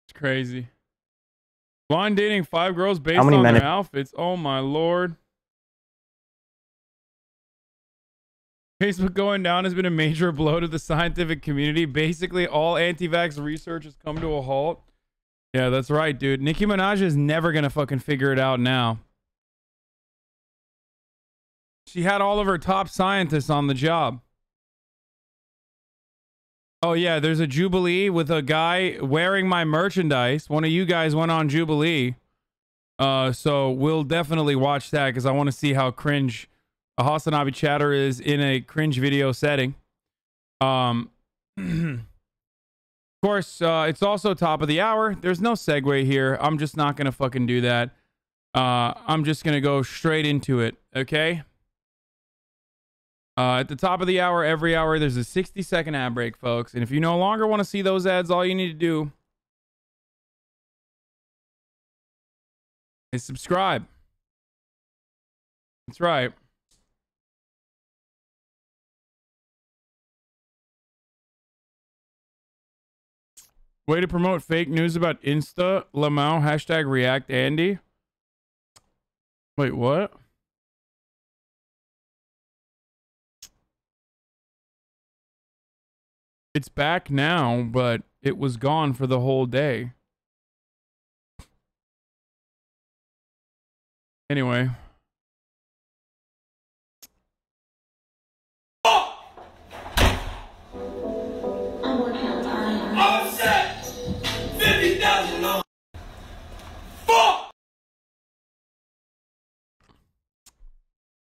It's crazy. Blind dating 5 girls based How many on men? their outfits. Oh my lord. Facebook going down has been a major blow to the scientific community. Basically, all anti-vax research has come to a halt. Yeah, that's right, dude. Nicki Minaj is never gonna fucking figure it out now. She had all of her top scientists on the job. Oh yeah, there's a Jubilee with a guy wearing my merchandise. One of you guys went on Jubilee. So we'll definitely watch that because I want to see how cringe a HasanAbi chatter is in a cringe video setting. Of course, it's also top of the hour. There's no segue here. I'm just not gonna fucking do that. I'm just gonna go straight into it, okay? At the top of the hour, every hour, there's a 60-second ad break, folks. And if you no longer want to see those ads, all you need to do is subscribe. That's right. Way to promote fake news about Insta, Lamau, hashtag React Andy. Wait, what? It's back now, but it was gone for the whole day. Anyway.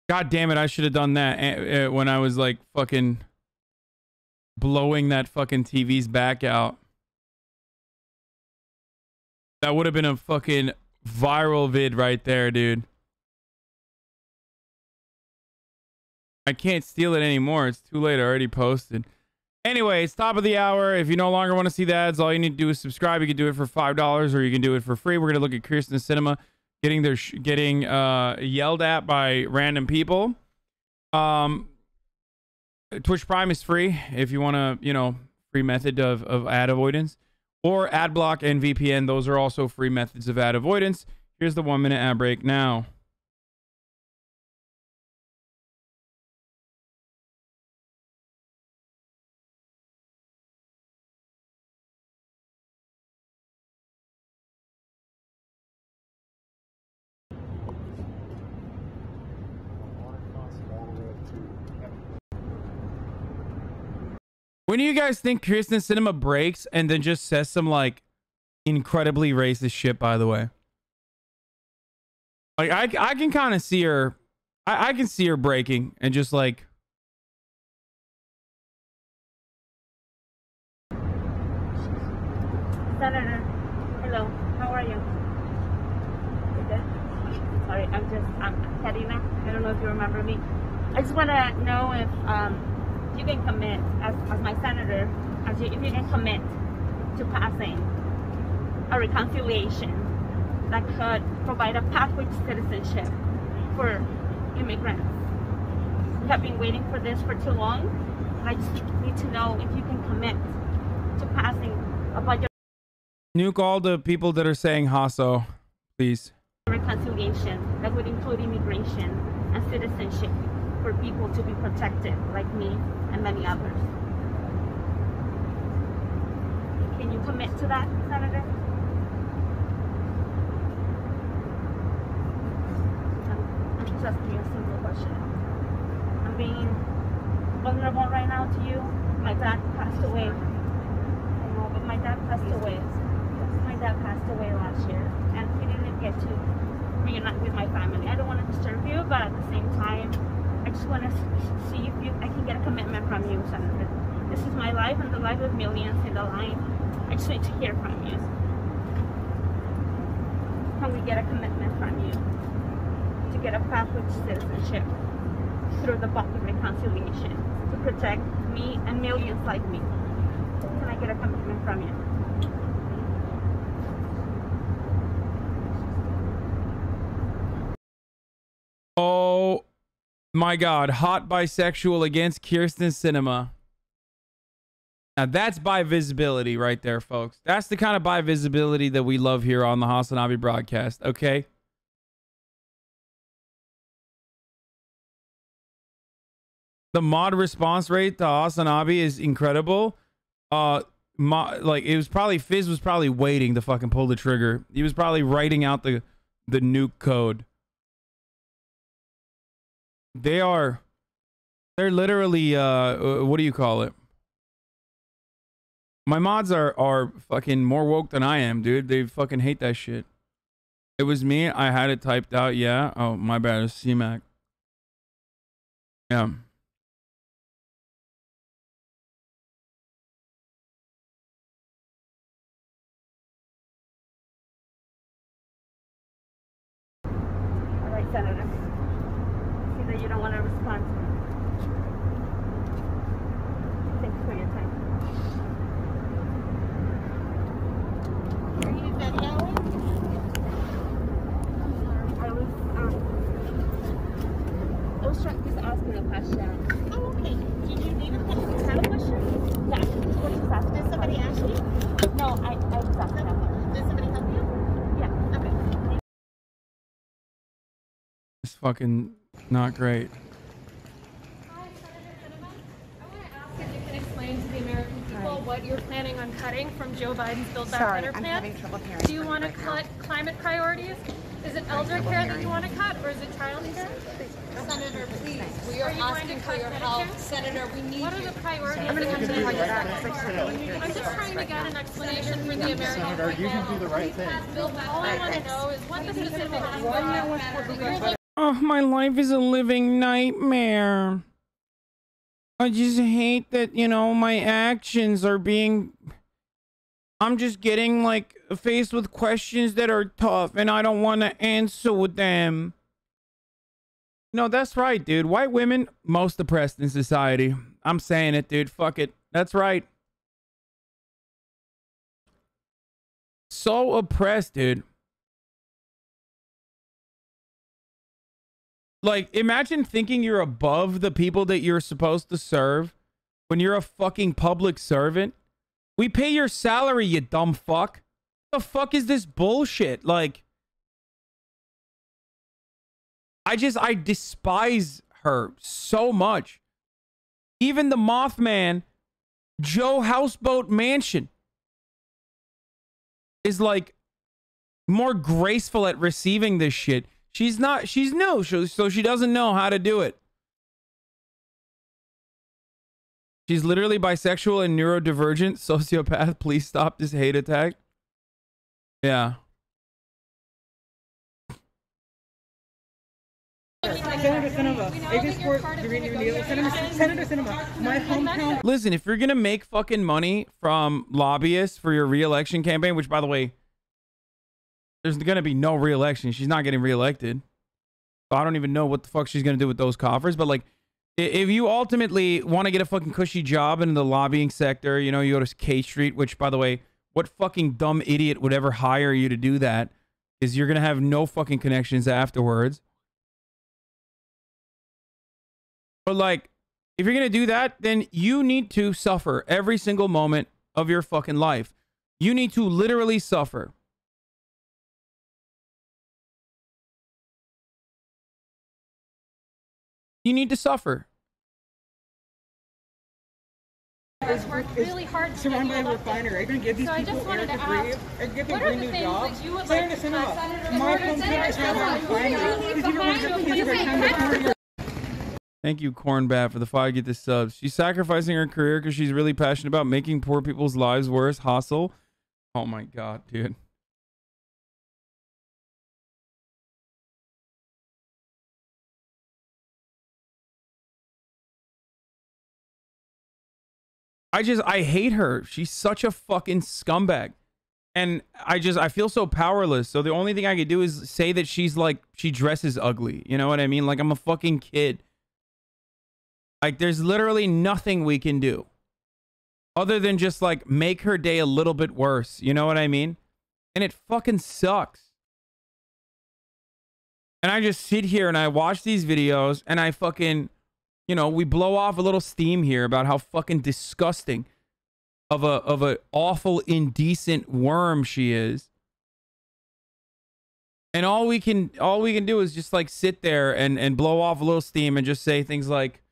God damn it, I should have done that when I was like fucking blowing that fucking TV's back out. That would have been a fucking viral vid right there, dude. I can't steal it anymore. It's too late. I already posted. Anyway, it's top of the hour. If you no longer want to see the ads, all you need to do is subscribe. You can do it for $5 or you can do it for free. We're going to look at Kyrsten Sinema getting yelled at by random people. Twitch Prime is free if you want to, you know, free method of ad avoidance. Or AdBlock and VPN. Those are also free methods of ad avoidance. Here's the 1-minute ad break now. When do you guys think Kyrsten Sinema breaks and then just says some like incredibly racist shit, by the way? Like I can kind of see her. I can see her breaking and just like. Senator, hello, how are you? You good? Sorry, I'm Karina. I don't know if you remember me. I just want to know if you can commit as my senator, if you can commit to passing a reconciliation that could provide a pathway to citizenship for immigrants. We have been waiting for this for too long, and I just need to know if you can commit to passing a budget. Nuke all the people that are saying Hasso, please. Reconciliation that would include immigration and citizenship for people to be protected, like me and many others. Can you commit to that, Senator? I'm just asking you a simple question. I'm being vulnerable right now to you. My dad passed away. I know, but my dad passed away. My dad passed away last year, and he didn't get to reunite with my family. I don't want to disturb you, but at the same time, I just want to see if I can get a commitment from you, Senator. This is my life and the life of millions in the line. I just need to hear from you. Can we get a commitment from you to get a pathway to citizenship through the Bucket reconciliation to protect me and millions like me? Can I get a commitment from you? Oh my God, hot bisexual against Kyrsten Sinema. Now that's bi visibility right there, folks. That's the kind of bi visibility that we love here on the HasanAbi broadcast. Okay. The mod response rate to HasanAbi is incredible. Like it was probably Fizz was probably waiting to fucking pull the trigger. He was probably writing out the nuke code. They're literally what do you call it? My mods are fucking more woke than I am, dude. They fucking hate that shit. It was me. I had it typed out. Yeah. Oh, my bad. It's C-Mac. Yeah. All right, Senator. See that you don't want to respond. Thanks for your time. Are you videoing? I was just asking a question. Oh, okay. Did you need a question? Is that a question? Yeah. What just asking? Did somebody ask you? No, I just asked them. Did somebody help you? Yeah. Okay. It's fucking not great. Hi, Senator Sinema. I want to ask if you can explain to the American people what you're planning on cutting from Joe Biden's Build Back Better plan. I'm having trouble hearing. Do you want to cut climate priorities? Is it elder care that you want to cut, or is it child care? Senator, please, we are asking for your help. Senator, we need What are the priorities? I'm just trying to get an explanation for the American people. Senator, you can do the right thing. All I want to know is what the specific Oh, my life is a living nightmare. I just hate that, you know, my actions are being... I'm just getting, like, faced with questions that are tough, and I don't want to answer them. No, that's right, dude. White women, most oppressed in society. I'm saying it, dude. Fuck it. That's right. So oppressed, dude. Like, imagine thinking you're above the people that you're supposed to serve when you're a fucking public servant. We pay your salary, you dumb fuck. What the fuck is this bullshit? Like, I despise her so much. Even the Mothman, Joe Houseboat Mansion, is like more graceful at receiving this shit. She's new, so she doesn't know how to do it. She's literally bisexual and neurodivergent, sociopath. Please stop this hate attack. Yeah. Senator Sinema, agents for Senator Sinema, my hometown. Listen, if you're gonna make fucking money from lobbyists for your re-election campaign, which, by the way, there's gonna be no re-election. She's not getting re-elected. So I don't even know what the fuck she's gonna do with those coffers. But like, if you ultimately want to get a fucking cushy job in the lobbying sector, you know, you go to K Street, which, by the way, what fucking dumb idiot would ever hire you to do that? Because you're gonna have no fucking connections afterwards. But like, if you're gonna do that, then you need to suffer every single moment of your fucking life. You need to literally suffer. You need to suffer. It's worked really hard to Surrounded by a refinery. Are you going to give these So I people just wanted air to to breathe? ask, Or give what them are the new things jobs? that you would like Senator to cut? Sinema, my hometown is surrounded by a refinery. These people are going Thank you, Cornbat, for the 5 get the subs. She's sacrificing her career because she's really passionate about making poor people's lives worse. Hustle. Oh my god, dude. I hate her. She's such a fucking scumbag. And I feel so powerless. So the only thing I could do is say that she's like, she dresses ugly. You know what I mean? Like, I'm a fucking kid. Like, there's literally nothing we can do other than just like make her day a little bit worse. You know what I mean? And it fucking sucks. And I just sit here and I watch these videos and I fucking, you know, we blow off a little steam here about how fucking disgusting of a awful, indecent worm she is. And all we can do is just like sit there and blow off a little steam and just say things like,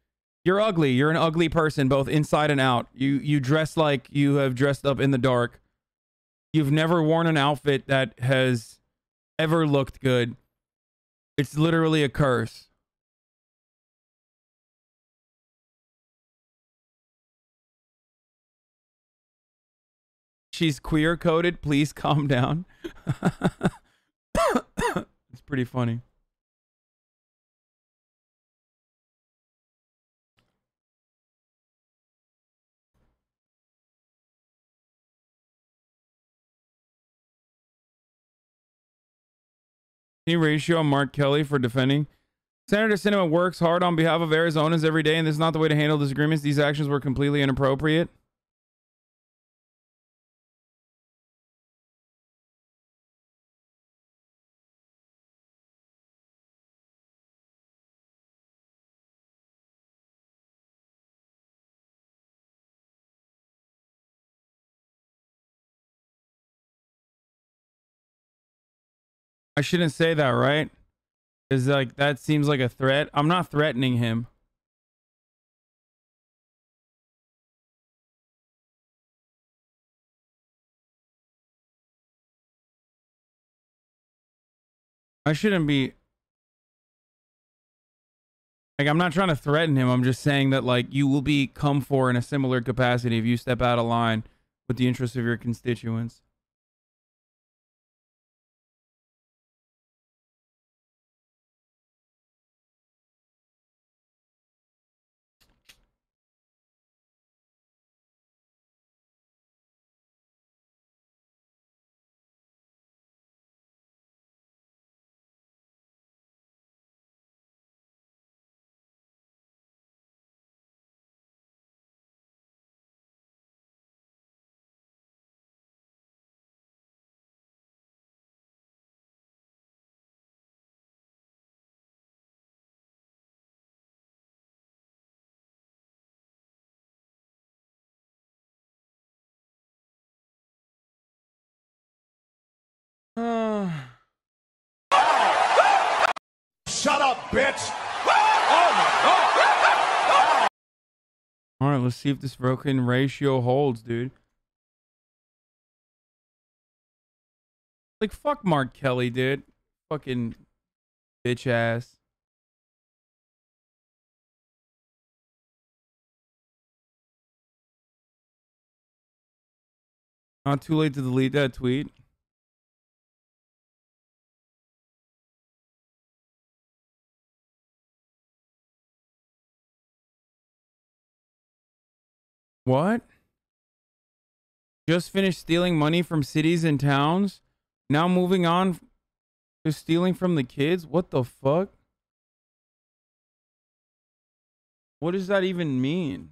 you're ugly. You're an ugly person, both inside and out. You dress like you have dressed up in the dark. You've never worn an outfit that has ever looked good. It's literally a curse. She's queer coded. Please calm down. It's pretty funny. Ratio Mark Kelly for defending. Senator Sinema works hard on behalf of Arizonans every day, and this is not the way to handle disagreements. These actions were completely inappropriate. I shouldn't say that, right? Because like that seems like a threat. I'm not threatening him. I shouldn't be like, I'm not trying to threaten him. I'm just saying that like you will be come for in a similar capacity if you step out of line with the interests of your constituents. Shut up, bitch! Oh my God! All right, let's see if this broken ratio holds, dude. Like, fuck Mark Kelly, dude. Fucking bitch ass. Not too late to delete that tweet. What? Just finished stealing money from cities and towns? Now moving on to stealing from the kids? What the fuck? What does that even mean?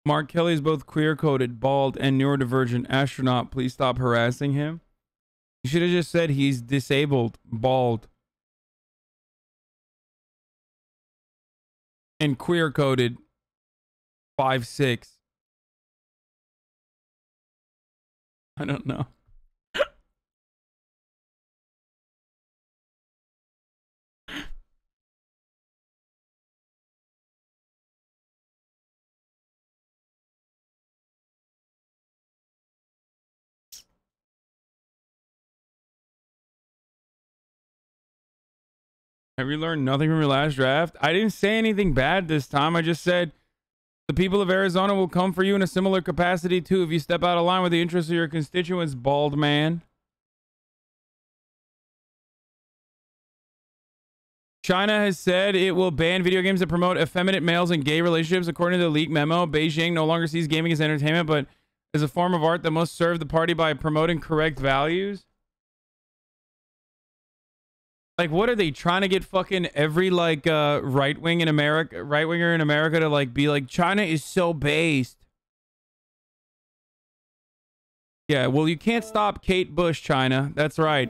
Mark Kelly is both queer-coded, bald, and neurodivergent astronaut. Please stop harassing him. You should have just said he's disabled, bald, and queer-coded 5'6". I don't know. Have you learned nothing from your last draft? I didn't say anything bad this time. I just said the people of Arizona will come for you in a similar capacity too if you step out of line with the interests of your constituents, bald man. China has said it will ban video games that promote effeminate males and gay relationships. According to the leaked memo, Beijing no longer sees gaming as entertainment, but as a form of art that must serve the party by promoting correct values. Like, what are they trying to get fucking every like right-winger in America to like be like, China is so based? Yeah, well, you can't stop Kate Bush, China. That's right.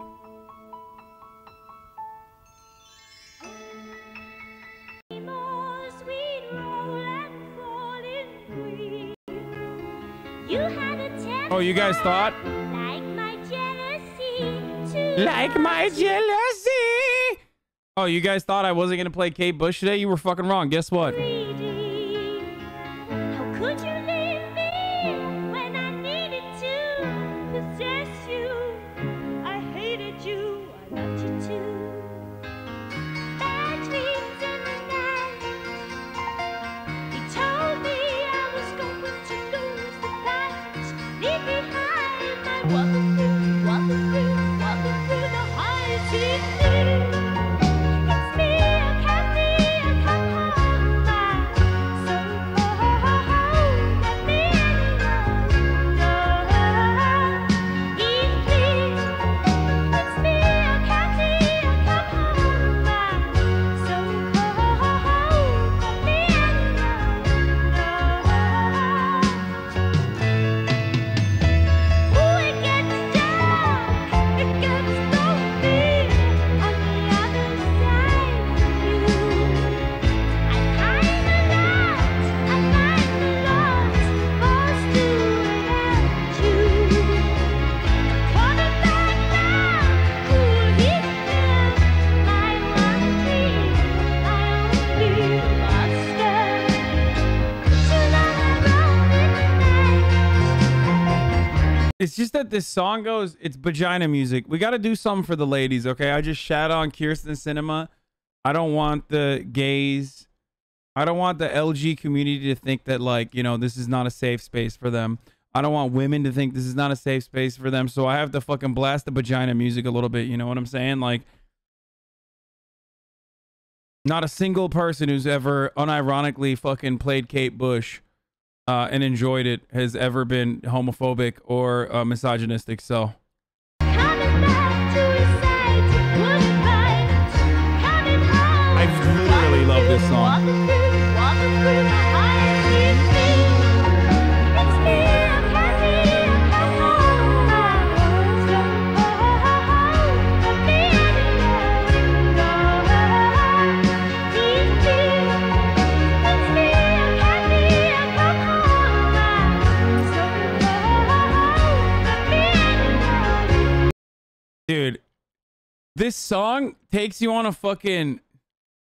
Oh, you guys thought? Like my jealousy. Oh, you guys thought I wasn't going to play Kate Bush today? You were fucking wrong. Guess what? How could you leave me when I needed to possess you? I hated you, I loved you too. Bad dreams in the night. He told me I was going to lose the fight. Leave behind my walking through the high seas. It's me, I can't be, I come home, my so cold. Let me alone, easily. It's me, I can't be, I come home, my so cold. Let me alone. Ooh, it gets dark, it gets lonely on the other side of you. I find the lost, forced to without you. Coming back now, cool heat still, my one dream, my only master. Too long alone in the night. It's just that this song goes, it's vagina music. We got to do something for the ladies, okay? I just shat on Kyrsten Sinema. I don't want the gays. I don't want the LG community to think that, like, you know, this is not a safe space for them. I don't want women to think this is not a safe space for them. So I have to fucking blast the vagina music a little bit. You know what I'm saying? Like, not a single person who's ever unironically fucking played Kate Bush and enjoyed it has ever been homophobic or misogynistic. So Coming back to his side to goodbye. Coming home. I literally love this song. Walking through the high seas. It's me, I'm happy, I'm home. I'm so cold. Let me alone. It's me, I'm happy, I'm home. I'm so cold. Let me alone. Dude, this song takes you on a fucking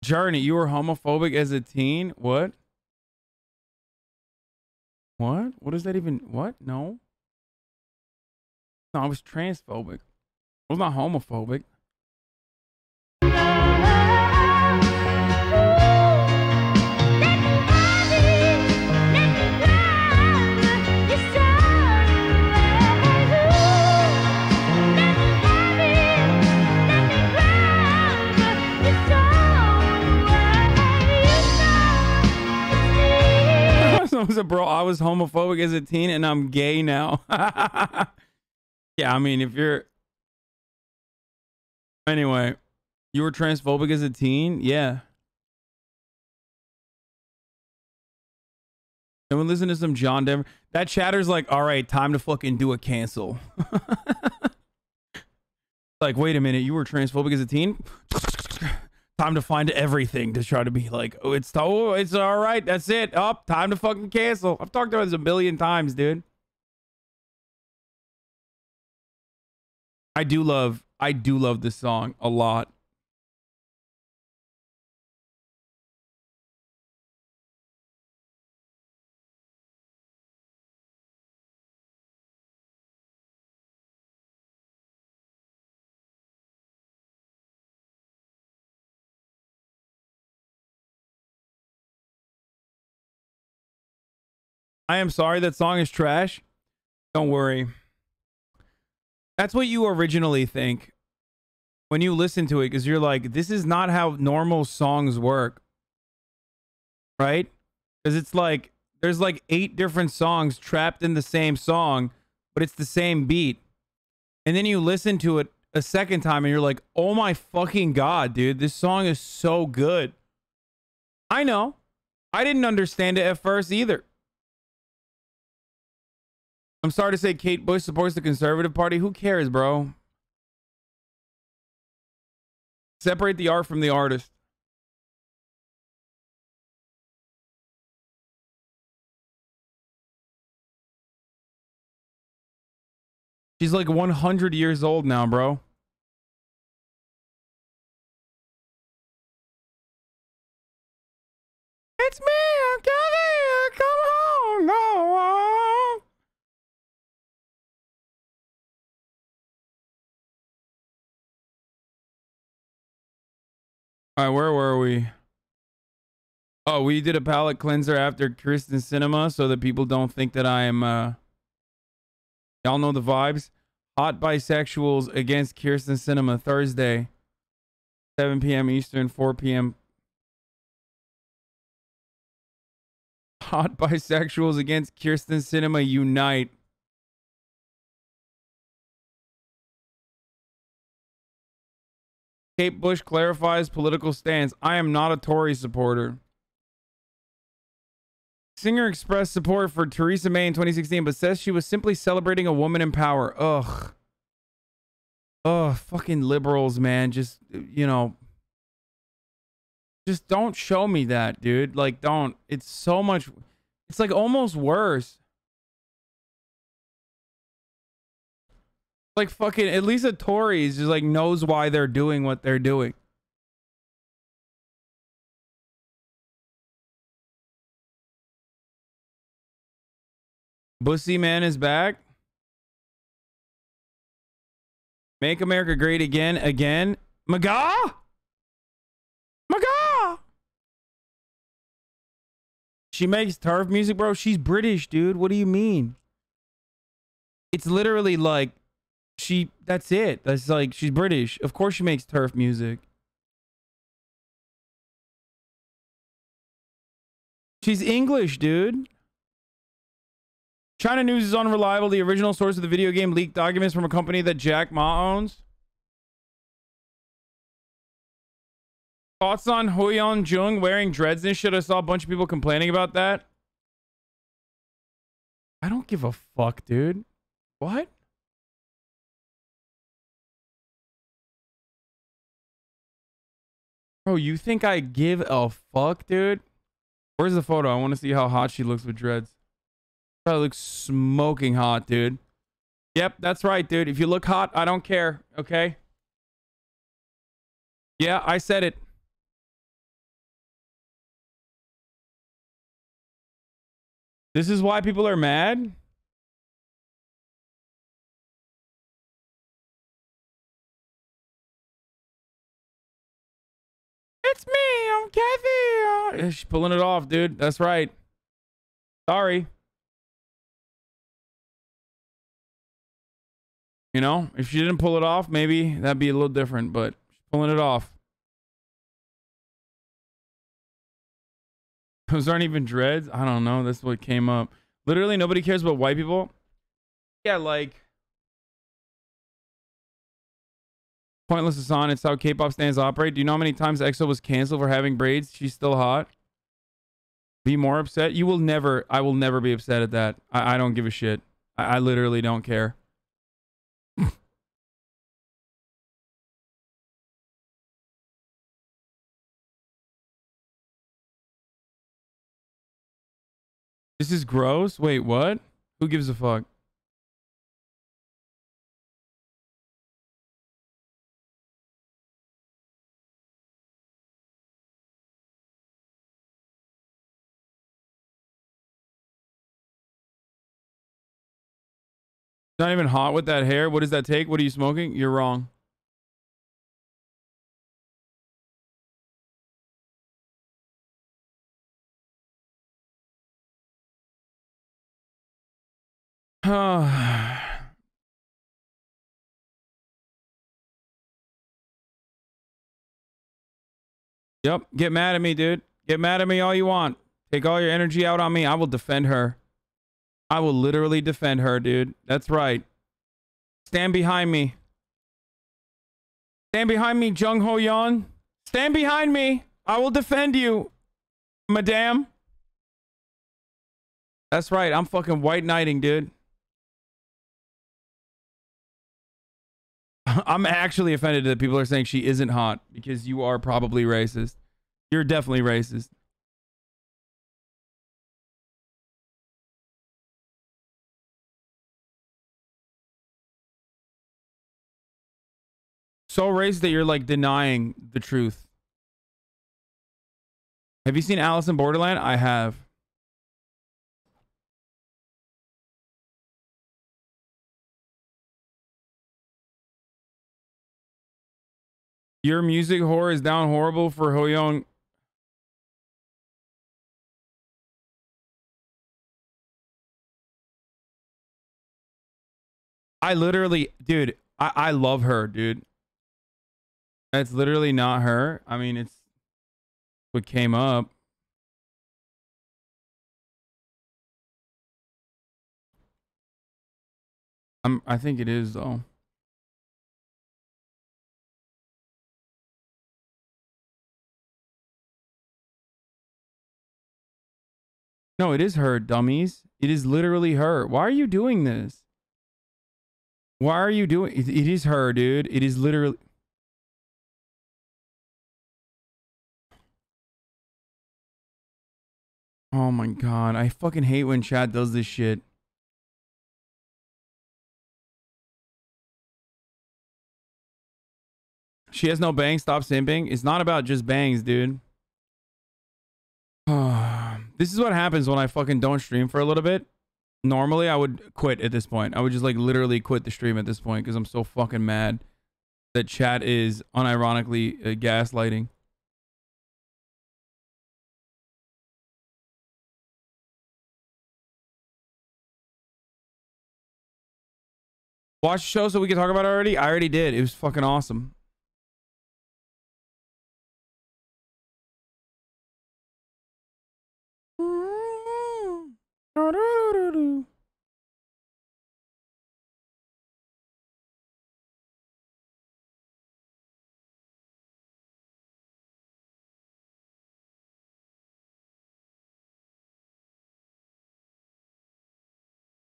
journey. You were homophobic as a teen? What? What? What is that even? What? No. No, I was transphobic. I was not homophobic. I was homophobic as a teen and I'm gay now. Yeah, I mean, if you're... Anyway, you were transphobic as a teen? Yeah. Someone listen to some John Denver. That chatter's like, all right, time to fucking do a cancel. Like, wait a minute, you were transphobic as a teen? Time to find everything to try to be like, oh, it's all right. That's it. Up. Time to fucking cancel. I've talked about this a million times, dude. I do love this song a lot. I am sorry that song is trash. Don't worry. That's what you originally think. when you listen to it, because you're like, this is not how normal songs work, right? Because it's like there's like 8 different songs trapped in the same song, but it's the same beat. And then you listen to it a second time and you're like, oh my fucking god, dude, this song is so good. I know, I didn't understand it at first either. I'm sorry to say Kate Bush supports the Conservative Party. Who cares, bro? Separate the art from the artist. She's like 100 years old now, bro. It's me, I'm Kelly. Come home, go home. All right, where were we? Oh, we did a palate cleanser after Kyrsten Sinema so that people don't think that I am, y'all know the vibes. Hot bisexuals against Kyrsten Sinema, Thursday, 7 p.m. Eastern, 4 p.m. Hot bisexuals against Kyrsten Sinema unite. Kate Bush clarifies political stance. I am not a Tory supporter. Singer expressed support for Theresa May in 2016, but says she was simply celebrating a woman in power. Ugh. Ugh, fucking liberals, man. Just, you know, just don't show me that, dude. Like, don't. It's so much. It's like almost worse. Like fucking, at least the Tories just like knows why they're doing what they're doing. Bussy man is back. Make America great again, again. McGaw? McGaw! She makes turf music, bro. She's British, dude. What do you mean? It's literally like, that's it. That's like, she's British. Of course she makes turf music. She's English, dude. China news is unreliable. The original source of the video game leaked documents from a company that Jack Ma owns. Thoughts on Huyon Jung wearing dreads and shit? I saw a bunch of people complaining about that. I don't give a fuck, dude. What? Bro, you think I give a fuck, dude? Where's the photo? I want to see how hot she looks with dreads. Probably looks smoking hot, dude. Yep, that's right, dude. If you look hot, I don't care, okay? Yeah, I said it. This is why people are mad? It's me, I'm Kathy. She's pulling it off, dude. That's right. Sorry. You know, if she didn't pull it off, maybe that'd be a little different, but she's pulling it off. Those aren't even dreads. I don't know. That's what came up. Literally, nobody cares about white people. Yeah, like pointless Hasan. It's how K-pop stands operate. Do you know how many times EXO was canceled for having braids? She's still hot. Be more upset. You will never. I will never be upset at that. I don't give a shit. I literally don't care. This is gross. Wait, what? Who gives a fuck? Not even hot with that hair. What does that take? What are you smoking? You're wrong. Yep. Get mad at me, dude. Get mad at me all you want. Take all your energy out on me. I will defend her. I will literally defend her, dude. That's right. Stand behind me. Stand behind me, Jung Ho Yeon. Stand behind me. I will defend you, madame. That's right. I'm fucking white knighting, dude. I'm actually offended that people are saying she isn't hot because you are probably racist. You're definitely racist. So racist that you're like denying the truth. Have you seen Alice in Borderland? I have. Your music whore is down horrible for Hoyeon. I literally, dude, I love her, dude. That's literally not her. I mean, it's what came up. I think it is though. No, it is her, dummies. It is literally her. Why are you doing this? Why are you doing it? It is her, dude. It is literally. Oh my god. I fucking hate when chat does this shit. She has no bangs. Stop simping. It's not about just bangs, dude. This is what happens when I fucking don't stream for a little bit. Normally, I would quit at this point. I would just like literally quit the stream at this point because I'm so fucking mad that chat is unironically gaslighting. Watch the show so we can talk about it already? I already did. It was fucking awesome.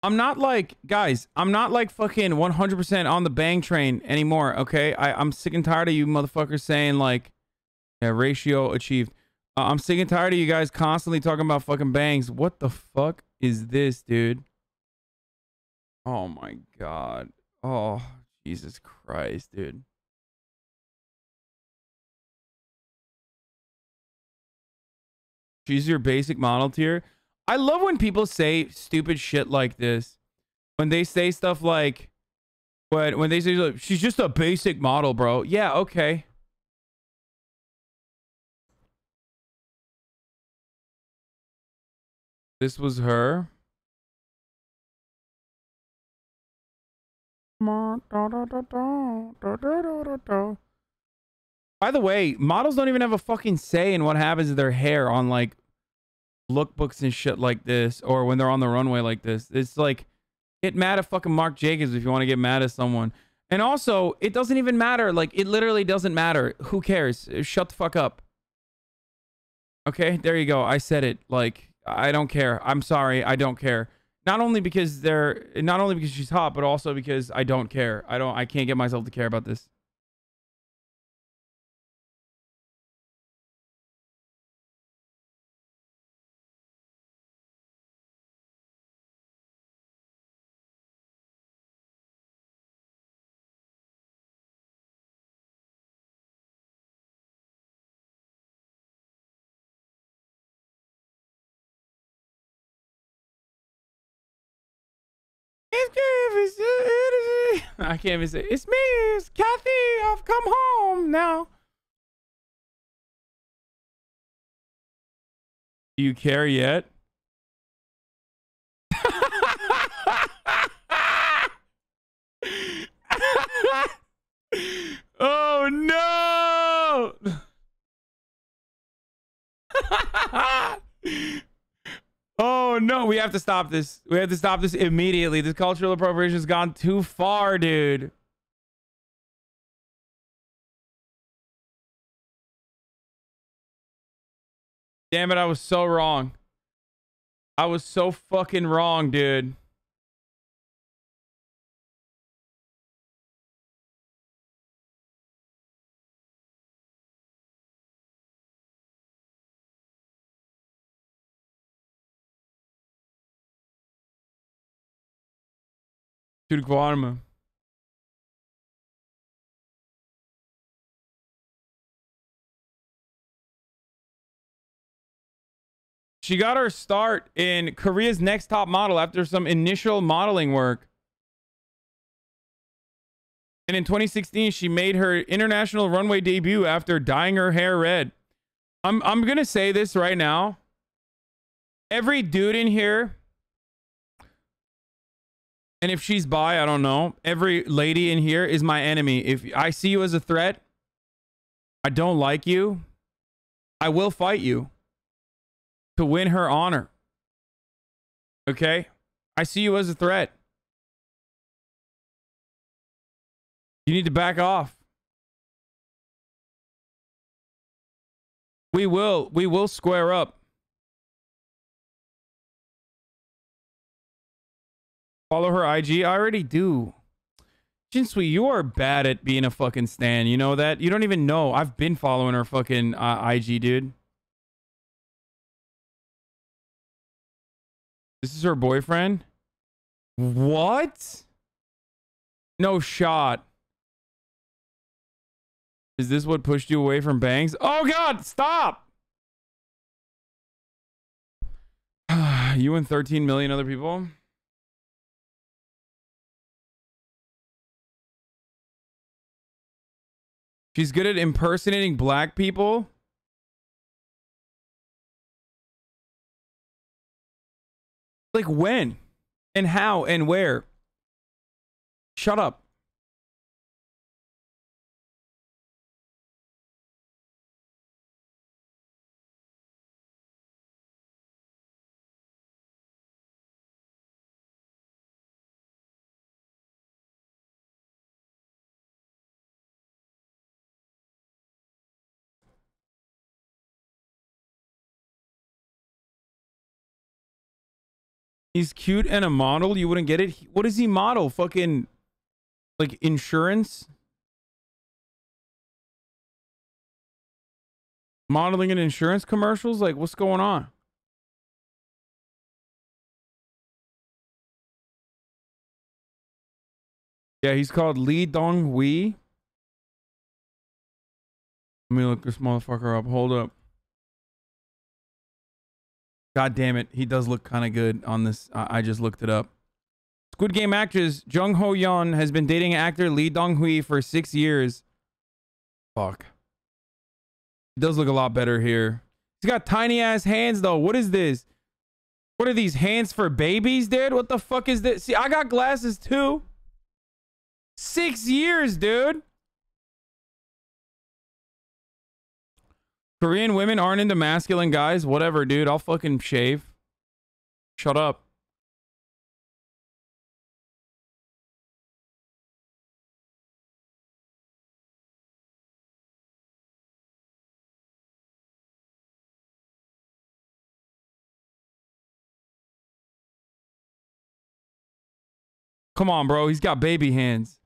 I'm not like, guys, I'm not like fucking 100% on the bang train anymore, okay? I'm sick and tired of you motherfuckers saying like, yeah, ratio achieved. I'm sick and tired of you guys constantly talking about fucking bangs. What the fuck is this, dude? Oh my god. Oh, Jesus Christ, dude. She's your basic model tier. I love when people say stupid shit like this. When they say stuff like, when they say like, she's just a basic model, bro. Yeah, okay. This was her. By the way, models don't even have a fucking say in what happens to their hair on like lookbooks and shit like this, or when they're on the runway like this. It's like, get mad at fucking Marc Jacobs if you want to get mad at someone. And also, it doesn't even matter. Like, it literally doesn't matter. Who cares? Shut the fuck up. Okay, there you go. I said it. Like, I don't care. I'm sorry. I don't care. Not only because she's hot, but also because I don't care. I can't get myself to care about this. I can't even say it's me, it's Kathy. I've come home now. Do you care yet? Oh no! Oh no, we have to stop this. We have to stop this immediately. This cultural appropriation has gone too far, dude. Damn it, I was so wrong. I was so fucking wrong, dude. Dude, Guatemala. She got her start in Korea's Next Top Model after some initial modeling work. And in 2016, she made her international runway debut after dyeing her hair red. I'm going to say this right now. Every dude in here, and if she's bi, I don't know. Every lady in here is my enemy. If I see you as a threat, I don't like you, I will fight you to win her honor. Okay? I see you as a threat. You need to back off. We will square up. Follow her IG. I already do. Jinsui, you are bad at being a fucking stan. You know that? You don't even know. I've been following her fucking IG, dude. This is her boyfriend? What? No shot. Is this what pushed you away from bangs? Oh God, stop! You and 13 million other people? She's good at impersonating black people? Like when? And how? And where? Shut up. He's cute and a model. You wouldn't get it. What does he model? Fucking like insurance? Modeling and insurance commercials? Like what's going on? Yeah, he's called Lee Dong-hui. Let me look this motherfucker up. Hold up. God damn it. He does look kind of good on this. I just looked it up. Squid Game actress Jung Ho-yeon has been dating actor Lee Dong-hui for 6 years. Fuck. He does look a lot better here. He's got tiny ass hands though. What is this? What are these hands for babies, dude? What the fuck is this? See, I got glasses too. 6 years, dude. Korean women aren't into masculine guys. Whatever, dude. I'll fucking shave. Shut up. Come on, bro. He's got baby hands.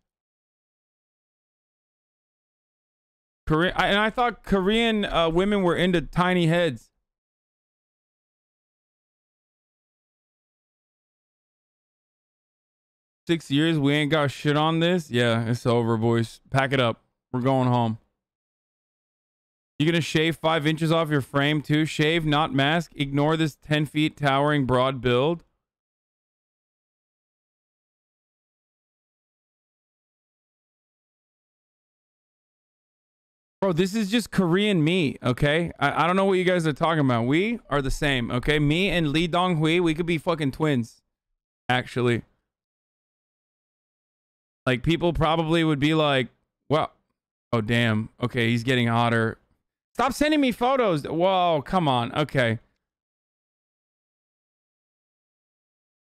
And I thought Korean women were into tiny heads. Six years, we ain't got shit on this. Yeah, it's over, boys. Pack it up. We're going home. You gonna shave 5 inches off your frame too? Shave, not mask. Ignore this 10 feet towering broad build. Bro, this is just Korean me, okay? I don't know what you guys are talking about. We are the same, okay? Me and Lee Dong-hui, we could be fucking twins, actually. Like, people probably would be like, well, oh, damn. Okay, he's getting hotter. Stop sending me photos. Whoa, come on. Okay.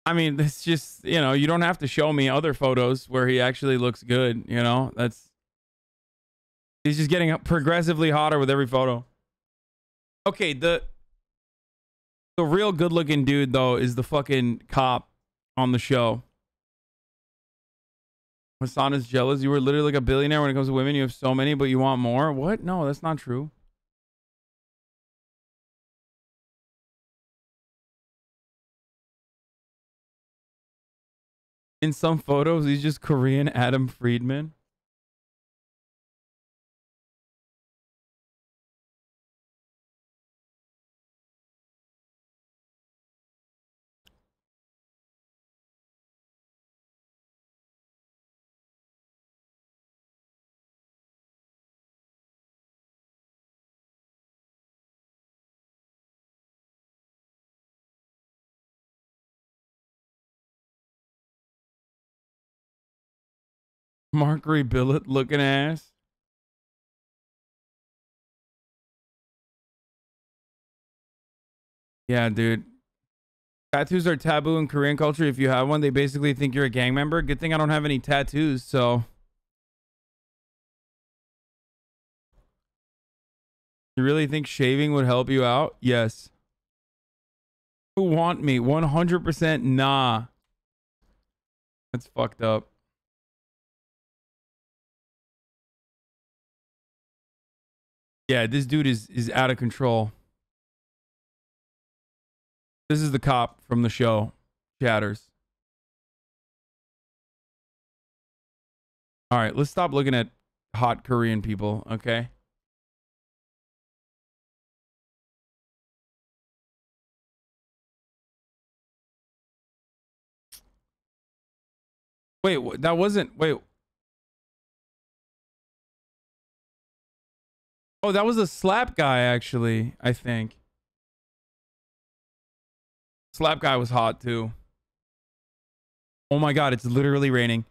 I mean, it's just, you know, you don't have to show me other photos where he actually looks good, you know? He's just getting progressively hotter with every photo. Okay, the real good-looking dude, though, is the fucking cop on the show. Hasan is jealous. You were literally like a billionaire when it comes to women. You have so many, but you want more. What? No, that's not true. In some photos, he's just Korean Adam Friedman. Marguerite Billet looking ass. Yeah, dude. Tattoos are taboo in Korean culture. If you have one, they basically think you're a gang member. Good thing I don't have any tattoos, so. You really think shaving would help you out? Yes. Who want me? 100% nah. That's fucked up. Yeah, this dude is out of control. This is the cop from the show. Chatters. All right, let's stop looking at hot Korean people, okay? Wait, that wasn't... Wait. Oh, that was a slap guy, actually, I think. Slap guy was hot, too. Oh my god, it's literally raining.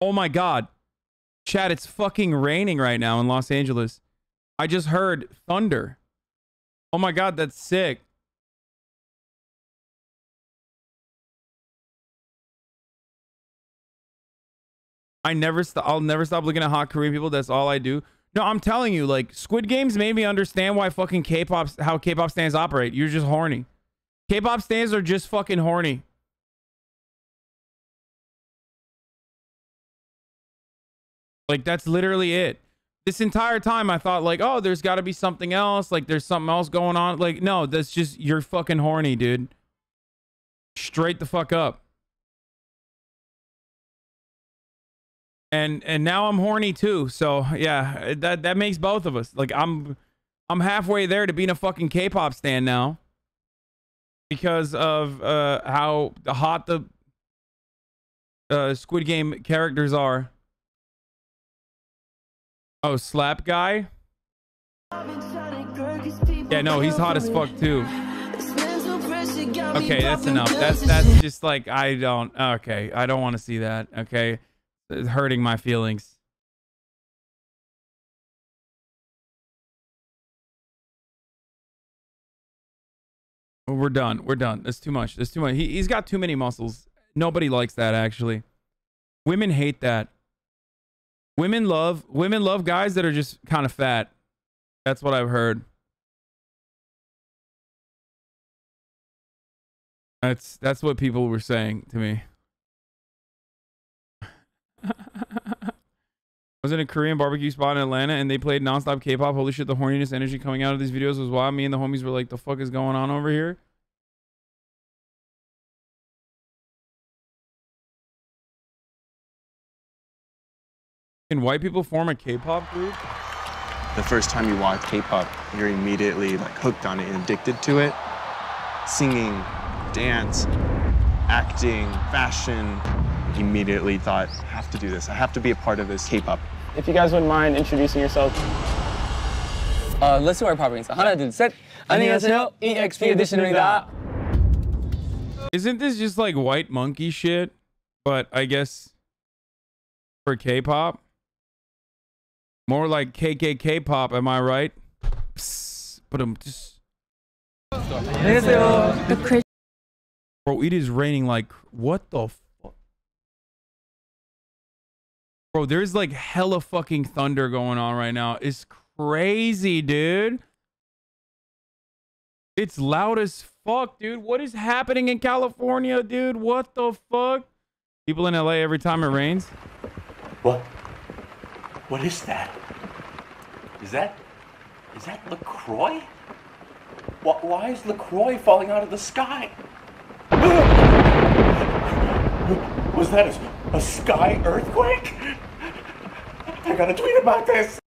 Oh my god. Chat, it's fucking raining right now in Los Angeles. I just heard thunder. Oh my god, that's sick. I'll never stop looking at hot Korean people. That's all I do. No, I'm telling you, like, Squid Games made me understand why fucking how K-pop stands operate. You're just horny. K-pop stands are just fucking horny. Like, that's literally it. This entire time I thought, like, oh, there's got to be something else. Like, there's something else going on. Like, no, that's just, you're fucking horny, dude. Straight the fuck up. And now I'm horny too. So yeah, that makes both of us. Like, I'm halfway there to being a fucking K-pop stan now. Because of how hot the Squid Game characters are. Oh, slap guy? Yeah, no, he's hot as fuck too. Okay, that's enough. That's just like, I don't want to see that. Okay. It's hurting my feelings. We're done. We're done. That's too much. That's too much. He's got too many muscles. Nobody likes that, actually. Women hate that. Women love guys that are just kind of fat. That's what I've heard. That's what people were saying to me. I was in a Korean barbecue spot in Atlanta and they played nonstop K-pop. Holy shit, the horniness energy coming out of these videos was wild. Me and the homies were like, the fuck is going on over here? Can white people form a K-pop group? The first time you watch K-pop, you're immediately like hooked on it and addicted to it. Singing, dance, acting, fashion. Immediately thought, I have to do this. I have to be a part of this K-pop. If you guys wouldn't mind introducing yourself. Let's do our properties. 하나, 둘, 셋. 안녕하세요. EXP Edition입니다. Isn't this just like white monkey shit? But I guess for K-pop? More like KKK pop, am I right? but I'm just. The Bro, it is raining like what the fuck? Bro, there's like hella fucking thunder going on right now. It's crazy, dude. It's loud as fuck, dude. What is happening in California, dude? What the fuck? People in LA every time it rains. What? What is that? Is that LaCroix? Why is LaCroix falling out of the sky? Was that a sky earthquake? I gotta tweet about this.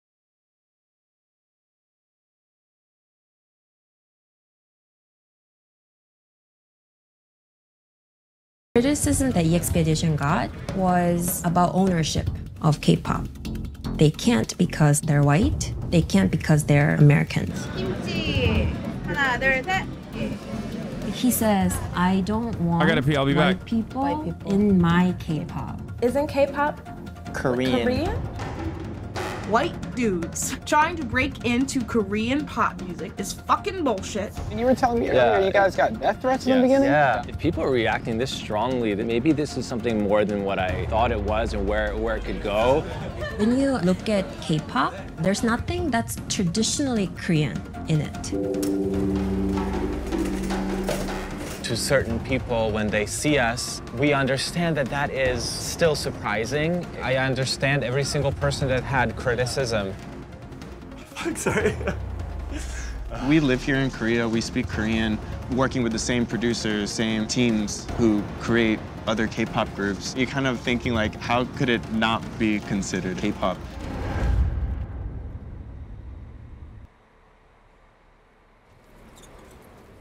criticism that EXP Edition got was about ownership of K-pop. They can't because they're white. They can't because they're Americans. He says, I don't want I gotta pee, I'll be white back. people in my K-pop. Isn't K-pop Korean? White dudes trying to break into Korean pop music is fucking bullshit. And you were telling me earlier you guys got death threats in the beginning? Yeah. If people are reacting this strongly, then maybe this is something more than what I thought it was and where it could go. When you look at K-pop, there's nothing that's traditionally Korean in it. To certain people, when they see us, we understand that that is still surprising. I understand every single person that had criticism. I'm sorry. We live here in Korea, we speak Korean, working with the same producers, same teams who create other K-pop groups. You're kind of thinking like, how could it not be considered K-pop?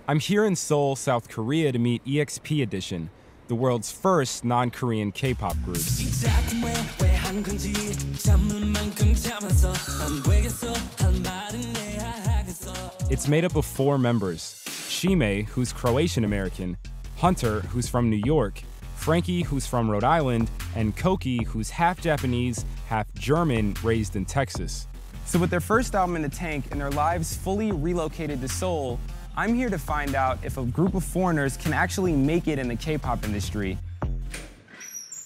I'm here in Seoul, South Korea to meet EXP Edition, the world's first non-Korean K-pop group. It's made up of 4 members: Shime, who's Croatian-American, Hunter, who's from New York, Frankie, who's from Rhode Island, and Koki, who's half Japanese, half German, raised in Texas. So with their first album in the tank and their lives fully relocated to Seoul, I'm here to find out if a group of foreigners can actually make it in the K-pop industry.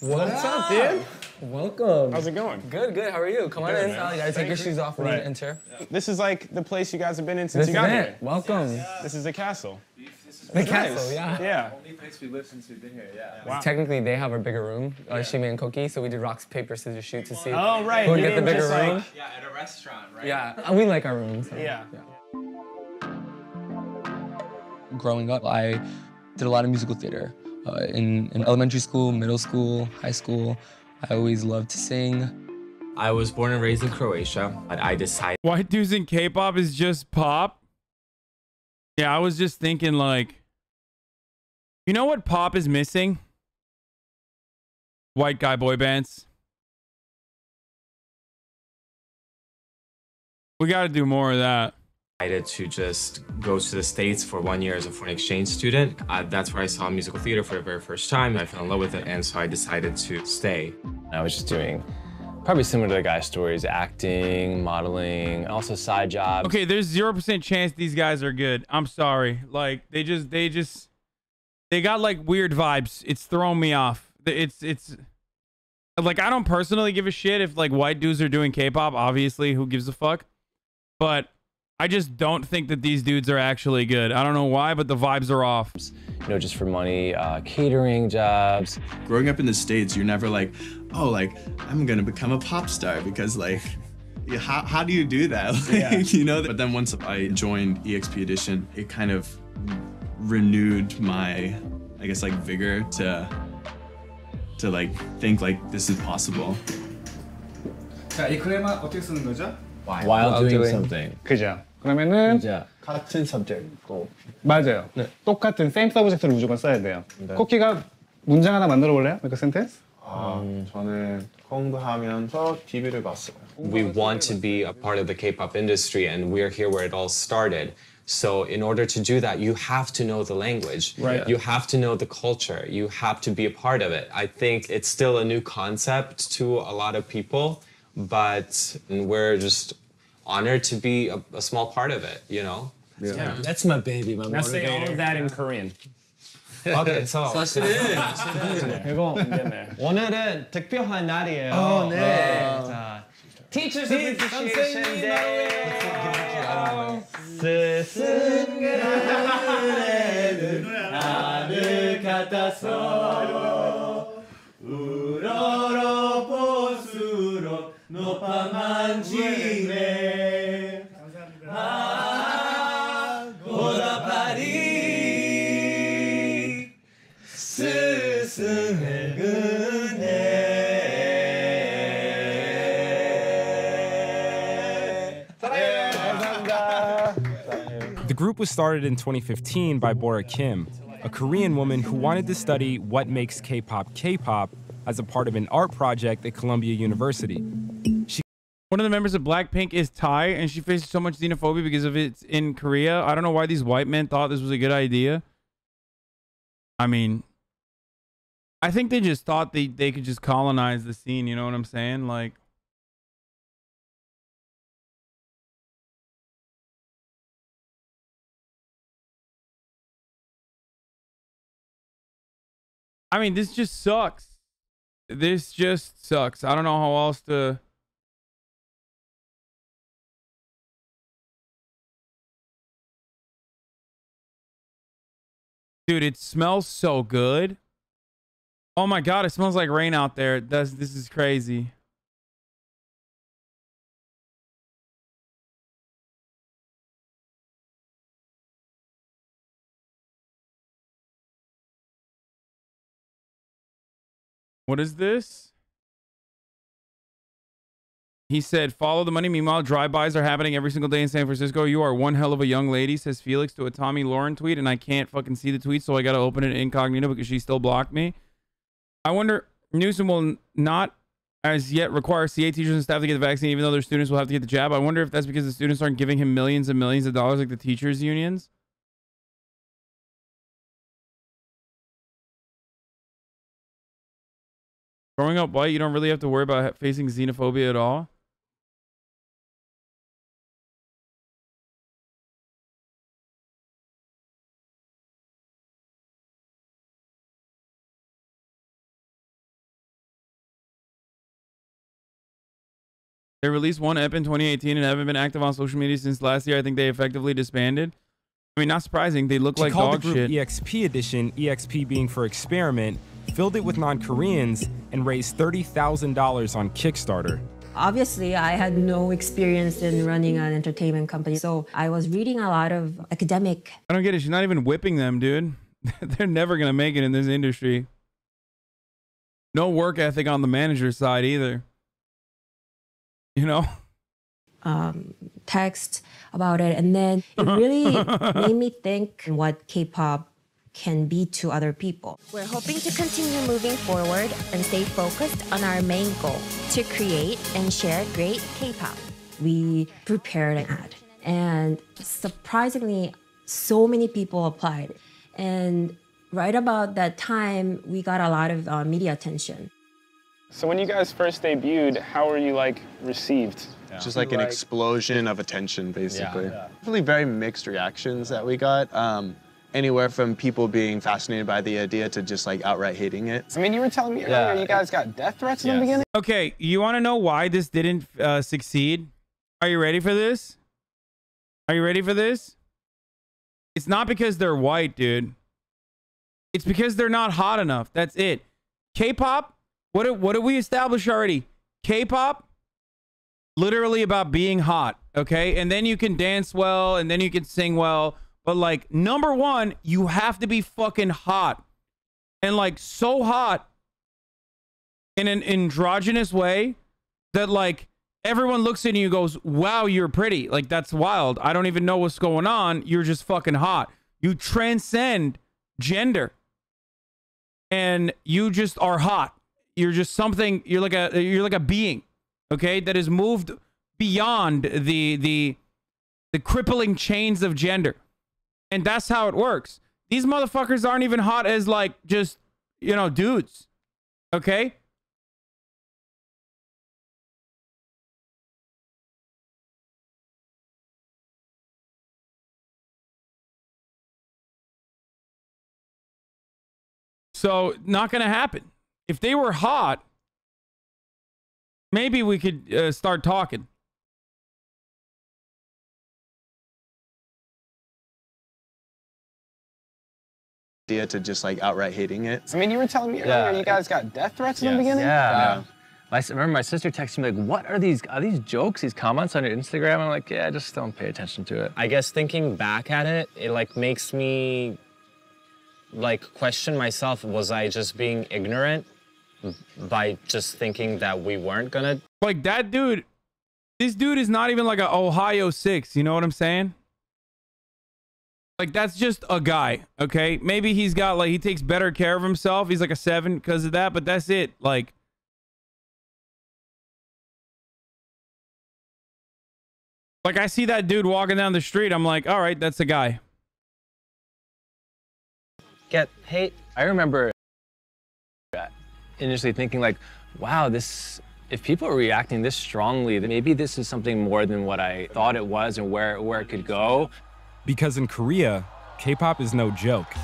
What's up, dude? Welcome. How's it going? Good, good. How are you? Come on in. You gotta take your shoes off when you Right. enter. This is like the place you guys have been in since This you got is here. it. Welcome. This is the castle. The It's castle, nice. yeah. Yeah. Only place we lived since we've been here, yeah. Wow. Technically, they have a bigger room, Shime and Koki, so we did rock, paper, scissors, shoot to see Oh, right. who would You get the didn't bigger just, like- room. Yeah, at a restaurant, right? Yeah, and we like our rooms. So. Yeah. Growing up, I did a lot of musical theater. In elementary school, middle school, high school, I always loved to sing. I was born and raised in Croatia, but I decided... White dudes in K-pop is just pop? Yeah, I was just thinking like, you know what pop is missing? White guy boy bands. We got to do more of that. to just go to the States for 1 year as a foreign exchange student. That's where I saw musical theater for the very first time. I fell in love with it, and so I decided to stay. I was just doing probably similar to the guy's stories, acting, modeling, and also side jobs. Okay, there's 0% chance these guys are good. I'm sorry. Like they got like weird vibes. It's throwing me off. It's like I don't personally give a shit if like white dudes are doing K-pop. Obviously, who gives a fuck? But I just don't think that these dudes are actually good. I don't know why, but the vibes are off. You know, just for money, catering jobs. Growing up in the States, you're never like, oh, like, I'm gonna become a pop star because like, how do you do that? Like, you know? But then once I joined EXP Edition, it kind of renewed my, I guess, like vigor to like think like this is possible. 자, 이 클레마 어떻게 쓰는 거죠? While doing something. 그죠. 그러면은 같은 subject. 맞아요. 똑같은 same subject를 무조건 써야 돼요. 코키가 문장 하나 만들어 볼래요? Make a sentence? 저는 공부하면서 TV를 봤어요. We want to be a part of the K-pop industry, and we're here where it all started. So in order to do that, you have to know the language. Right. You have to know the culture. You have to be a part of it. I think it's still a new concept to a lot of people, but we're just honored to be a small part of it, you know? Yeah. That's my baby, my Now say all motivator. of that in Korean. Okay, so 이거 오늘은 특별한 날이에요. 네. 자, Teachers Appreciation Day. 스승의 하늘 같아서 우러러 볼수록 높아만 지네. 보답하리 스승의 은혜. 감사합니다. The group was started in 2015 by Bora Kim, a Korean woman who wanted to study what makes K-pop K-pop as a part of an art project at Columbia University. One of the members of Blackpink is Thai, and she faces so much xenophobia because of it in Korea. I don't know why these white men thought this was a good idea. I mean, I think they just thought they could just colonize the scene, you know what I'm saying? Like, I mean, this just sucks. This just sucks. I don't know how else to... Dude, it smells so good. Oh my God, it smells like rain out there. This is crazy. What is this? He said, follow the money. Meanwhile, drive-bys are happening every single day in San Francisco. You are one hell of a young lady, says Felix to a Tommy Lauren tweet, and I can't fucking see the tweet, so I got to open it incognito because she still blocked me. I wonder, Newsom will not as yet require CA teachers and staff to get the vaccine, even though their students will have to get the jab. I wonder if that's because the students aren't giving him millions and millions of dollars like the teachers' unions. Growing up white, you don't really have to worry about facing xenophobia at all. They released one EP in 2018 and haven't been active on social media since last year. I think they effectively disbanded. I mean, not surprising. They look like dog She called the group shit. EXP Edition, EXP being for experiment, filled it with non-Koreans, and raised $30,000 on Kickstarter. Obviously, I had no experience in running an entertainment company, so I was reading a lot of academic. I don't get it. She's not even whipping them, dude. They're never going to make it in this industry. No work ethic on the manager's side either. You know? Text about it, and then it really made me think what K-pop can be to other people. We're hoping to continue moving forward and stay focused on our main goal, to create and share great K-pop. We prepared an ad, and surprisingly, so many people applied. And right about that time, we got a lot of media attention. So when you guys first debuted, how were you like received? Just like an explosion of attention, basically. Definitely very mixed reactions that we got. Anywhere from people being fascinated by the idea to just like outright hating it. I mean, you were telling me earlier you guys got death threats in the beginning? Okay, you want to know why this didn't succeed? Are you ready for this? Are you ready for this? It's not because they're white, dude. It's because they're not hot enough. That's it. K-pop, what did we establish already? K-pop, literally about being hot, okay? And then you can dance well, and then you can sing well. But like, number one, you have to be fucking hot. And like, so hot in an androgynous way that like, everyone looks at you and goes, wow, you're pretty. Like, that's wild. I don't even know what's going on. You're just fucking hot. You transcend gender. And you just are hot. You're just something, you're like a being, okay, that has moved beyond the crippling chains of gender. And that's how it works. These motherfuckers aren't even hot as like just, you know, dudes. Okay? So not gonna happen. If they were hot, maybe we could start talking. To just like outright hating it. I mean, you were telling me earlier you guys got death threats in the beginning? Yeah. I remember my sister texted me like, what are these jokes, these comments on your Instagram? I'm like, yeah, just don't pay attention to it. I guess thinking back at it, it like makes me like question myself. Was I just being ignorant by just thinking that we weren't gonna? Like that dude, this dude is not even like a Ohio 6, you know what I'm saying? Like that's just a guy, okay? Maybe he's got like, he takes better care of himself. He's like a 7 because of that, but that's it. Like I see that dude walking down the street. I'm like, all right, that's a guy. Get hate. I remember initially thinking like, wow, if people are reacting this strongly, then maybe this is something more than what I thought it was and where it could go. Because in Korea, K-pop is no joke.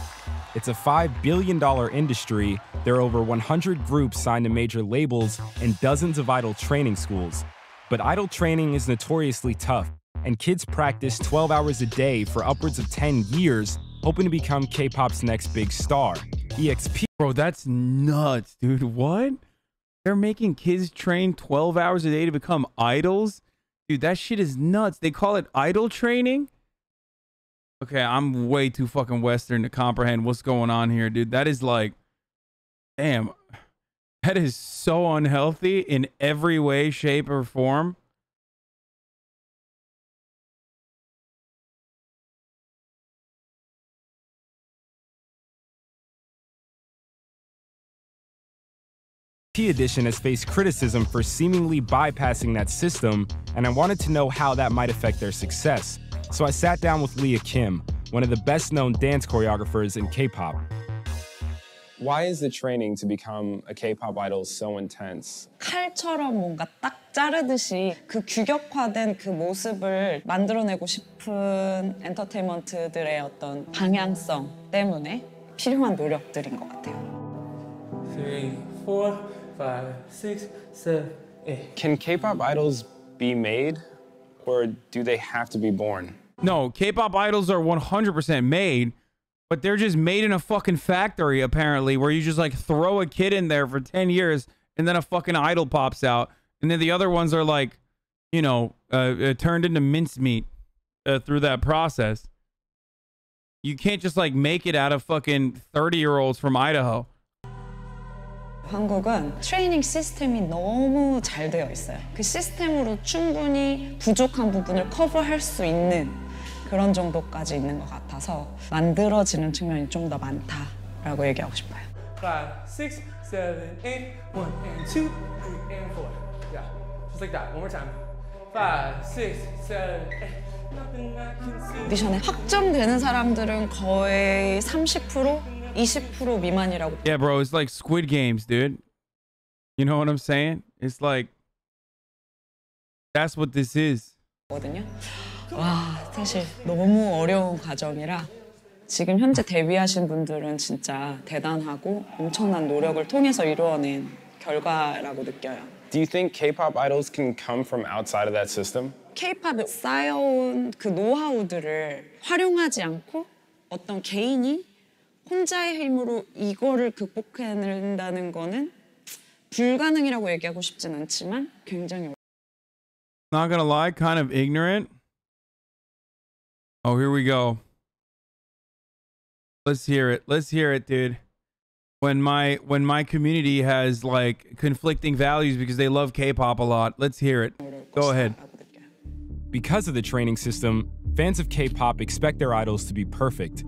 It's a $5 billion industry. There are over 100 groups signed to major labels and dozens of idol training schools. But idol training is notoriously tough, and kids practice 12 hours a day for upwards of 10 years, hoping to become K-pop's next big star. EXP. Bro, that's nuts, dude. What? They're making kids train 12 hours a day to become idols? Dude, that shit is nuts. They call it idol training? Okay, I'm way too fucking Western to comprehend what's going on here, dude. That is like, damn. That is so unhealthy in every way, shape, or form. Edition has faced criticism for seemingly bypassing that system, and I wanted to know how that might affect their success. So I sat down with Leah Kim, one of the best-known dance choreographers in K-pop. Why is the training to become a K-pop idol so intense? 칼처럼 뭔가 딱 자르듯이 그 규격화된 그 모습을 만들어내고 싶은 엔터테인먼트들의 어떤 방향성 때문에 필요한 노력들인 것 같아요. 3, 4, 5, 6, 7, 8. Can K-pop idols be made, or do they have to be born? No, K-pop idols are 100% made, but they're just made in a fucking factory, apparently, where you just like throw a kid in there for 10 years and then a fucking idol pops out. And then the other ones are like, you know, turned into mincemeat through that process. You can't just like make it out of fucking 30-year-olds from Idaho. 한국은 트레이닝 시스템이 너무 잘 되어 있어요. 그 시스템으로 충분히 부족한 부분을 커버할 수 있는 그런 정도까지 있는 것 같아서 만들어지는 측면이 좀 더 많다라고 얘기하고 싶어요. 5, 6, 7, 8, 1 and 2, 3 and 4. Yeah, just like that. One more time. 5, 6, 7, 8. Nothing I can see. 오디션에 확정되는 사람들은 거의 30%, 20% 미만이라고. Yeah, bro, it's like Squid Games, dude. You know what I'm saying? It's like that's what this is. 거든요. 와, 사실 너무 어려운 과정이라 지금 현재 데뷔하신 분들은 진짜 대단하고 엄청난 노력을 통해서 이루어낸 결과라고 느껴요. Do you think K-pop idols can come from outside of that system? K-팝에 쌓여온 그 노하우들을 활용하지 않고 어떤 개인이 혼자의 힘으로 이거를 극복해낸다는 거는 불가능이라고 얘기하고 싶진 않지만 굉장히 Not gonna lie, kind of ignorant. Oh, here we go. Let's hear it. Let's hear it, dude. When my community has like conflicting values because they love K-pop a lot. Let's hear it. Go ahead. Because of the training system, fans of K-pop expect their idols to be perfect.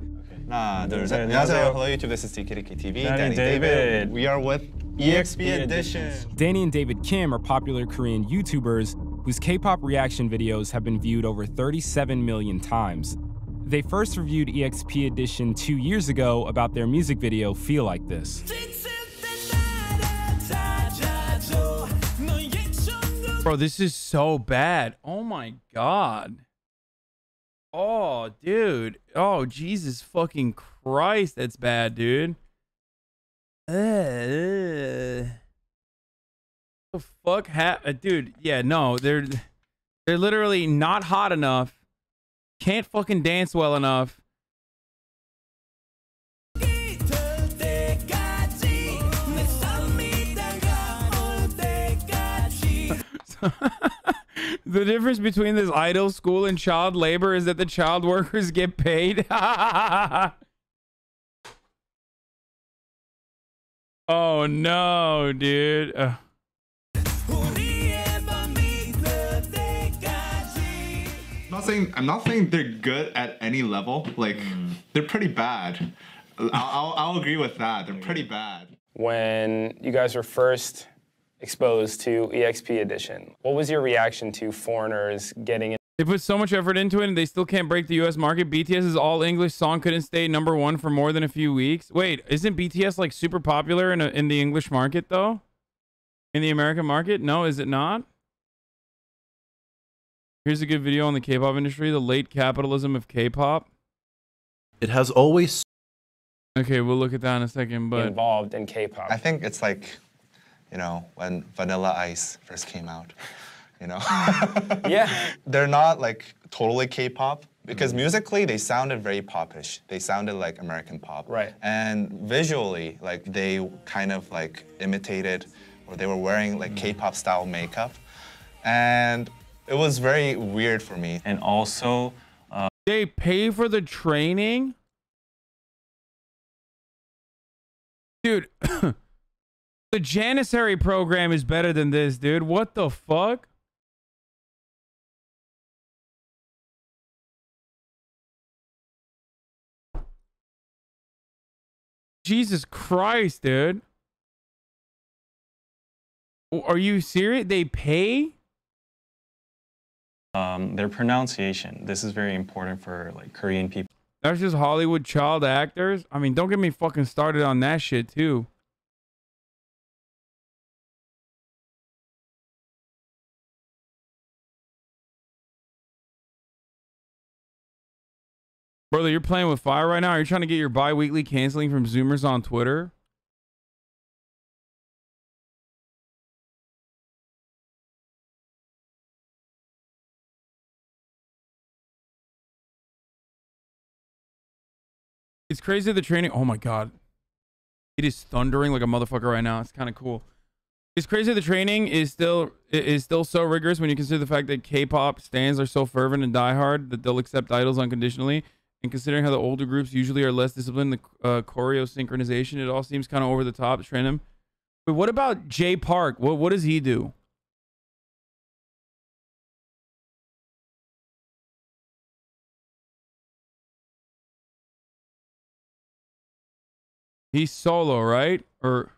하나, 둘, 셋. 안녕하세요. Hello YouTube, this is TKTV. Danny David. We are with EXP Edition. Danny and David Kim are popular Korean YouTubers whose K-pop reaction videos have been viewed over 37 million times. They first reviewed EXP Edition 2 years ago about their music video Feel Like This. Bro, this is so bad. Oh my god. Oh, dude. Oh, Jesus fucking Christ. That's bad, dude. The fuck, dude? Yeah, no, they're literally not hot enough. Can't fucking dance well enough. The difference between this idol school and child labor is that the child workers get paid. Oh no, dude. I'm not saying they're good at any level. Like they're pretty bad. I'll agree with that. They're pretty bad. When you guys were first exposed to EXP Edition, what was your reaction to foreigners getting in? They put so much effort into it and they still can't break the US market. BTS's all English song couldn't stay #1 for more than a few weeks. Wait, isn't BTS like super popular in the English market though? In the American market? No, is it not? Here's a good video on the K-pop industry, the late capitalism of K-pop. It has always... Okay, we'll look at that in a second, but... Involved in K-pop. I think it's like, you know, when Vanilla Ice first came out, you know? Yeah. They're not like totally K-pop because musically they sounded very popish. They sounded like American pop. Right. And visually, like they kind of like imitated, or they were wearing like K-pop style makeup. And it was very weird for me. And also... they pay for the training? Dude, the Janissary program is better than this, dude. What the fuck? Jesus Christ, dude. Are you serious? They pay? Their pronunciation. This is very important for like Korean people. That's just Hollywood child actors? I mean, don't get me fucking started on that shit, too. Brother, you're playing with fire right now? Are you trying to get your bi-weekly canceling from Zoomers on Twitter? It's crazy the training. Oh my god. It is thundering like a motherfucker right now. It's kind of cool. It's crazy the training is still so rigorous when you consider the fact that K-pop stans are so fervent and diehard that they'll accept idols unconditionally. And considering how the older groups usually are less disciplined, the choreo synchronization, it all seems kind of over the top to train them. But what about Jay Park? What does he do? He's solo, right? Or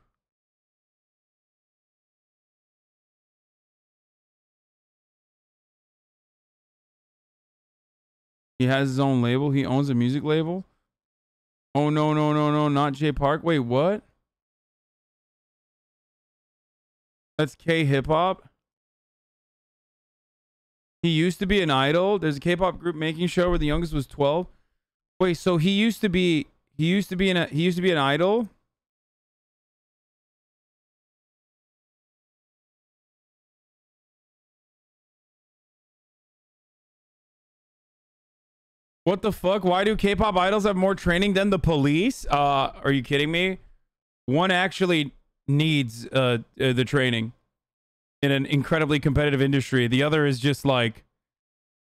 he has his own label. He owns a music label. Oh no, no, no, no, not Jay Park. Wait, what? That's K hip hop. He used to be an idol. There's a K-pop group making show where the youngest was 12. Wait, so he used to be an idol? What the fuck? Why do K-pop idols have more training than the police? Are you kidding me? One actually needs the training in an incredibly competitive industry. The other is just like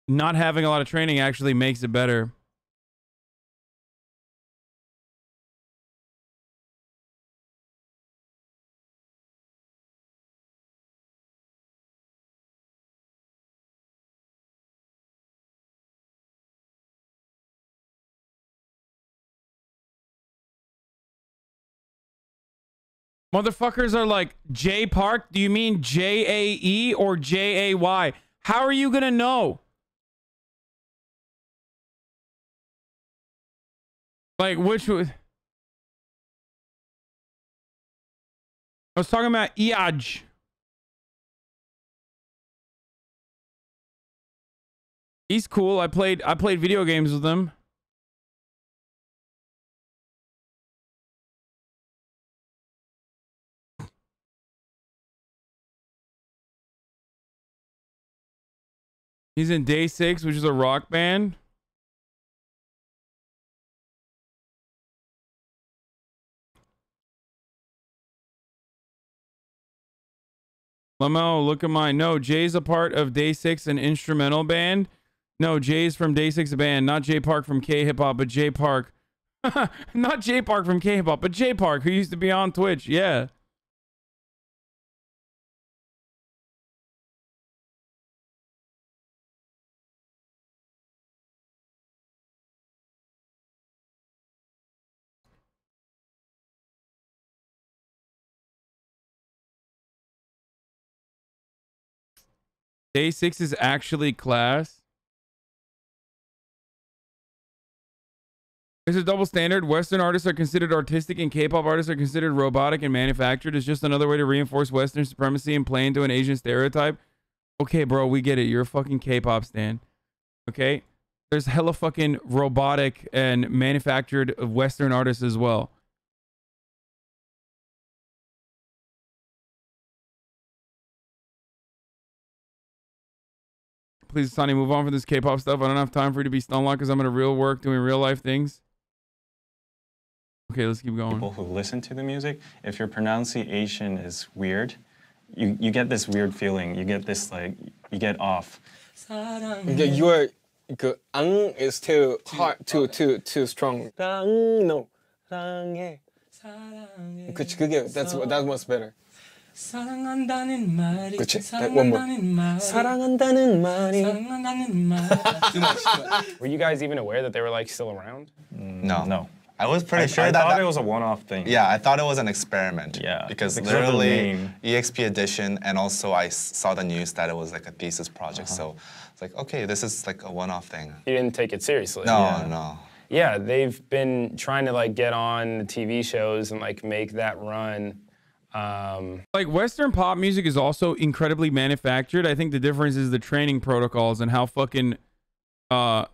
not having a lot of training actually makes it better. Motherfuckers are like, Jay Park? Do you mean J-A-E or J-A-Y? How are you gonna know? Like, which was... I was talking about Iaj. He's cool. I played video games with him. He's in Day 6, which is a rock band. Lamo, look at mine. No, Jay's a part of Day 6, an instrumental band. No, Jay's from Day 6 band, not Jay Park from K-Hip-Hop, but Jay Park. Not Jay Park from K-Hip-Hop, but Jay Park, who used to be on Twitch. Yeah. Day 6 is actually class. There's a double standard. Western artists are considered artistic and K-pop artists are considered robotic and manufactured. It's just another way to reinforce Western supremacy and play into an Asian stereotype. Okay, bro, we get it. You're a fucking K-pop stan. Okay? There's hella fucking robotic and manufactured Western artists as well. Please, Sonny, move on from this K-pop stuff. I don't have time for you to be Stunlock because I'm in a real work doing real life things. Okay, let's keep going. People who listen to the music, if your pronunciation is weird, you get this weird feeling. You get this like, you get off. Your ang is too hard, too strong. No. That was better. 사랑한다는 말이 그치? One more. 사랑한다는 말이 Too much. Were you guys even aware that they were like still around? No. No. I was pretty sure I that thought it was a one-off thing. Yeah, I thought it was an experiment. Yeah. Because Because of the literally name. EXP edition, and also I saw the news that it was like a thesis project. So it's like, okay, this is like a one-off thing. You didn't take it seriously. No, no. Yeah, they've been trying to like get on the TV shows and like make that run. Like Western pop music is also incredibly manufactured. I think the difference is the training protocols and how fucking there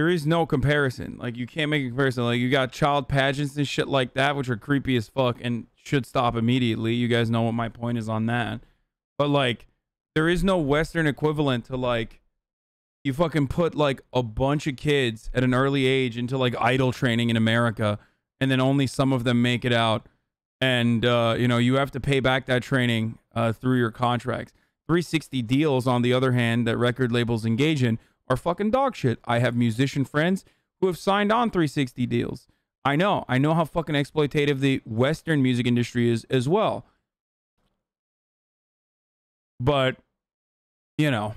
is no comparison. Like you can't make a comparison. Like you got child pageants and shit like that, which are creepy as fuck and should stop immediately. You guys know what my point is on that. But like there is no Western equivalent to like you fucking put like a bunch of kids at an early age into like idol training in America, and then only some of them make it out, and you know, you have to pay back that training through your contracts. 360 deals, on the other hand, that record labels engage in are fucking dog shit. I have musician friends who have signed on 360 deals. I know how fucking exploitative the Western music industry is as well. But, you know.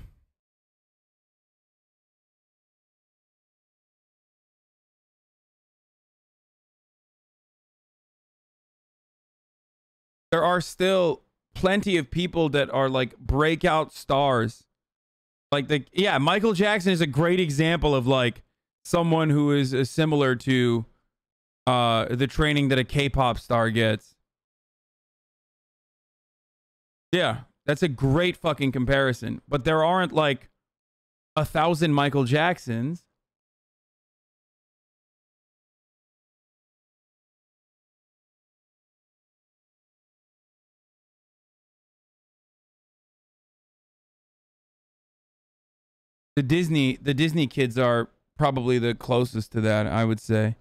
There are still plenty of people that are like breakout stars. Like Michael Jackson is a great example of like someone who is similar to the training that a K-pop star gets. Yeah, that's a great fucking comparison. But there aren't like 1,000 Michael Jacksons. The Disney kids are probably the closest to that, I would say.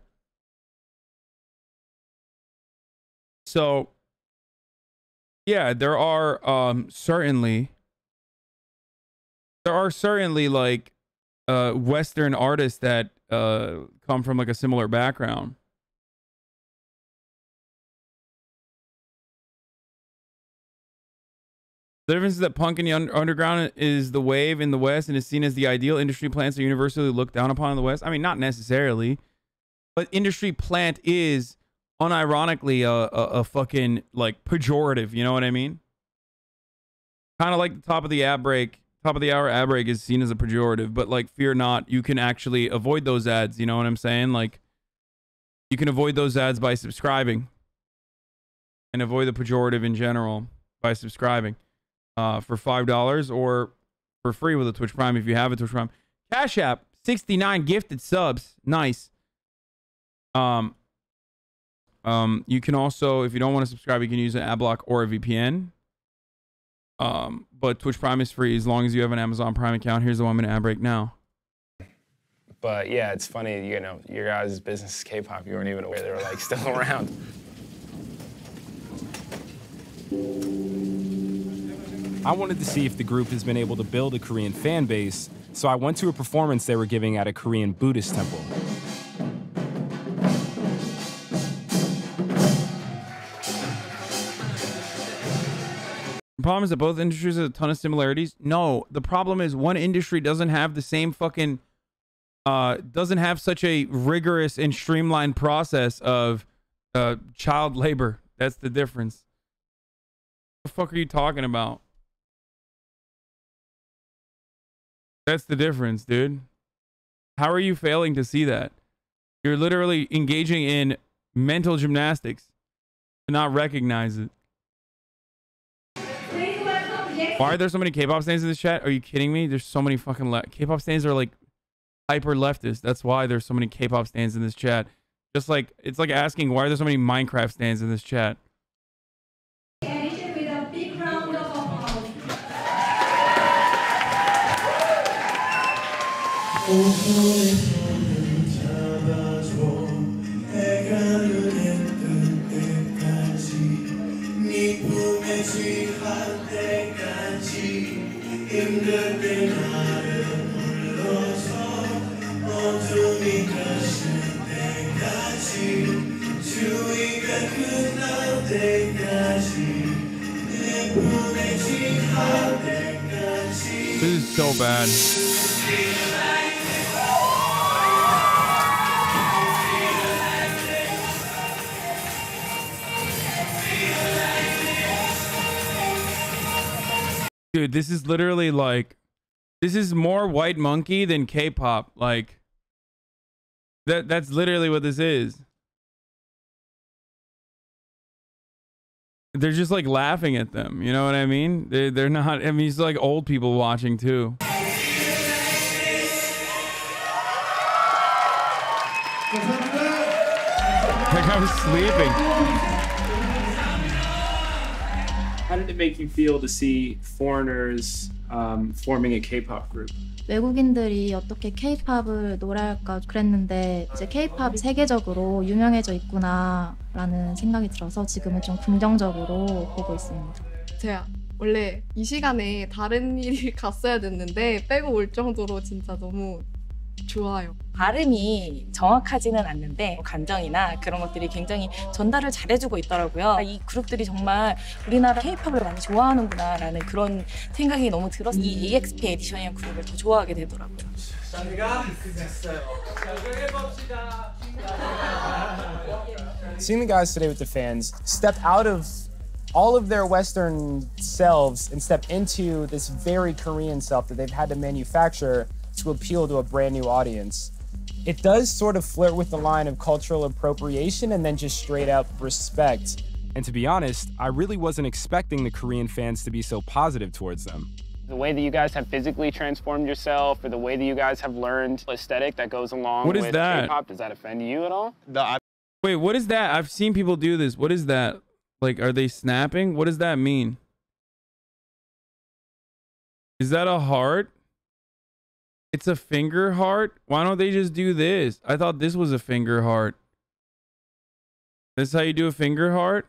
So, yeah, there are certainly like Western artists that come from like a similar background. The difference is that punk in the underground is the wave in the West and is seen as the ideal. Industry plants are universally looked down upon in the West. I mean, not necessarily, but industry plant is unironically a fucking like pejorative. You know what I mean? Kind of like the top of the hour ad break is seen as a pejorative, but like fear not, you can actually avoid those ads. You know what I'm saying? Like you can avoid those ads by subscribing and avoid the pejorative in general by subscribing. For $5 or for free with a Twitch Prime if you have a Twitch Prime. Cash App, 69 gifted subs. Nice. You can also, if you don't want to subscribe, you can use an ad block or a VPN. But Twitch Prime is free as long as you have an Amazon Prime account. Here's the 1 minute ad break now. But yeah, it's funny, you know, your guys' business is K-pop. You weren't even aware they were like still around. I wanted to see if the group has been able to build a Korean fan base, so I went to a performance they were giving at a Korean Buddhist temple. The problem is that both industries have a ton of similarities. No, the problem is one industry doesn't have the same fucking, doesn't have such a rigorous and streamlined process of child labor. That's the difference. What the fuck are you talking about? That's the difference, dude. How are you failing to see that? You're literally engaging in mental gymnastics to not recognize it. Why are there so many K-pop stands in this chat? Are you kidding me? There's so many fucking K-pop stands are like hyper leftist. That's why there's so many K-pop stands in this chat. Just like it's like asking why are there so many Minecraft stands in this chat? This is so bad. Dude, this is literally like, this is more White Monkey than K-pop. Like, that's literally what this is. They're just like laughing at them. You know what I mean? They're not, I mean, it's like old people watching too. Like I was sleeping. How did it make you feel to see foreigners forming a K-pop group? 외국인들이 어떻게 K-팝을 노래할까 그랬는데 이제 K-팝이 세계적으로 유명해져 있구나라는 생각이 들어서 지금은 좀 긍정적으로 보고 있습니다. 제가 원래 이 시간에 다른 일이 갔어야 됐는데 빼고 올 정도로 진짜 너무 좋아요. 발음이 정확하지는 않는데 감정이나 그런 것들이 굉장히 전달을 잘해주고 있더라고요. 이 그룹들이 정말 우리나라 K-팝을 많이 좋아하는구나라는 그런 생각이 너무 들어서 이 EXP 에디션이라는 그룹을 더 좋아하게 되더라고요. 저희가 끝냈어요. 해봅시다. Seeing the guys today with the fans step out of all of their Western selves and step into this very Korean self that they've had to manufacture to appeal to a brand new audience. It does sort of flirt with the line of cultural appropriation and then just straight up respect. And to be honest, I really wasn't expecting the Korean fans to be so positive towards them. The way that you guys have physically transformed yourself, or the way that you guys have learned aesthetic that goes along with K-pop, does that offend you at all? Wait, what is that? I've seen people do this. What is that? Like, are they snapping? What does that mean? Is that a heart? It's a finger heart? Why don't they just do this? I thought this was a finger heart. This is how you do a finger heart?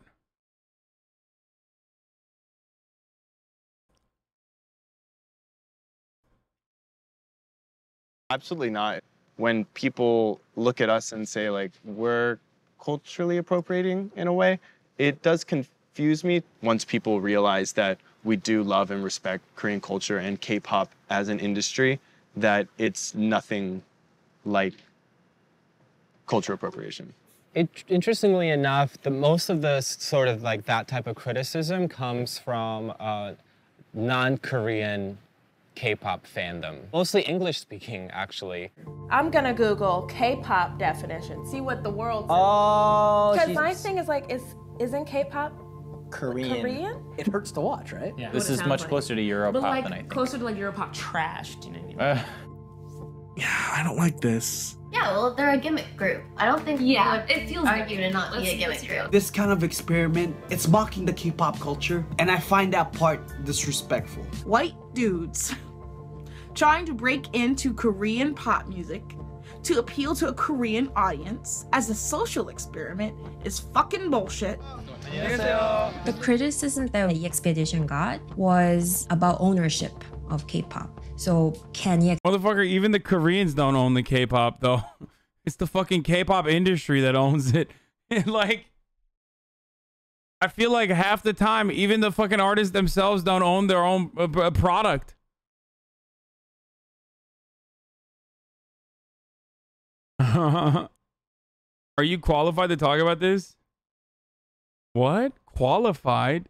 Absolutely not. When people look at us and say, like, we're culturally appropriating in a way, it does confuse me once people realize that we do love and respect Korean culture and K-pop as an industry, that it's nothing like cultural appropriation. Interestingly enough, most of the sort of like that type of criticism comes from non-Korean K-pop fandom. Mostly English speaking, actually. I'm gonna Google K-pop definition, see what the world says. Oh, because my thing is like, isn't K-pop Korean? It hurts to watch, right? Yeah. This is much closer to Europop but like, than I think. closer to like Europop trash, do you know what I mean? Yeah, I don't like this. Yeah, Yeah, well, they're a gimmick group. I don't think it feels argue to not be a gimmick group. This kind of experiment, it's mocking the K-pop culture, and I find that part disrespectful. White dudes trying to break into Korean pop music to appeal to a Korean audience as a social experiment is fucking bullshit. The criticism that EXP Edition got was about ownership of K-pop. So can EXP... Motherfucker, even the Koreans don't own the K-pop though. It's the fucking K-pop industry that owns it. Like, I feel like half the time, even the fucking artists themselves don't own their own product. Are you qualified to talk about this? What? Qualified?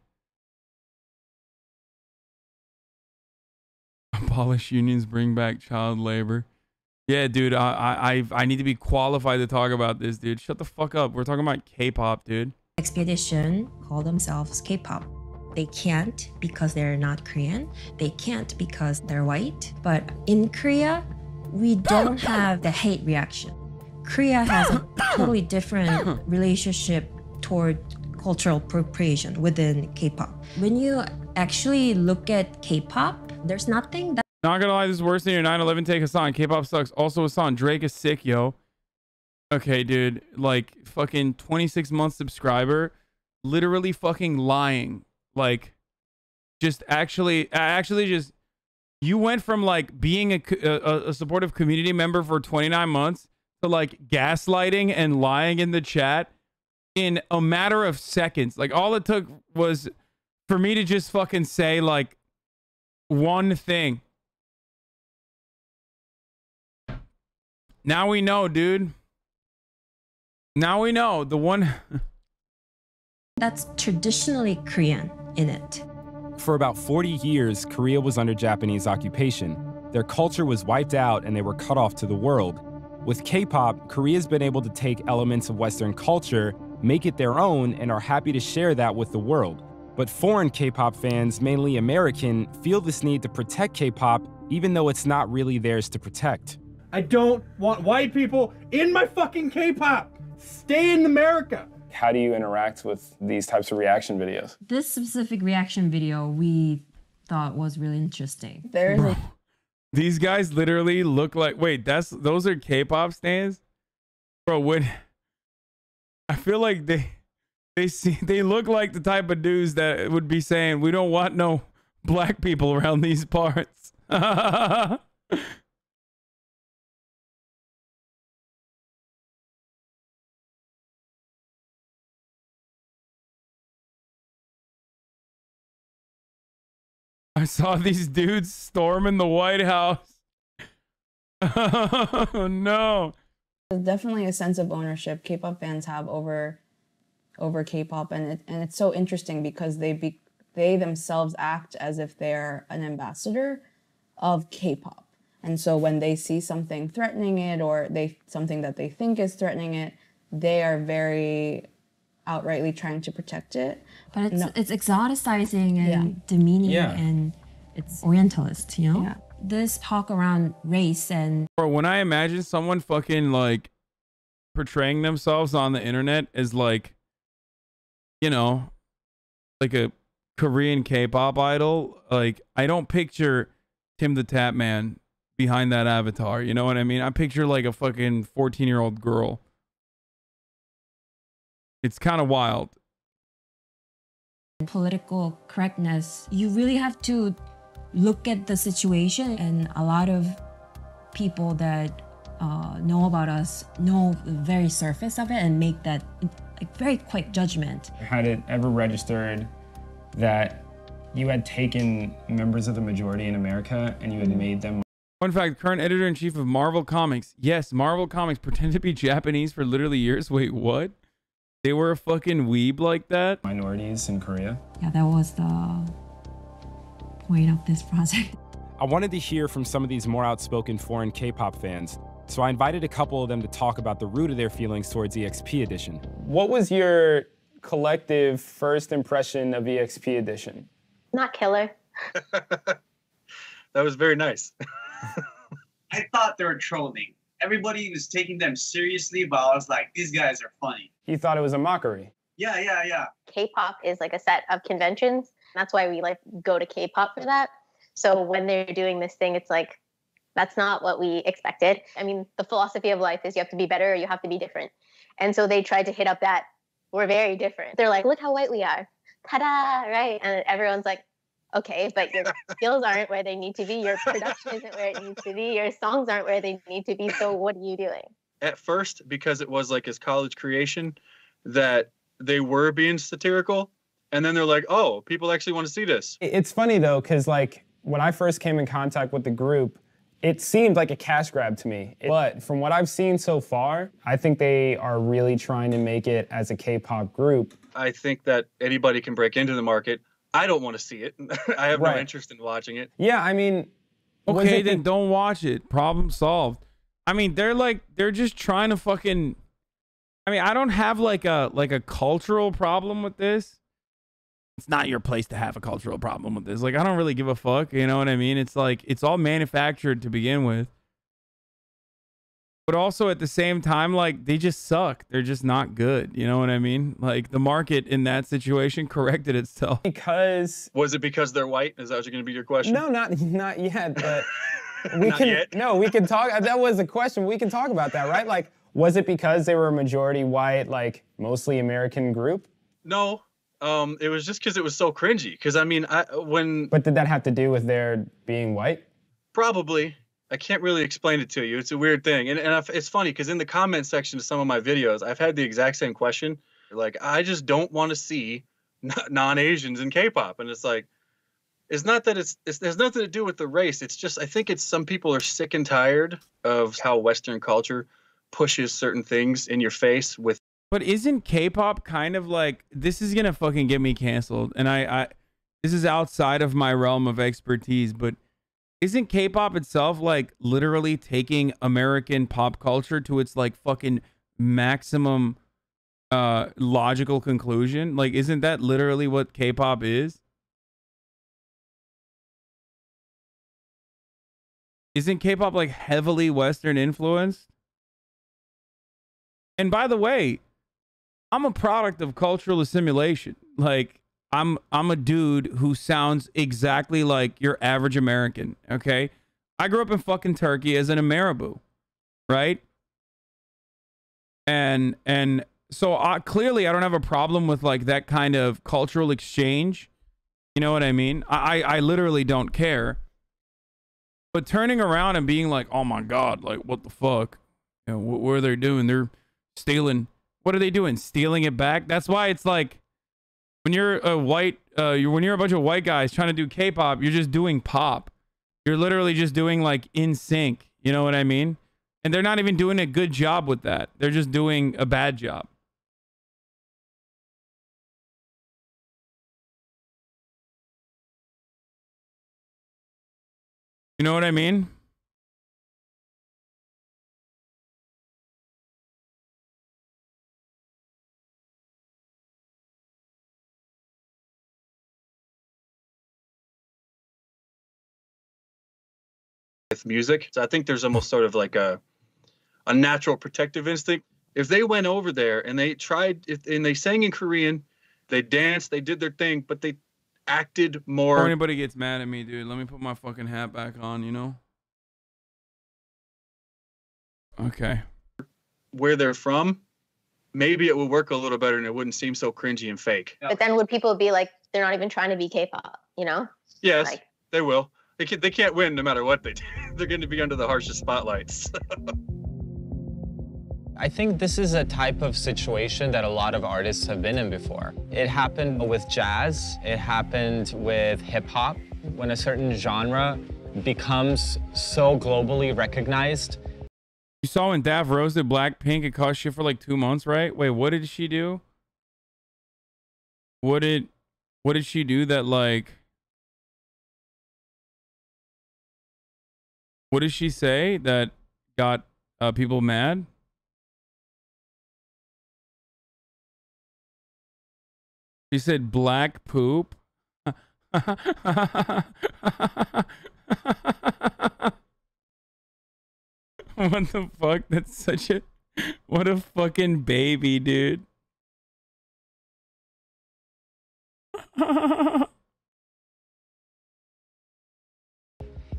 Abolish unions, bring back child labor. Yeah, dude, I need to be qualified to talk about this, dude. Shut the fuck up. We're talking about K-pop, dude. EXP Edition call themselves K-pop. They can't because they're not Korean. They can't because they're white. But in Korea, we don't have the hate reaction. Korea has a totally different relationship toward cultural appropriation within K-pop. When you actually look at K-pop, there's nothing that... Not gonna lie, this is worse than your 9/11 take, Hasan. K-pop sucks. Also, Hasan, Drake is sick, yo. Okay, dude. Like, fucking 26-month subscriber. Literally fucking lying. Like, just actually just... You went from, like, being a supportive community member for 29 months to, like, gaslighting and lying in the chat in a matter of seconds. Like, all it took was for me to just fucking say, like, one thing. Now we know, dude. Now we know. The one... that's traditionally Korean in it. For about 40 years, Korea was under Japanese occupation. Their culture was wiped out and they were cut off to the world. With K-pop, Korea's been able to take elements of Western culture, make it their own, and are happy to share that with the world. But foreign K-pop fans, mainly American, feel this need to protect K-pop even though it's not really theirs to protect. I don't want white people in my fucking K-pop. Stay in America. How do you interact with these types of reaction videos? This specific reaction video we thought was really interesting. There's These guys literally look like... Wait, those are K-pop stans? Bro, what... I feel like they look like the type of dudes that would be saying, we don't want no black people around these parts. I saw these dudes storming the White House. Oh no. There's definitely a sense of ownership K-pop fans have over K-pop, and it's so interesting because they themselves act as if they're an ambassador of K-pop. And so when they see something threatening it or something that they think is threatening it, they are very outrightly trying to protect it. But it's exoticizing and demeaning and it's Orientalist, you know? Yeah. This talk around race and... Bro, when I imagine someone fucking like portraying themselves on the internet as like, you know, like a Korean K-pop idol, like I don't picture Tim the Tap Man behind that avatar, you know what I mean? I picture like a fucking 14-year-old girl. It's kind of wild. Political correctness, you really have to look at the situation, and a lot of people that know about us know the very surface of it and make that like very quick judgment. Had it ever registered that you had taken members of the majority in America and you had made them... Fun fact, current editor-in-chief of Marvel Comics. Yes, Marvel Comics pretended to be Japanese for literally years. Wait, what? They were a fucking weeb like that? Minorities in Korea? Yeah, that was the point of this project. I wanted to hear from some of these more outspoken foreign K-pop fans, so I invited a couple of them to talk about the root of their feelings towards EXP Edition. What was your collective first impression of EXP Edition? Not killer. That was very nice. I thought they were trolling everybody was taking them seriously, but I was like, these guys are funny. You thought it was a mockery? Yeah. K-pop is like a set of conventions. That's why we like go to K-pop for that. So when they're doing this thing, it's like, that's not what we expected. I mean, the philosophy of life is you have to be better or you have to be different. And so they tried to hit up that we're very different. They're like, look how white we are. Ta-da, right? And everyone's like, okay, but your skills aren't where they need to be. Your production isn't where it needs to be. Your songs aren't where they need to be. So what are you doing? At first, because it was like his college creation, that they were being satirical. And then they're like, oh, people actually want to see this. It's funny though, because like when I first came in contact with the group, it seemed like a cash grab to me. But from what I've seen so far, I think they are really trying to make it as a K-pop group. I think that anybody can break into the market. I don't want to see it. I have no interest in watching it. Yeah, I mean... Okay, then don't watch it. Problem solved. I mean, they're just trying to fucking... I mean, I don't have like a cultural problem with this. It's not your place to have a cultural problem with this. Like, I don't really give a fuck. You know what I mean? It's like, it's all manufactured to begin with. But also at the same time, like, they just suck. They're just not good. You know what I mean? Like, the market in that situation corrected itself. Because... Was it because they're white? Is that what you're going to be your question? No, not yet, but... Not yet? No, we can talk... That was a question. We can talk about that, right? Like, was it because they were a majority white, like, mostly American group? No. It was just because it was so cringy. Because, I mean, But did that have to do with their being white? Probably. I can't really explain it to you. It's a weird thing. And it's funny because in the comment section of some of my videos, I've had the exact same question. Like, I just don't want to see non-Asians in K-pop. And it's like, it's not that it has nothing to do with the race. It's just, I think it's some people are sick and tired of how Western culture pushes certain things in your face with. But isn't K-pop kind of like, this is gonna fucking get me canceled, and I this is outside of my realm of expertise, but isn't K-pop itself like literally taking American pop culture to its like fucking maximum logical conclusion? Like, isn't that literally what K-pop is? Isn't K-pop like heavily Western influenced? And by the way, I'm a product of cultural assimilation. Like, I'm a dude who sounds exactly like your average American, okay? I grew up in fucking Turkey as an Ameribu, right? And so clearly I don't have a problem with like that kind of cultural exchange. You know what I mean? I literally don't care. But turning around and being like, oh my God, like what the fuck? You know, what are they doing? They're stealing. What are they doing? Stealing it back? That's why it's like when you're a white, when you're a bunch of white guys trying to do K-pop, you're just doing pop. You're literally just doing like in sync. You know what I mean? And they're not even doing a good job with that. They're just doing a bad job. You know what I mean? With music. So I think there's almost sort of like a natural protective instinct. If they went over there and they tried, and they sang in Korean, they danced, they did their thing, but they acted more. Before anybody gets mad at me, dude, let me put my fucking hat back on, you know? Okay. Where they're from, maybe it would work a little better and it wouldn't seem so cringy and fake. But then would people be like, they're not even trying to be K-pop, you know? Yes, like, they will. They can't win no matter what they do. They're going to be under the harshest spotlights. I think this is a type of situation that a lot of artists have been in before. It happened with jazz. It happened with hip hop. When a certain genre becomes so globally recognized. You saw when Dav Rose did Blackpink, it cost shit for like 2 months, right? Wait, what did she do? What did she do that like... What did she say that got people mad? She said black poop. What the fuck? That's such a... What a fucking baby, dude.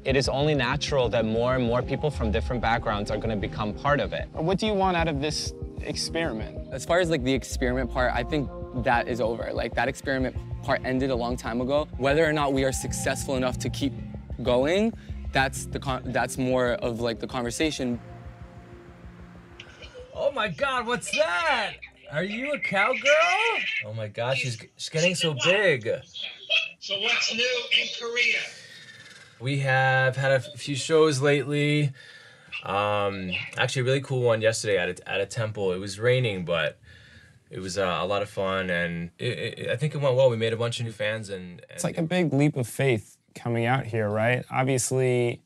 It is only natural that more and more people from different backgrounds are going to become part of it. What do you want out of this experiment? As far as like the experiment part, I think that is over. Like that experiment part ended a long time ago. Whether or not we are successful enough to keep going, that's more of like the conversation. Oh my God, what's that? Are you a cowgirl? Oh my God, she's getting so big. So what's new in Korea? We have had a few shows lately. Actually, a really cool one yesterday at a temple. It was raining, but it was a lot of fun, and I think it went well. We made a bunch of new fans, and it's like a big leap of faith coming out here, right? Obviously,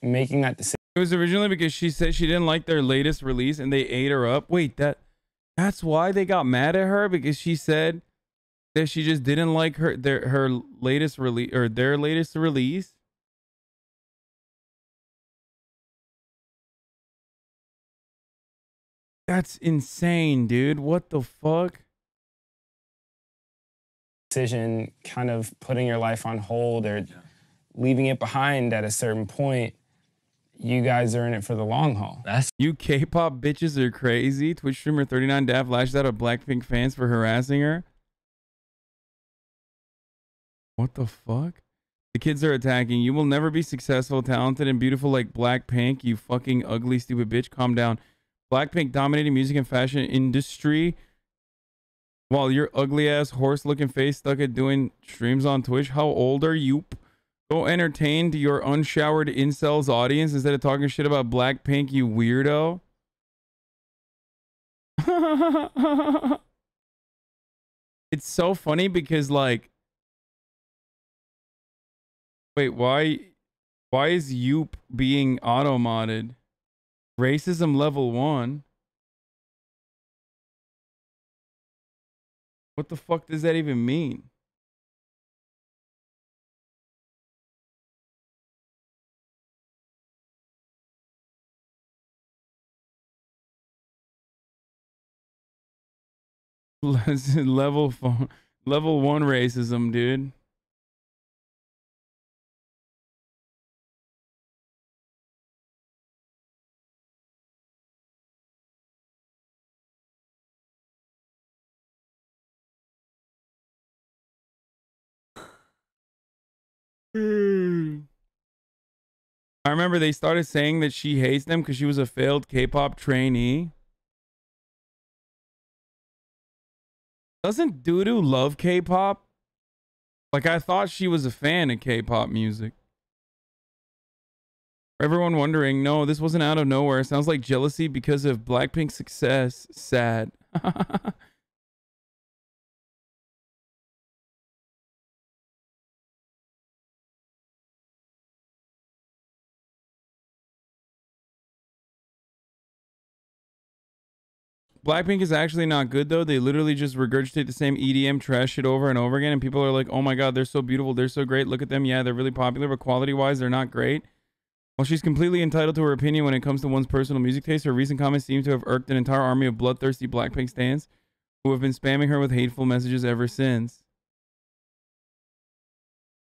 making that decision. It was originally because she said she didn't like their latest release, and they ate her up. Wait, that's why they got mad at her, because she said that she just didn't like her latest release or their latest release. That's insane, dude. What the fuck? Decision, kind of putting your life on hold or leaving it behind at a certain point. You guys are in it for the long haul. You K-pop bitches are crazy. Twitch streamer 39 Daft lashed out at Blackpink fans for harassing her. What the fuck? The kids are attacking. You will never be successful, talented, and beautiful like Blackpink. You fucking ugly, stupid bitch. Calm down. Blackpink dominating music and fashion industry while your ugly ass horse looking face stuck at doing streams on Twitch. How old are you? Go entertain to your unshowered incels audience instead of talking shit about Blackpink, you weirdo. It's so funny because like, wait, why is Yoop being auto-modded? Racism level 1. What the fuck does that even mean? level 1 racism, dude. I remember they started saying that she hates them because she was a failed K-pop trainee. Doesn't Doodoo love K-pop? Like, I thought she was a fan of K-pop music. For everyone wondering, no, this wasn't out of nowhere. It sounds like jealousy because of Blackpink's success. Sad. Blackpink is actually not good though. They literally just regurgitate the same EDM trash shit over and over again, and people are like, oh my god, they're so beautiful, they're so great, look at them. Yeah, they're really popular, but quality wise they're not great. While she's completely entitled to her opinion when it comes to one's personal music taste, her recent comments seem to have irked an entire army of bloodthirsty Blackpink stans who have been spamming her with hateful messages ever since.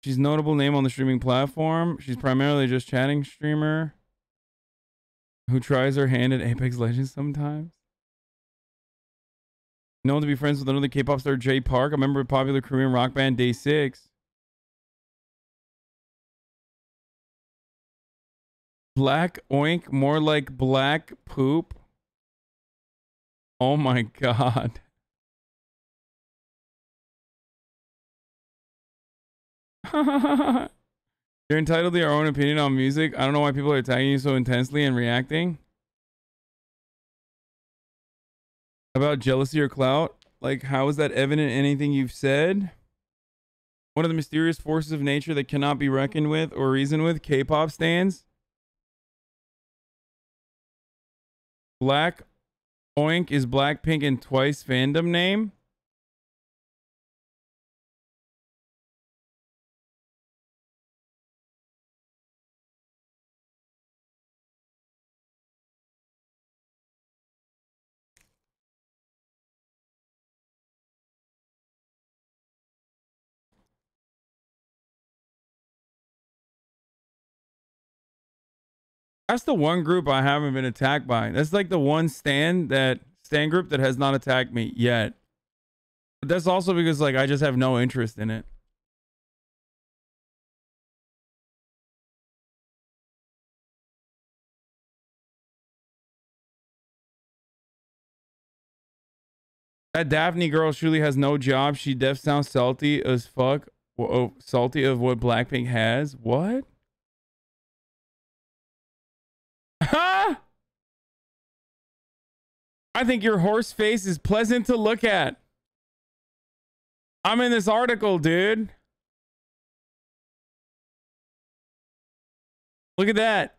She's a notable name on the streaming platform. She's primarily just chatting streamer who tries her hand at Apex Legends sometimes. Known to be friends with another K-pop star, J Park, a member of popular Korean rock band Day 6. Black oink, more like black poop. Oh my god. You're entitled to your own opinion on music. I don't know why people are attacking you so intensely and reacting. About jealousy or clout? Like, how is that evident in anything you've said? One of the mysterious forces of nature that cannot be reckoned with or reasoned with. K-pop stans. Black oink is Blackpink and Twice fandom name. That's the one group I haven't been attacked by. That's like the one stan group that has not attacked me yet. But that's also because like I just have no interest in it. That Daphne girl surely has no job. She def sounds salty as fuck. Oh, salty of what Blackpink has. What? Huh? I think your horse face is pleasant to look at. I'm in this article, dude. Look at that.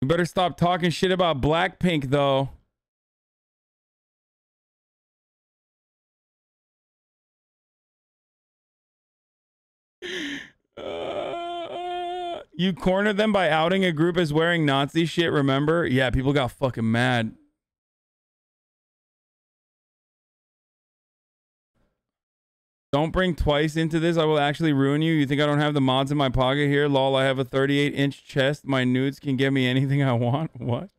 You better stop talking shit about Blackpink, though. You cornered them by outing a group as wearing Nazi shit, remember? Yeah, people got fucking mad. Don't bring Twice into this. I will actually ruin you. You think I don't have the mods in my pocket here? Lol, I have a 38-inch chest. My nudes can get me anything I want. What?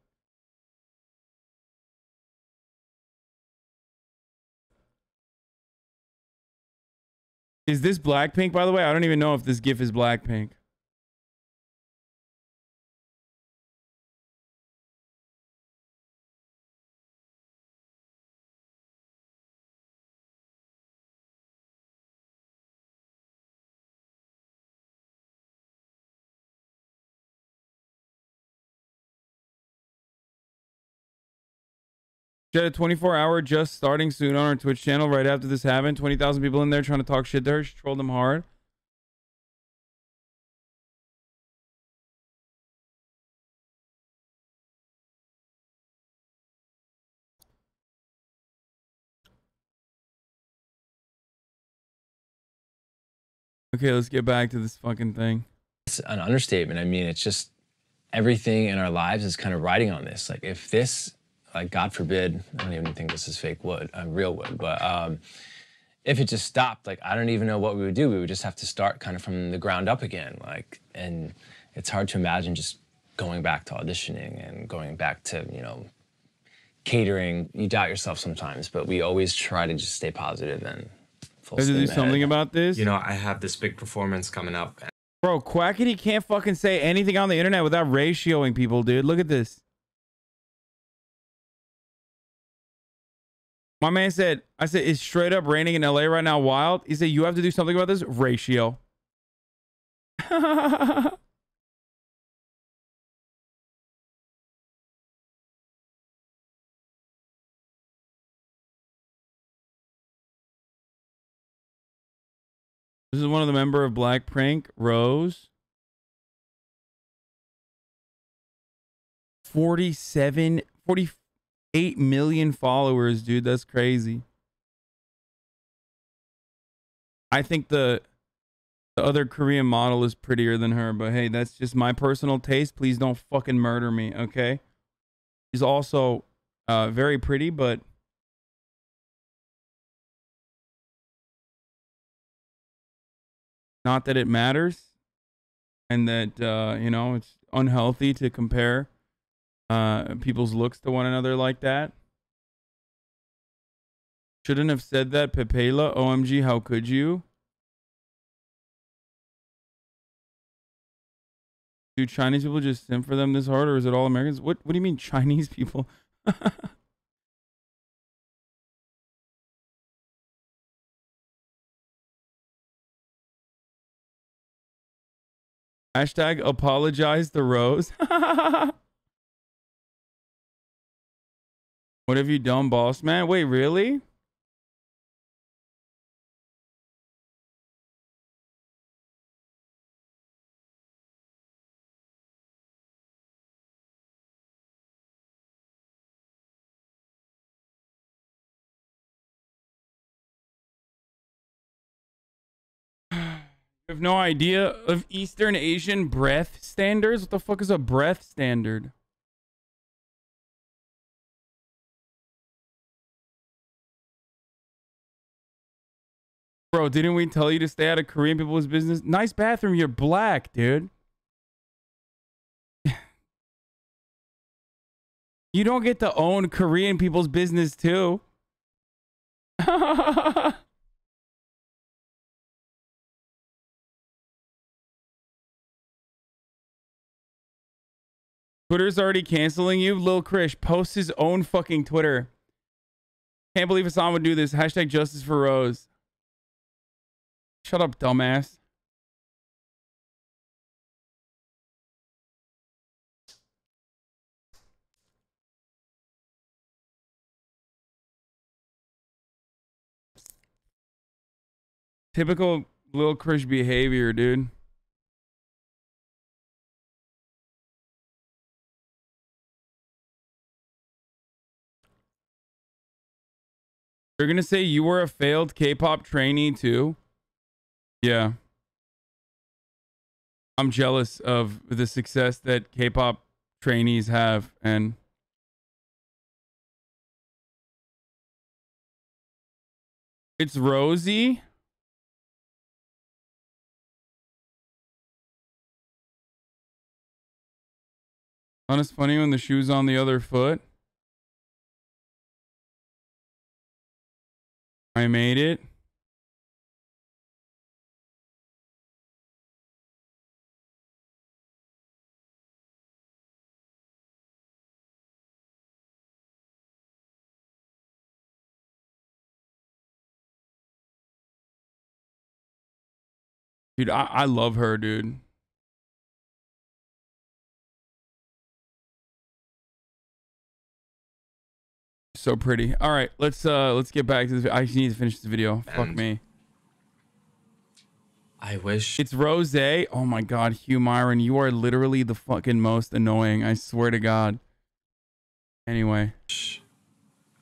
Is this Blackpink, by the way? I don't even know if this GIF is Blackpink. She had a 24-hour just starting soon on her Twitch channel right after this happened. 20,000 people in there trying to talk shit to her. She trolled them hard. Okay, let's get back to this fucking thing. It's an understatement. I mean, it's just everything in our lives is kind of riding on this. Like if this, like God forbid, I don't even think this is fake wood, real wood, but if it just stopped, like I don't even know what we would do. We would just have to start kind of from the ground up again. Like, and it's hard to imagine just going back to auditioning and going back to, you know, catering. You doubt yourself sometimes, but we always try to just stay positive and full Does it do steam something ahead. about this? You know, I have this big performance coming up. Bro, Quackity can't fucking say anything on the internet without ratioing people, dude. Look at this. My man said, I said, it's straight up raining in LA right now, wild. He said, you have to do something about this ratio. This is one of the member of Blackpink, Rose. 48 million followers, dude. That's crazy. I think the other Korean model is prettier than her, but hey, that's just my personal taste. Please don't fucking murder me, okay? She's also very pretty, but not that it matters, and that you know, it's unhealthy to compare people's looks to one another like that. Shouldn't have said that, Pepela. OMG, how could you? Do Chinese people just simp for them this hard, or is it all Americans? What do you mean Chinese people? Hashtag apologize to Rose. What have you done, boss man? Wait, really? You have no idea of Eastern Asian breath standards? What the fuck is a breath standard? Bro, didn't we tell you to stay out of Korean people's business? Nice bathroom. You're black, dude. You don't get to own Korean people's business too. Twitter's already canceling you. Lil Krish posts his own fucking Twitter. Can't believe Hasan would do this. Hashtag justice for Rose. Shut up, dumbass. Typical Lil Krish behavior, dude. You're gonna say you were a failed K-pop trainee too? Yeah. I'm jealous of the success that K-pop trainees have, and it's Rosie. Not as funny when the shoe's on the other foot. I made it. Dude, I love her, dude. So pretty. All right, let's get back to this. I just need to finish this video. Fuck me. I wish it's Rose. Oh my god, Hugh Myron, you are literally the fucking most annoying. I swear to God. Anyway,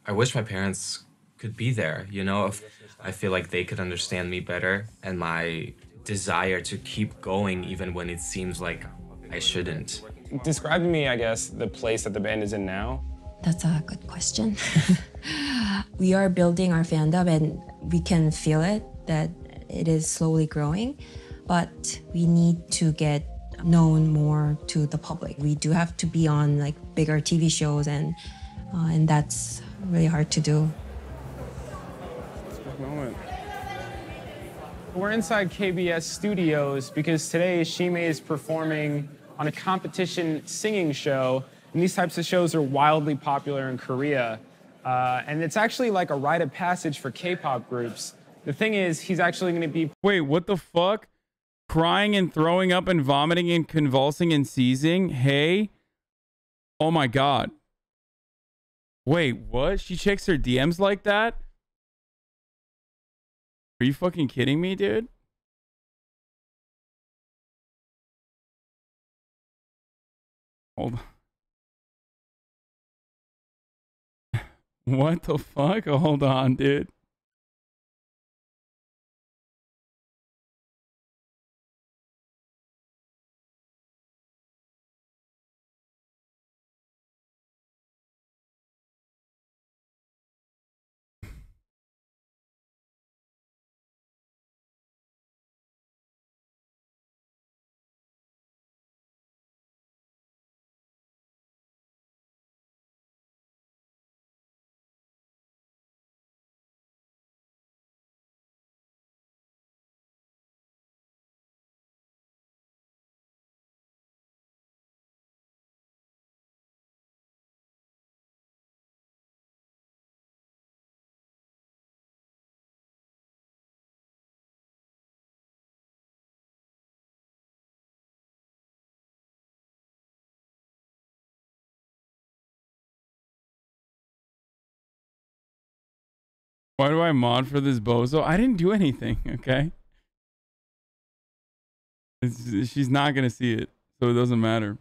I wish my parents could be there. You know, if I feel like they could understand me better and my desire to keep going even when it seems like I shouldn't. Describe to me, I guess, the place that the band is in now. That's a good question. We are building our fandom and we can feel it, that it is slowly growing, but we need to get known more to the public. We do have to be on like bigger TV shows, and that's really hard to do. Quick moment. We're inside KBS studios because today Shime is performing on a competition singing show. And these types of shows are wildly popular in Korea. And it's actually like a rite of passage for K-pop groups. The thing is, he's actually going to be... Wait, what the fuck? Crying and throwing up and vomiting and convulsing and seizing? Hey? Oh my god. Wait, what? She checks her DMs like that? Are you fucking kidding me, dude? Hold on. What the fuck? Hold on, dude. Why do I mod for this bozo? I didn't do anything, okay? She's not gonna see it, so it doesn't matter.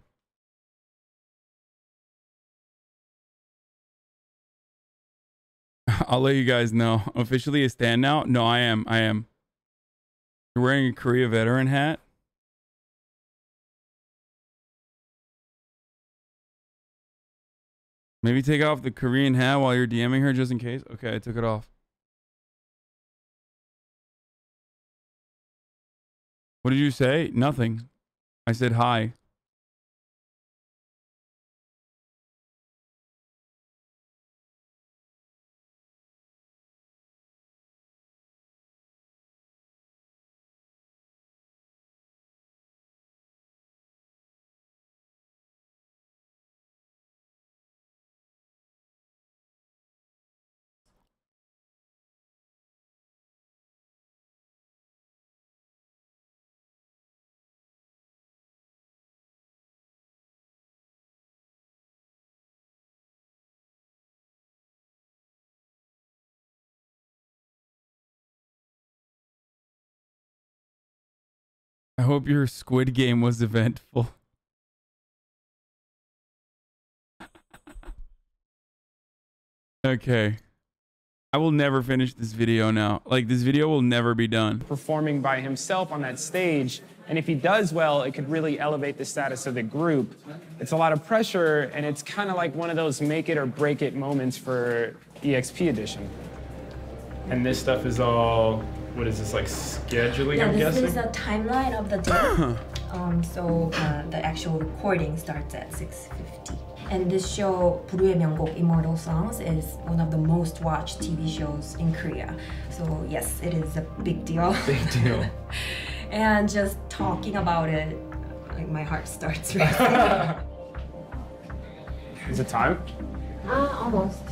I'll let you guys know. Officially a stand now? No, I am. You're wearing a Korea veteran hat? Maybe take off the Korean hat while you're DMing her just in case? Okay, I took it off. What did you say? Nothing. I said hi. I hope your Squid Game was eventful. Okay. I will never finish this video now. Like, this video will never be done. Performing by himself on that stage, and if he does well, it could really elevate the status of the group. It's a lot of pressure, and it's kind of like one of those make it or break it moments for EXP edition. And this stuff is all, what is this, like scheduling, I'm guessing? This is a timeline of the day. The actual recording starts at 6:50. And this show, 불후의 명곡 Immortal Songs, is one of the most watched TV shows in Korea. So yes, it is a big deal. Big deal. And just talking about it, like my heart starts racing. Is it time? Almost.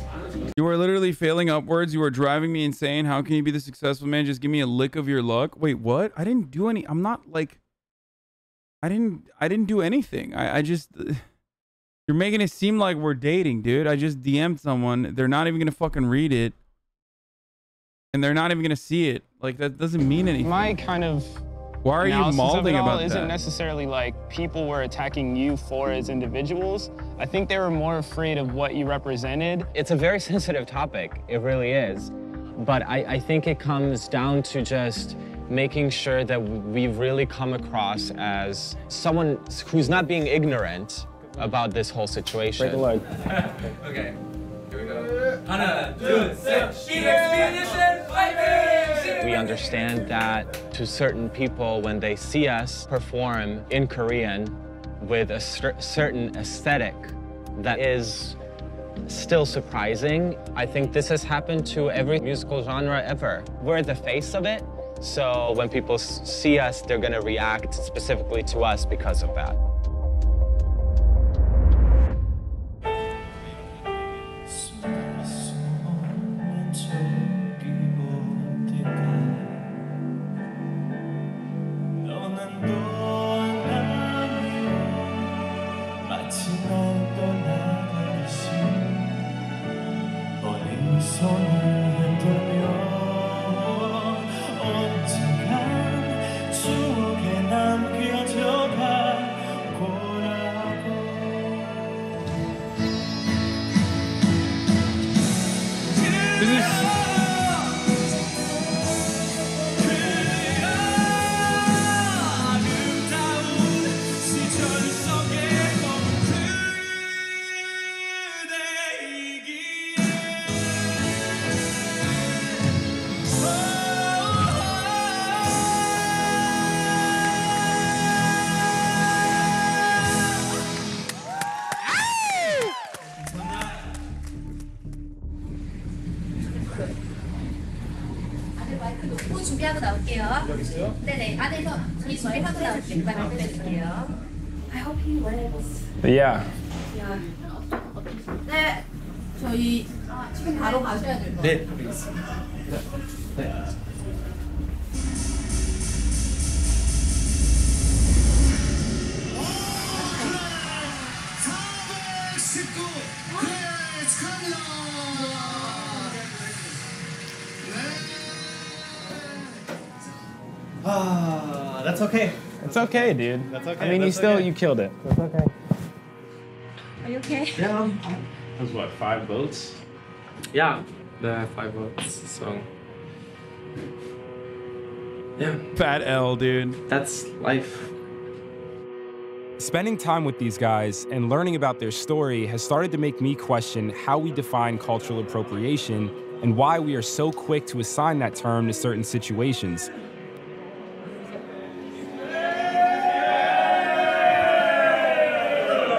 You are literally failing upwards. You are driving me insane. How can you be the successful man? Just give me a lick of your luck. Wait, what? I didn't do any. I'm not like. I didn't do anything. I just. You're making it seem like we're dating, dude. I just DM'd someone. They're not even gonna fucking read it, and they're not even gonna see it. Like, that doesn't mean anything. My kind of. Why are you malding about that? Isn't necessarily like people were attacking you for as individuals. I think they were more afraid of what you represented. It's a very sensitive topic, it really is. But I think it comes down to just making sure that we really come across as someone who's not being ignorant about this whole situation. Break a leg. Okay, here we go. 하나, 둘, 셋. EXP fighting! We understand that to certain people, when they see us perform in Korean with a certain aesthetic that is still surprising. I think this has happened to every musical genre ever. We're the face of it, so when people see us, they're gonna react specifically to us because of that. 준비하고 나올게요. 네네, 안에서 저희 준비하고 나올게요. I hope he wins. Yeah. 네, 저희 지금 바로 가셔야 될 것 같아요. 네. That's okay. It's okay, dude. That's okay. I mean, you killed it. That's okay. Are you okay? Yeah. That was what, 5 votes? Yeah, there are 5 votes, so. Yeah. Fat L, dude. That's life. Spending time with these guys and learning about their story has started to make me question how we define cultural appropriation and why we are so quick to assign that term to certain situations.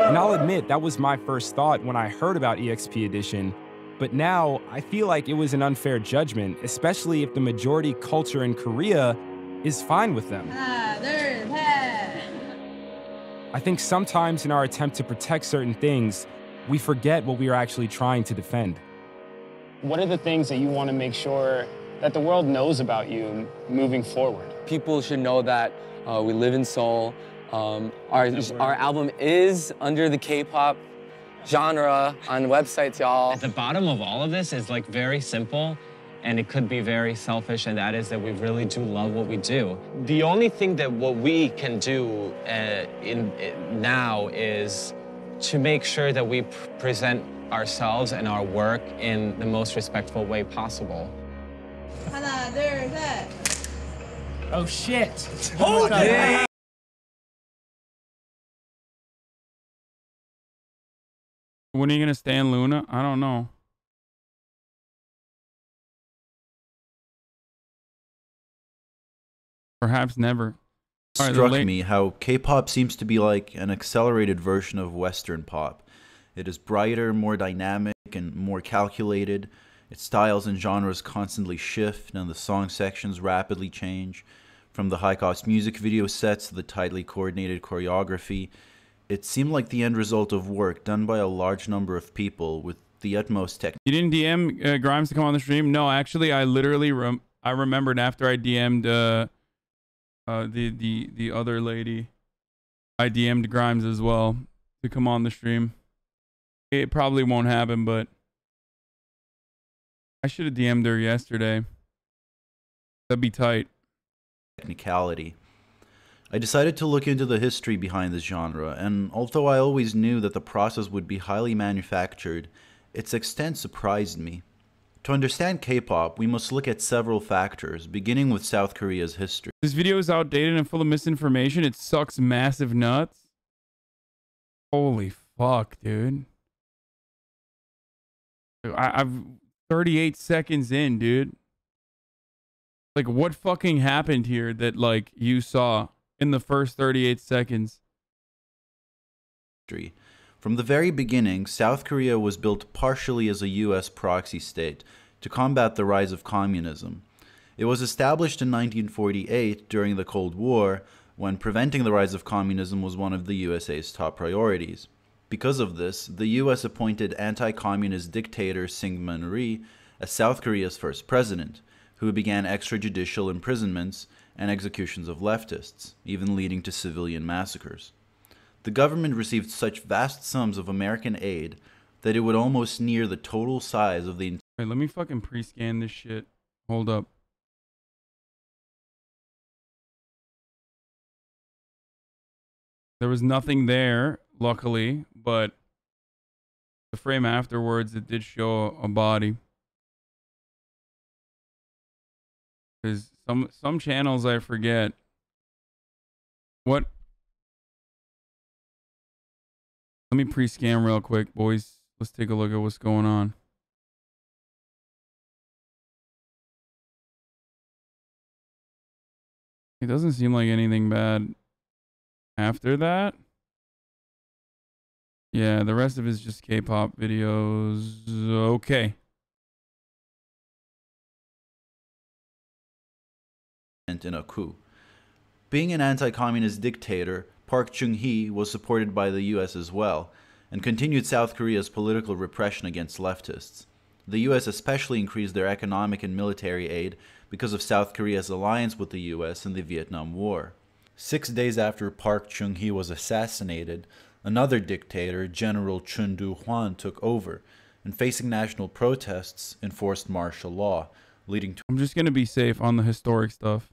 And I'll admit, that was my first thought when I heard about EXP Edition. But now, I feel like it was an unfair judgment, especially if the majority culture in Korea is fine with them. I think sometimes in our attempt to protect certain things, we forget what we are actually trying to defend. What are the things that you want to make sure that the world knows about you moving forward? People should know that we live in Seoul. Our album is under the K-pop genre on websites, y'all. At the bottom of all of this is like very simple, and it could be very selfish, and that is that we really do love what we do. The only thing that what we can do now is to make sure that we present ourselves and our work in the most respectful way possible. 하나, 둘, 셋. Oh shit. Oh, damn. When are you gonna stand Luna? I don't know. Perhaps never. All right, Struck me how K-pop seems to be like an accelerated version of Western pop. It is brighter, more dynamic, and more calculated. Its styles and genres constantly shift, and the song sections rapidly change. From the high-cost music video sets to the tightly coordinated choreography, it seemed like the end result of work done by a large number of people with the utmost technique. You didn't DM Grimes to come on the stream? No, actually, I literally I remembered after I DM'd the other lady. I DM'd Grimes as well to come on the stream. It probably won't happen, but I should have DM'd her yesterday. That'd be tight. Technicality. I decided to look into the history behind this genre, and although I always knew that the process would be highly manufactured, its extent surprised me. To understand K-pop, we must look at several factors, beginning with South Korea's history. This video is outdated and full of misinformation. It sucks massive nuts. Holy fuck, dude. I've 38 seconds in, dude. Like, what fucking happened here that, like, you saw in the first 38 seconds? From the very beginning, South Korea was built partially as a U.S. proxy state to combat the rise of communism. It was established in 1948 during the Cold War, when preventing the rise of communism was one of the USA's top priorities. Because of this, the U.S. appointed anti-communist dictator Syngman Rhee as South Korea's first president, who began extrajudicial imprisonments and executions of leftists, even leading to civilian massacres. The government received such vast sums of American aid that it would almost near the total size of the... Wait, let me fucking pre-scan this shit. Hold up. There was nothing there, luckily, but the frame afterwards, it did show a body. Because some channels I forget. What? Let me pre-scan real quick, boys. Let's take a look at what's going on. It doesn't seem like anything bad after that. Yeah, the rest of it is just K-pop videos. Okay. In a coup. Being an anti-communist dictator, Park Chung-hee was supported by the US as well, and continued South Korea's political repression against leftists. The US especially increased their economic and military aid because of South Korea's alliance with the US in the Vietnam War. 6 days after Park Chung-hee was assassinated, another dictator, General Chun Do-hwan, took over, and facing national protests, enforced martial law, leading to... I'm just gonna be safe on the historic stuff.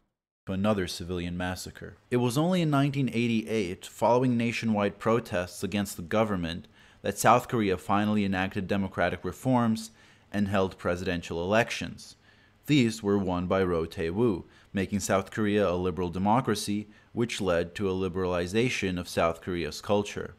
Another civilian massacre. It was only in 1988, following nationwide protests against the government, that South Korea finally enacted democratic reforms and held presidential elections. These were won by Roh Tae-woo, making South Korea a liberal democracy, which led to a liberalization of South Korea's culture.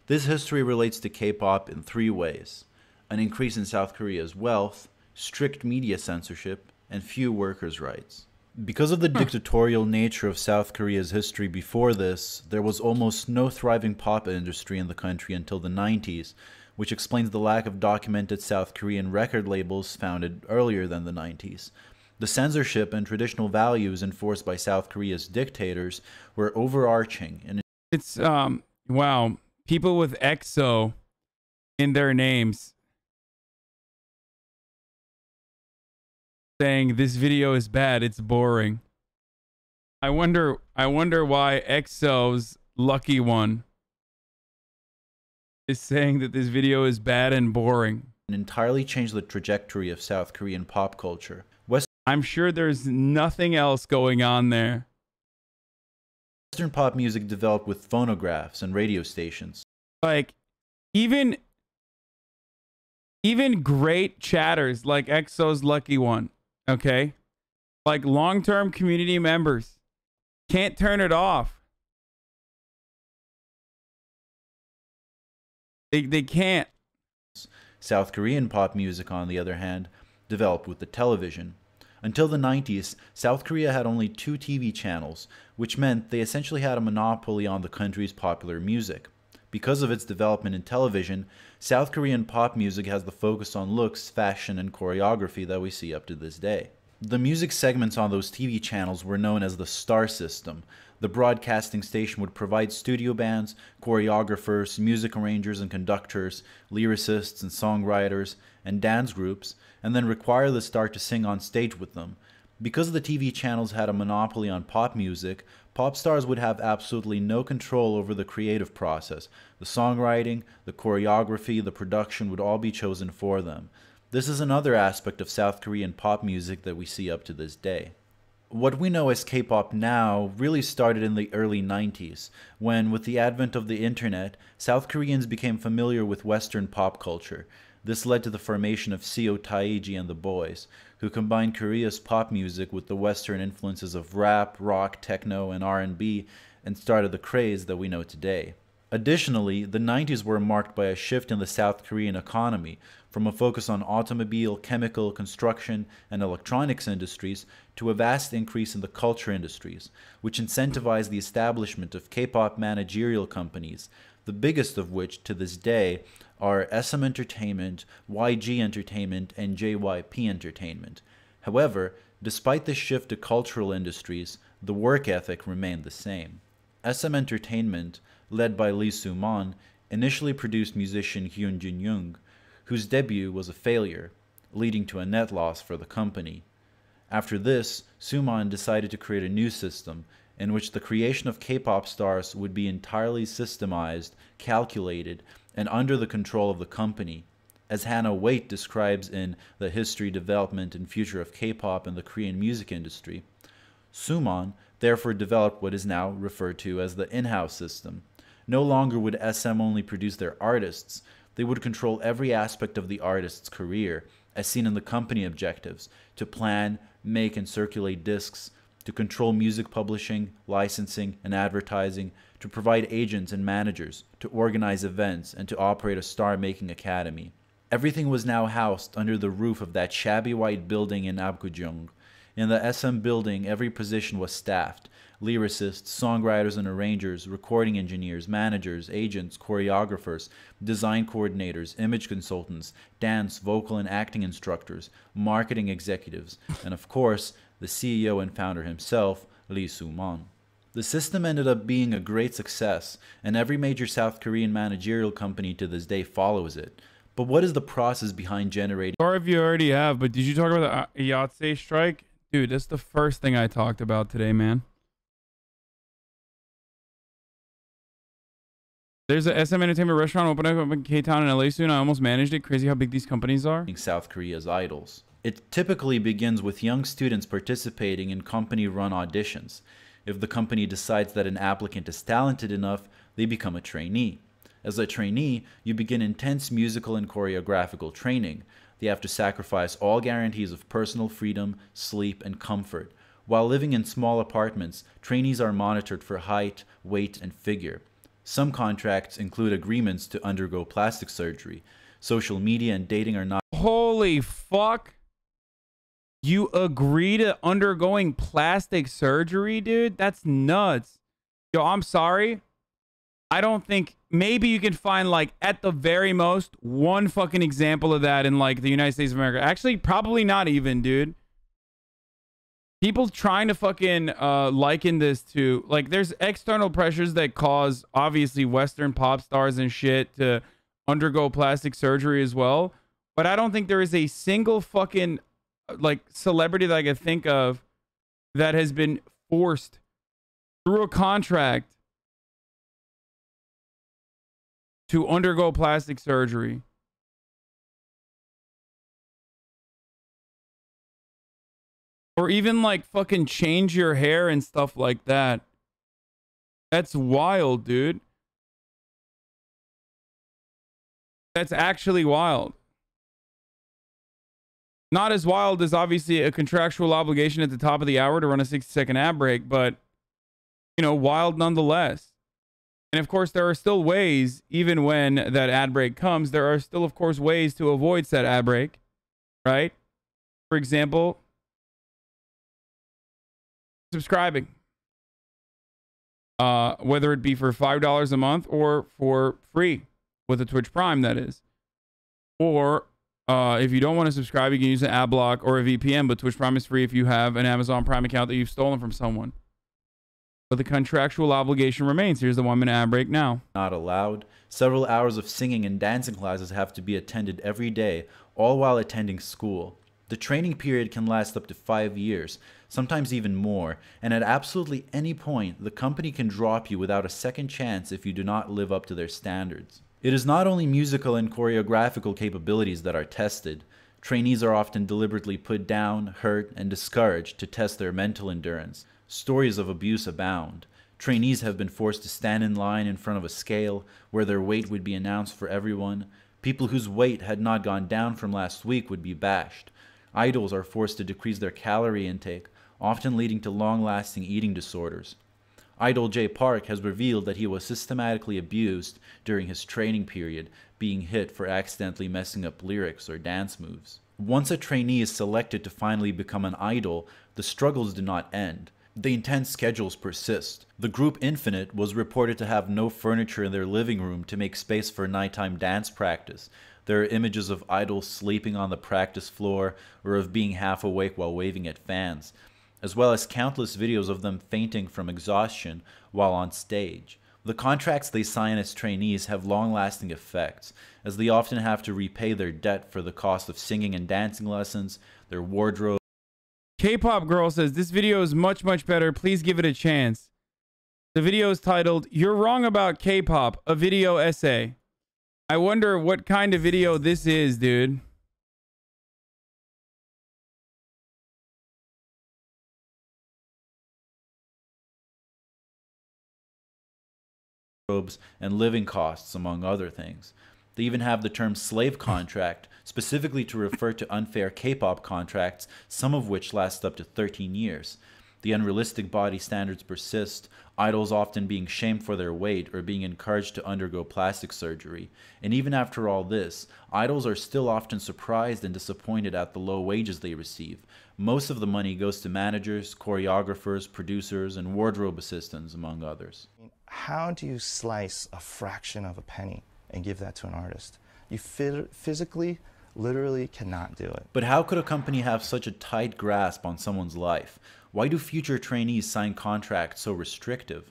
This history relates to K-pop in three ways: an increase in South Korea's wealth, strict media censorship, and few workers' rights. Because of the dictatorial nature of South Korea's history before this, there was almost no thriving pop industry in the country until the 90s, which explains the lack of documented South Korean record labels founded earlier than the 90s. The censorship and traditional values enforced by South Korea's dictators were overarching. And it's, wow, people with EXO in their names saying this video is bad, it's boring. I wonder why EXO's Lucky One is saying that this video is bad and boring. Entirely changed the trajectory of South Korean pop culture. I'm sure there's nothing else going on there. Western pop music developed with phonographs and radio stations. Like, even great chatters like EXO's Lucky One, okay? Like long-term community members can't turn it off. They can't. South Korean pop music, on the other hand, developed with the television. Until the 90s, South Korea had only 2 TV channels, which meant they essentially had a monopoly on the country's popular music. Because of its development in television, South Korean pop music has the focus on looks, fashion, and choreography that we see up to this day. The music segments on those TV channels were known as the star system. The broadcasting station would provide studio bands, choreographers, music arrangers and conductors, lyricists and songwriters, and dance groups, and then require the star to sing on stage with them. Because the TV channels had a monopoly on pop music, pop stars would have absolutely no control over the creative process. The songwriting, the choreography, the production would all be chosen for them. This is another aspect of South Korean pop music that we see up to this day. What we know as K-pop now really started in the early 90s, when, with the advent of the internet, South Koreans became familiar with Western pop culture. This led to the formation of Seo Taiji and the Boys, who combined Korea's pop music with the Western influences of rap, rock, techno, and R&B, and started the craze that we know today. Additionally, the 90s were marked by a shift in the South Korean economy, from a focus on automobile, chemical, construction, and electronics industries to a vast increase in the culture industries, which incentivized the establishment of K-pop managerial companies, the biggest of which, to this day, are SM Entertainment, YG Entertainment, and JYP Entertainment. However, despite this shift to cultural industries, the work ethic remained the same. SM Entertainment, led by Lee Soo-man, initially produced musician Hyun Jin-young, whose debut was a failure, leading to a net loss for the company. After this, Soo-man decided to create a new system in which the creation of K-pop stars would be entirely systemized, calculated, and under the control of the company. As Hannah Waite describes in The History, Development, and Future of K-pop in the Korean Music Industry, Soo-man therefore developed what is now referred to as the in-house system. No longer would SM only produce their artists, they would control every aspect of the artist's career, as seen in the company objectives, to plan, make, and circulate discs, to control music publishing, licensing, and advertising, to provide agents and managers, to organize events, and to operate a star-making academy. Everything was now housed under the roof of that shabby white building in Apgujeong. In the SM building, every position was staffed. Lyricists, songwriters and arrangers, recording engineers, managers, agents, choreographers, design coordinators, image consultants, dance, vocal and acting instructors, marketing executives, and of course, the CEO and founder himself, Lee Soo-man. The system ended up being a great success, and every major South Korean managerial company to this day follows it. But what is the process behind generating... Or if you already have, but did you talk about the Yahtzee strike? Dude, that's the first thing I talked about today, man. There's a SM Entertainment restaurant opening up in K-Town in LA soon. I almost managed it. Crazy how big these companies are. South Korea's idols. It typically begins with young students participating in company-run auditions. If the company decides that an applicant is talented enough, they become a trainee. As a trainee, you begin intense musical and choreographical training. They have to sacrifice all guarantees of personal freedom, sleep, and comfort. While living in small apartments, trainees are monitored for height, weight, and figure. Some contracts include agreements to undergo plastic surgery. Social media and dating are not... Holy fuck. You agree to undergoing plastic surgery, dude? That's nuts. Yo, I'm sorry. I don't think, maybe you can find, like, at the very most, one fucking example of that in, like, the United States of America. Actually, probably not even, dude. People trying to fucking liken this to, like, there's external pressures that cause, obviously, Western pop stars and shit to undergo plastic surgery as well. But I don't think there is a single fucking, like, celebrity that I can think of that has been forced through a contract to undergo plastic surgery. Or even, like, fucking change your hair and stuff like that. That's wild, dude. That's actually wild. Not as wild as, obviously, a contractual obligation at the top of the hour to run a 60-second ad break, but, you know, wild nonetheless. And of course, there are still ways, even when that ad break comes, there are still, of course, ways to avoid said ad break, right? For example, subscribing. Whether it be for $5 a month or for free with a Twitch Prime, that is. Or if you don't want to subscribe, you can use an ad block or a VPN, but Twitch Prime is free if you have an Amazon Prime account that you've stolen from someone. But the contractual obligation remains. Here's the 1 minute ad break now. Not allowed. Several hours of singing and dancing classes have to be attended every day, all while attending school. The training period can last up to 5 years, sometimes even more, and at absolutely any point, the company can drop you without a second chance if you do not live up to their standards. It is not only musical and choreographical capabilities that are tested. Trainees are often deliberately put down, hurt, and discouraged to test their mental endurance. Stories of abuse abound. Trainees have been forced to stand in line in front of a scale where their weight would be announced for everyone. People whose weight had not gone down from last week would be bashed. Idols are forced to decrease their calorie intake, often leading to long-lasting eating disorders. Idol Jay Park has revealed that he was systematically abused during his training period, being hit for accidentally messing up lyrics or dance moves. Once a trainee is selected to finally become an idol, the struggles do not end. The intense schedules persist. The group Infinite was reported to have no furniture in their living room to make space for nighttime dance practice. There are images of idols sleeping on the practice floor or of being half awake while waving at fans, as well as countless videos of them fainting from exhaustion while on stage. The contracts they sign as trainees have long-lasting effects, as they often have to repay their debt for the cost of singing and dancing lessons, their wardrobe. K-Pop Girl says, this video is much, much better. Please give it a chance. The video is titled, You're Wrong About K-Pop, a video essay. I wonder what kind of video this is, dude. And living costs, among other things. They even have the term slave contract, specifically to refer to unfair K-pop contracts, some of which last up to 13 years. The unrealistic body standards persist, idols often being shamed for their weight or being encouraged to undergo plastic surgery. And even after all this, idols are still often surprised and disappointed at the low wages they receive. Most of the money goes to managers, choreographers, producers, and wardrobe assistants, among others. How do you slice a fraction of a penny and give that to an artist? You physically, literally cannot do it. But how could a company have such a tight grasp on someone's life? Why do future trainees sign contracts so restrictive?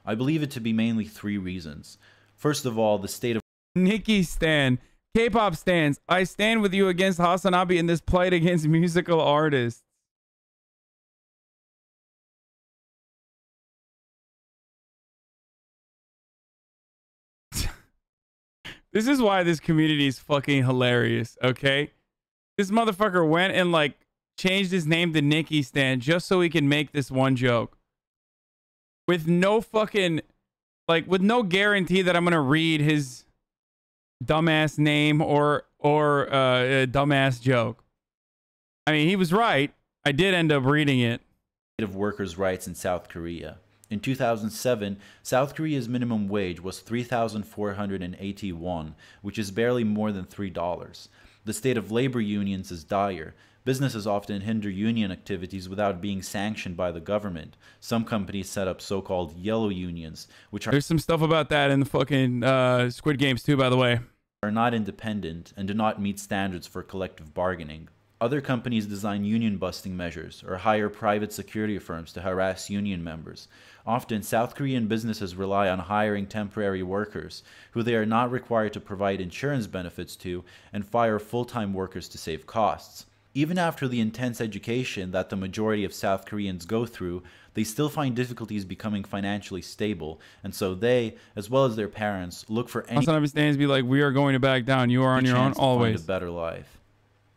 I believe it to be mainly 3 reasons. First of all, the state of Nikki Stan. K-pop stans. I stand with you against HasanAbi in this plight against musical artists. This is why this community is fucking hilarious, okay? This motherfucker went and, like, changed his name to Nikki Stan just so he can make this one joke. With no fucking, like, with no guarantee that I'm gonna read his dumbass name or a dumbass joke. I mean, he was right. I did end up reading it. Of workers' rights in South Korea. In 2007, South Korea's minimum wage was 3,480 won, which is barely more than $3. The state of labor unions is dire. Businesses often hinder union activities without being sanctioned by the government. Some companies set up so-called yellow unions, which are... There's some stuff about that in the fucking Squid Games too, by the way. ...are not independent and do not meet standards for collective bargaining. Other companies design union-busting measures or hire private security firms to harass union members. Often, South Korean businesses rely on hiring temporary workers, who they are not required to provide insurance benefits to, and fire full-time workers to save costs. Even after the intense education that the majority of South Koreans go through, they still find difficulties becoming financially stable, and so they, as well as their parents, look for any HasanAbi stands be like, we are going to back down. You are on your own always. Find a better life.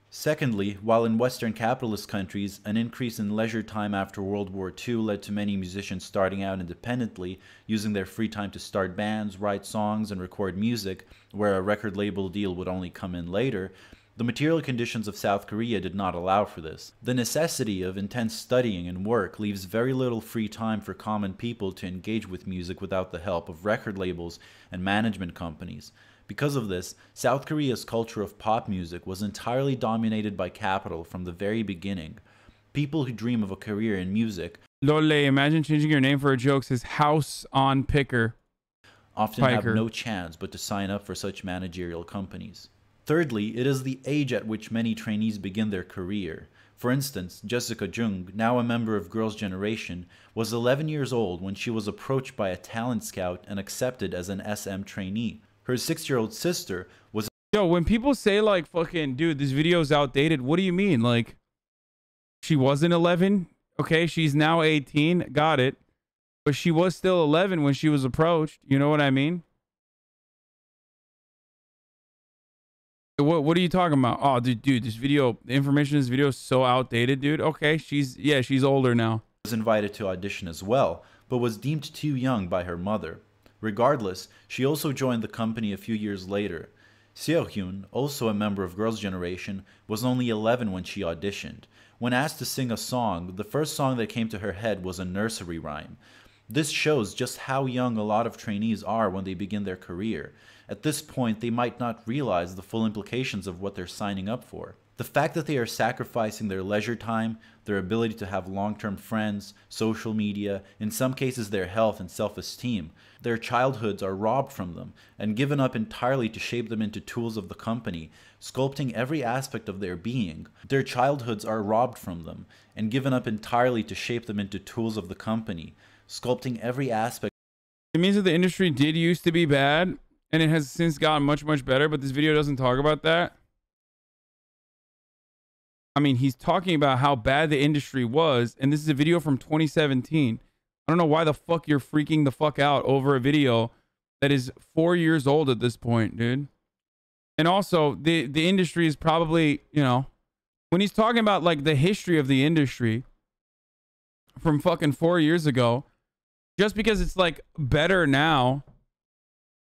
Secondly, while in Western capitalist countries, an increase in leisure time after World War II led to many musicians starting out independently, using their free time to start bands, write songs, and record music, where a record label deal would only come in later, the material conditions of South Korea did not allow for this. The necessity of intense studying and work leaves very little free time for common people to engage with music without the help of record labels and management companies. Because of this, South Korea's culture of pop music was entirely dominated by capital from the very beginning. People who dream of a career in music, Lole, imagine changing your name for a joke, says House on Picker. Often have no chance but to sign up for such managerial companies. Thirdly, it is the age at which many trainees begin their career. For instance, Jessica Jung, now a member of Girls' Generation, was 11 years old when she was approached by a talent scout and accepted as an SM trainee. Her 6-year-old sister was... Yo, when people say like, fucking, dude, this video is outdated, what do you mean? Like, she wasn't 11? Okay, she's now 18. Got it. But she was still 11 when she was approached. You know what I mean? What are you talking about? Oh, dude, this video, the information in this video is so outdated, dude. Okay, she's older now. Was invited to audition as well, but was deemed too young by her mother. Regardless, she also joined the company a few years later. Seo-hyun, also a member of Girls' Generation, was only 11 when she auditioned. When asked to sing a song, the first song that came to her head was a nursery rhyme. This shows just how young a lot of trainees are when they begin their career. At this point, they might not realize the full implications of what they're signing up for. The fact that they are sacrificing their leisure time, their ability to have long-term friends, social media, in some cases their health and self-esteem, their childhoods are robbed from them and given up entirely to shape them into tools of the company, sculpting every aspect of their being. Their childhoods are robbed from them and given up entirely to shape them into tools of the company, sculpting every aspect. It means that the industry did used to be bad, and it has since gotten much, much better, but this video doesn't talk about that. I mean, he's talking about how bad the industry was, and this is a video from 2017. I don't know why the fuck you're freaking the fuck out over a video that is 4 years old at this point, dude. And also, the industry is probably, you know, when he's talking about like the history of the industry from fucking 4 years ago, just because it's like better now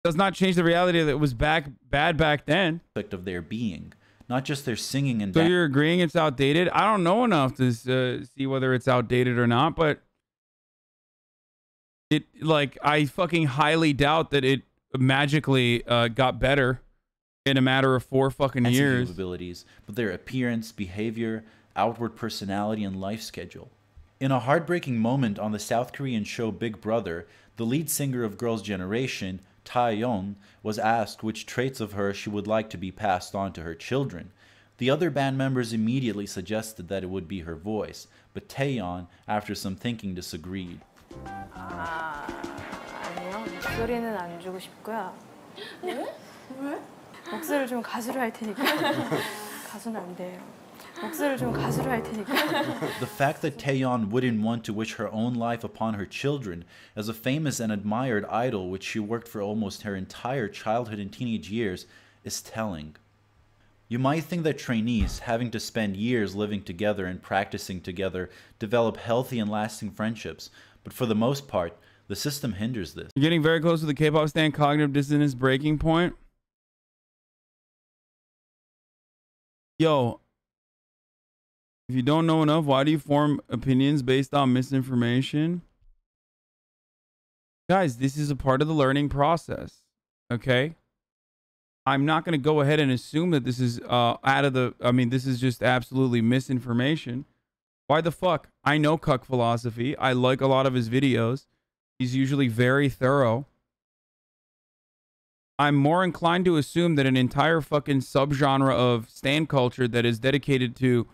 does not change the reality that it was bad back then. Of their being, not just their singing and so you're agreeing it's outdated? I don't know enough to see whether it's outdated or not, but it, like, I fucking highly doubt that it magically got better in a matter of 4 fucking years. Abilities, but their appearance, behavior, outward personality, and life schedule. In a heartbreaking moment on the South Korean show Big Brother, the lead singer of Girls' Generation, Taeyeon, was asked which traits of her she would like to be passed on to her children. The other band members immediately suggested that it would be her voice, but Taeyeon, after some thinking, disagreed. 아니요. 목소리는 안 주고 싶고요. 왜? 목소리를 좀 가수로 할 테니까. 가수는 안 돼요. 목소리를 좀 가수로 할 테니까. The fact that Taeyeon wouldn't want to wish her own life upon her children as a famous and admired idol which she worked for almost her entire childhood and teenage years is telling. You might think that trainees, having to spend years living together and practicing together, develop healthy and lasting friendships, but for the most part, the system hinders this. You're getting very close to the K-pop stan cognitive dissonance breaking point. Yo, if you don't know enough, why do you form opinions based on misinformation? Guys, this is a part of the learning process, okay? I'm not going to go ahead and assume that this is out of the... I mean, this is just absolutely misinformation. Why the fuck? I know Cuck Philosophy. I like a lot of his videos. He's usually very thorough. I'm more inclined to assume that an entire fucking subgenre of stan culture that is dedicated to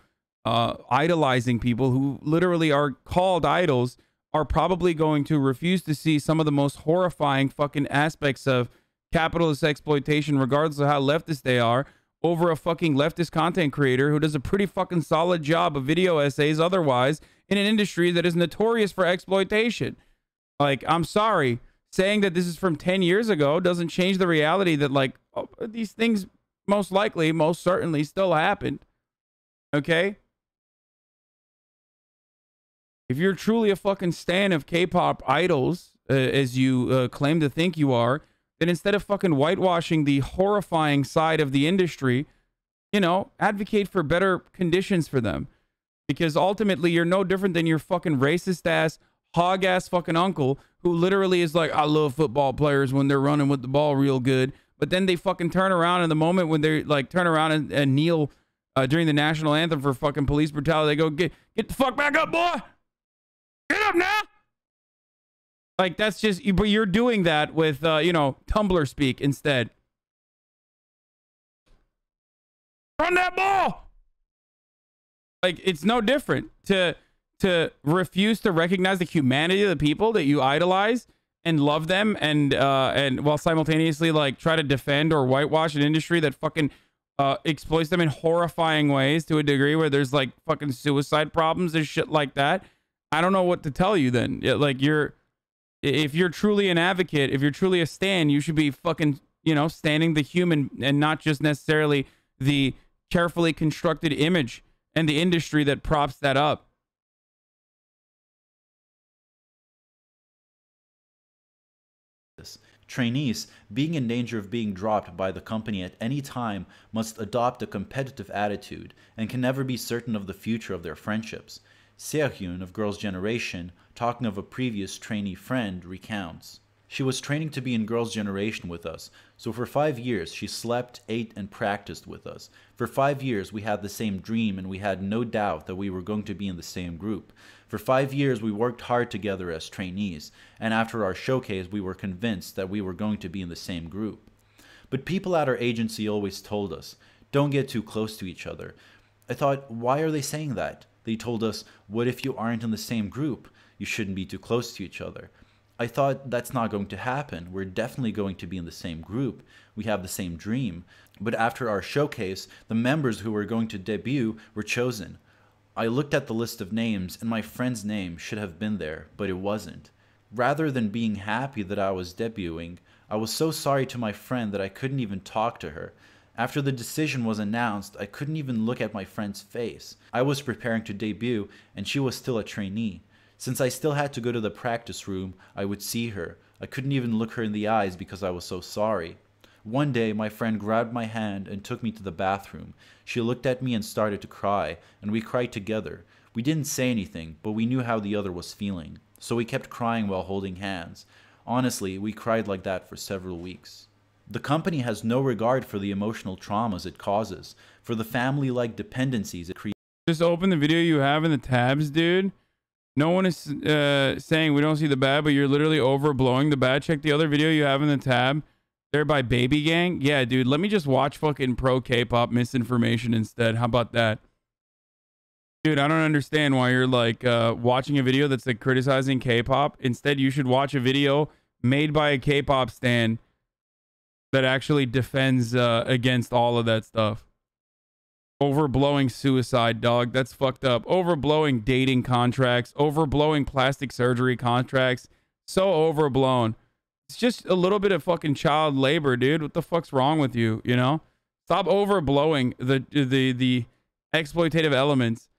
idolizing people who literally are called idols are probably going to refuse to see some of the most horrifying fucking aspects of capitalist exploitation, regardless of how leftist they are, over a fucking leftist content creator who does a pretty fucking solid job of video essays otherwise in an industry that is notorious for exploitation. Like, I'm sorry, saying that this is from 10 years ago doesn't change the reality that, like, these things most likely, most certainly still happened. Okay? If you're truly a fucking stan of K-pop idols, as you claim to think you are, then instead of fucking whitewashing the horrifying side of the industry, you know, advocate for better conditions for them. Because ultimately, you're no different than your fucking racist-ass, hog-ass fucking uncle who literally is like, I love football players when they're running with the ball real good. But then they fucking turn around in the moment when they like turn around and kneel during the national anthem for fucking police brutality. They go, get the fuck back up, boy! Get up now! Like, that's just, but you're doing that with, you know, Tumblr speak instead. Run that ball! Like, it's no different to refuse to recognize the humanity of the people that you idolize and love them and while simultaneously, like, try to defend or whitewash an industry that fucking exploits them in horrifying ways to a degree where there's, like, fucking suicide problems and shit like that. I don't know what to tell you then. Like, if you're truly an advocate, if you're truly a stan, you should be fucking, you know, standing the human and not just necessarily the carefully constructed image and the industry that props that up. Trainees, being in danger of being dropped by the company at any time, must adopt a competitive attitude and can never be certain of the future of their friendships. Seohyun of Girls' Generation, talking of a previous trainee friend, recounts. She was training to be in Girls' Generation with us, so for 5 years she slept, ate, and practiced with us. For 5 years we had the same dream and we had no doubt that we were going to be in the same group. For 5 years we worked hard together as trainees, and after our showcase we were convinced that we were going to be in the same group. But people at our agency always told us, don't get too close to each other. I thought, why are they saying that? They told us, what if you aren't in the same group? You shouldn't be too close to each other. I thought, that's not going to happen. We're definitely going to be in the same group. We have the same dream. But after our showcase, the members who were going to debut were chosen. I looked at the list of names, and my friend's name should have been there, but it wasn't. Rather than being happy that I was debuting, I was so sorry to my friend that I couldn't even talk to her. After the decision was announced, I couldn't even look at my friend's face. I was preparing to debut, and she was still a trainee. Since I still had to go to the practice room, I would see her. I couldn't even look her in the eyes because I was so sorry. One day, my friend grabbed my hand and took me to the bathroom. She looked at me and started to cry, and we cried together. We didn't say anything, but we knew how the other was feeling. So we kept crying while holding hands. Honestly, we cried like that for several weeks. The company has no regard for the emotional traumas it causes, for the family-like dependencies it creates. Just open the video you have in the tabs, dude. No one is saying we don't see the bad, but you're literally overblowing the bad. Check the other video you have in the tab. There by Baby Gang. Yeah, dude, let me just watch fucking pro K-pop misinformation instead. How about that? Dude, I don't understand why you're like watching a video that's like criticizing K-pop. Instead, you should watch a video made by a K-pop stan that actually defends against all of that stuff. Overblowing suicide, dog. That's fucked up. Overblowing dating contracts. Overblowing plastic surgery contracts. So overblown. It's just a little bit of fucking child labor, dude. What the fuck's wrong with you, you know? Stop overblowing the exploitative elements.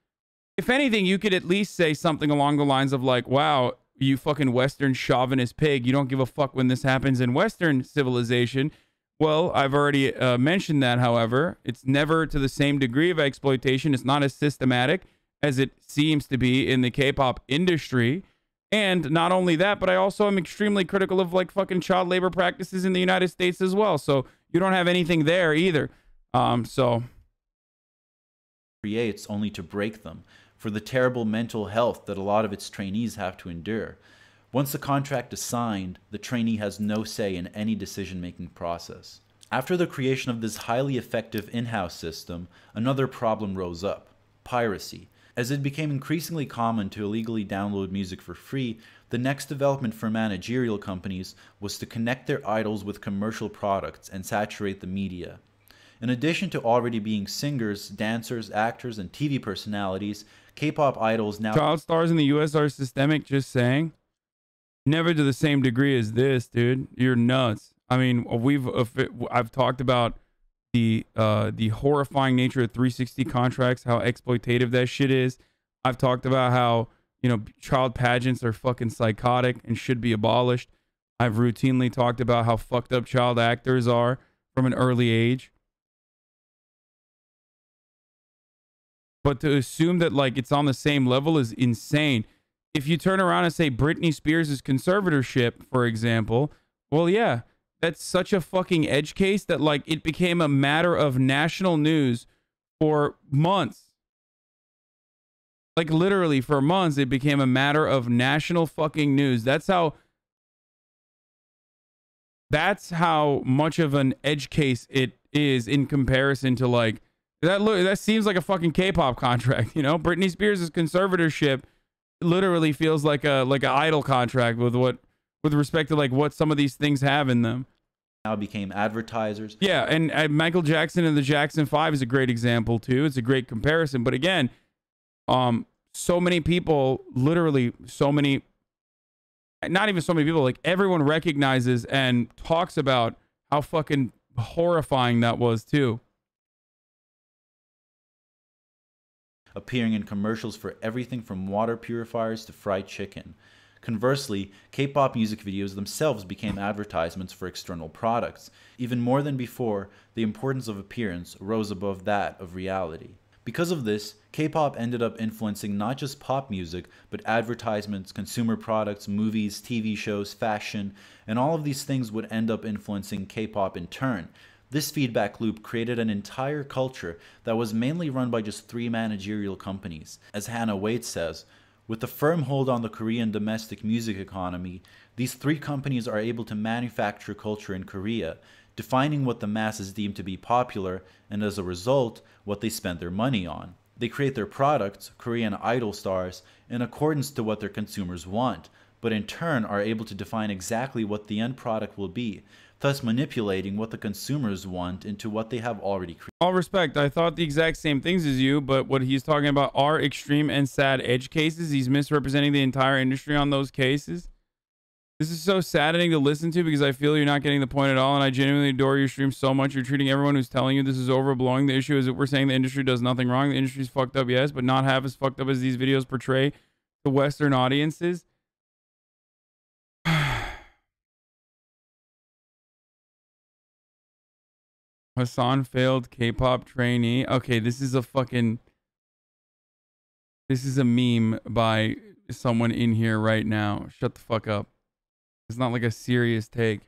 If anything, you could at least say something along the lines of like, wow, you fucking Western chauvinist pig. You don't give a fuck when this happens in Western civilization. Well, I've already mentioned that, however. It's never to the same degree of exploitation. It's not as systematic as it seems to be in the K-pop industry. And not only that, but I also am extremely critical of like fucking child labor practices in the United States as well. So you don't have anything there either. So creates only to break them, for the terrible mental health that a lot of its trainees have to endure. Once the contract is signed, the trainee has no say in any decision-making process. After the creation of this highly effective in-house system, another problem rose up: piracy. As it became increasingly common to illegally download music for free, the next development for managerial companies was to connect their idols with commercial products and saturate the media. In addition to already being singers, dancers, actors, and TV personalities, K-pop idols now... Child stars in the US are systemic, just saying. Never to the same degree as this, dude. You're nuts. I mean, I've talked about the horrifying nature of 360 contracts, how exploitative that shit is. I've talked about how, you know, child pageants are fucking psychotic and should be abolished. I've routinely talked about how fucked up child actors are from an early age. But to assume that, like, it's on the same level is insane. If you turn around and say Britney Spears' conservatorship, for example, well, yeah, that's such a fucking edge case that, like, it became a matter of national news for months. Like, literally for months, it became a matter of national fucking news. That's how much of an edge case it is in comparison to, like, that seems like a fucking K-pop contract, you know? Britney Spears' conservatorship literally feels like an idol contract with respect to, like, what some of these things have in them. Now became advertisers. Yeah, and Michael Jackson and the Jackson 5 is a great example too. It's a great comparison. But again, so many people, literally so many, not even so many people, like everyone recognizes and talks about how fucking horrifying that was too. Appearing in commercials for everything from water purifiers to fried chicken. Conversely, K-pop music videos themselves became advertisements for external products. Even more than before, the importance of appearance rose above that of reality. Because of this, K-pop ended up influencing not just pop music, but advertisements, consumer products, movies, TV shows, fashion, and all of these things would end up influencing K-pop in turn. This feedback loop created an entire culture that was mainly run by just 3 managerial companies. As Hannah Waite says, with a firm hold on the Korean domestic music economy, these 3 companies are able to manufacture culture in Korea, defining what the masses deem to be popular, and as a result, what they spend their money on. They create their products, Korean idol stars, in accordance to what their consumers want, but in turn are able to define exactly what the end product will be, thus manipulating what the consumers want into what they have already created. All respect, I thought the exact same things as you, but what he's talking about are extreme and sad edge cases. He's misrepresenting the entire industry on those cases. This is so saddening to listen to because I feel you're not getting the point at all, and I genuinely adore your stream so much. You're treating everyone who's telling you this is overblowing. The issue is that we're saying the industry does nothing wrong. The industry's fucked up, yes, but not half as fucked up as these videos portray to Western audiences. Hasan failed K-pop trainee. Okay, this is a meme by someone in here right now. Shut the fuck up. It's not like a serious take.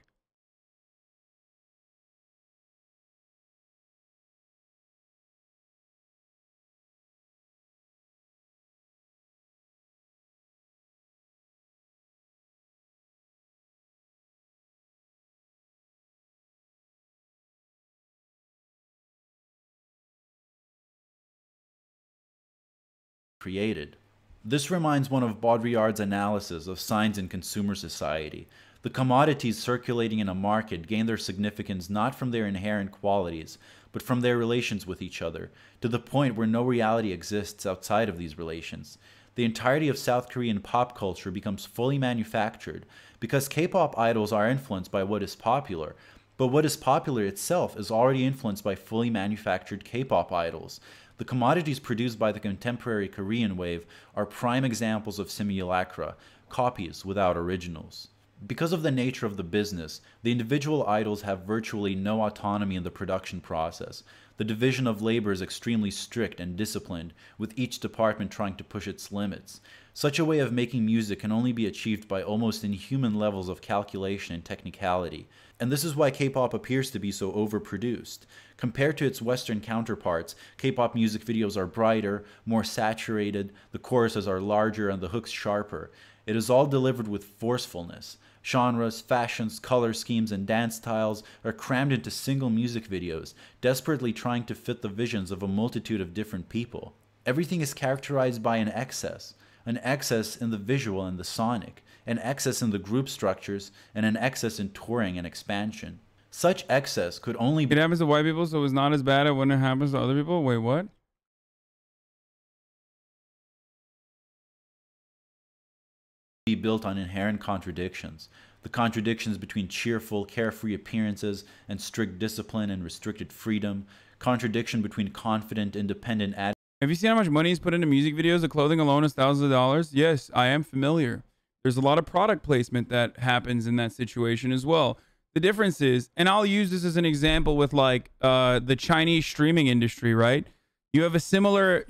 Created. This reminds one of Baudrillard's analysis of signs in consumer society. The commodities circulating in a market gain their significance not from their inherent qualities, but from their relations with each other, to the point where no reality exists outside of these relations. The entirety of South Korean pop culture becomes fully manufactured, because K-pop idols are influenced by what is popular, but what is popular itself is already influenced by fully manufactured K-pop idols. The commodities produced by the contemporary Korean wave are prime examples of simulacra, copies without originals. Because of the nature of the business, the individual idols have virtually no autonomy in the production process. The division of labor is extremely strict and disciplined, with each department trying to push its limits. Such a way of making music can only be achieved by almost inhuman levels of calculation and technicality, and this is why K-pop appears to be so overproduced. Compared to its Western counterparts, K-pop music videos are brighter, more saturated, the choruses are larger and the hooks sharper. It is all delivered with forcefulness. Genres, fashions, color schemes, and dance styles are crammed into single music videos, desperately trying to fit the visions of a multitude of different people. Everything is characterized by an excess in the visual and the sonic, an excess in the group structures, and an excess in touring and expansion. Such excess could only be— It happens to white people, so it's not as bad as when it happens to other people? Wait, what? Be built on inherent contradictions. The contradictions between cheerful, carefree appearances and strict discipline and restricted freedom. Contradiction between confident, independent attitudes. Have you seen how much money is put into music videos? The clothing alone is thousands of dollars. Yes, I am familiar. There's a lot of product placement that happens in that situation as well. The difference is, and I'll use this as an example with like the Chinese streaming industry, right? You have a similar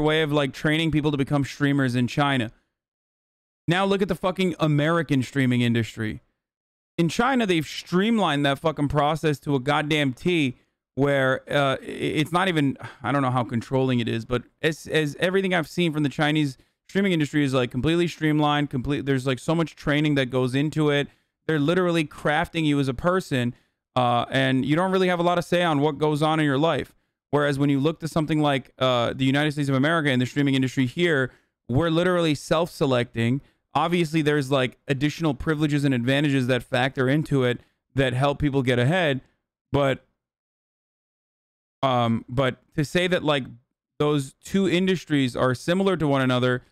way of like training people to become streamers in China. Now look at the fucking American streaming industry. In China, they've streamlined that fucking process to a goddamn T, where it's not even, I don't know how controlling it is, but as everything I've seen from the Chinese streaming industry is like completely streamlined, there's like so much training that goes into it. They're literally crafting you as a person, and you don't really have a lot of say on what goes on in your life. Whereas when you look to something like the United States of America and the streaming industry here, we're literally self-selecting. Obviously, there's like additional privileges and advantages that factor into it that help people get ahead, but to say that like those two industries are similar to one another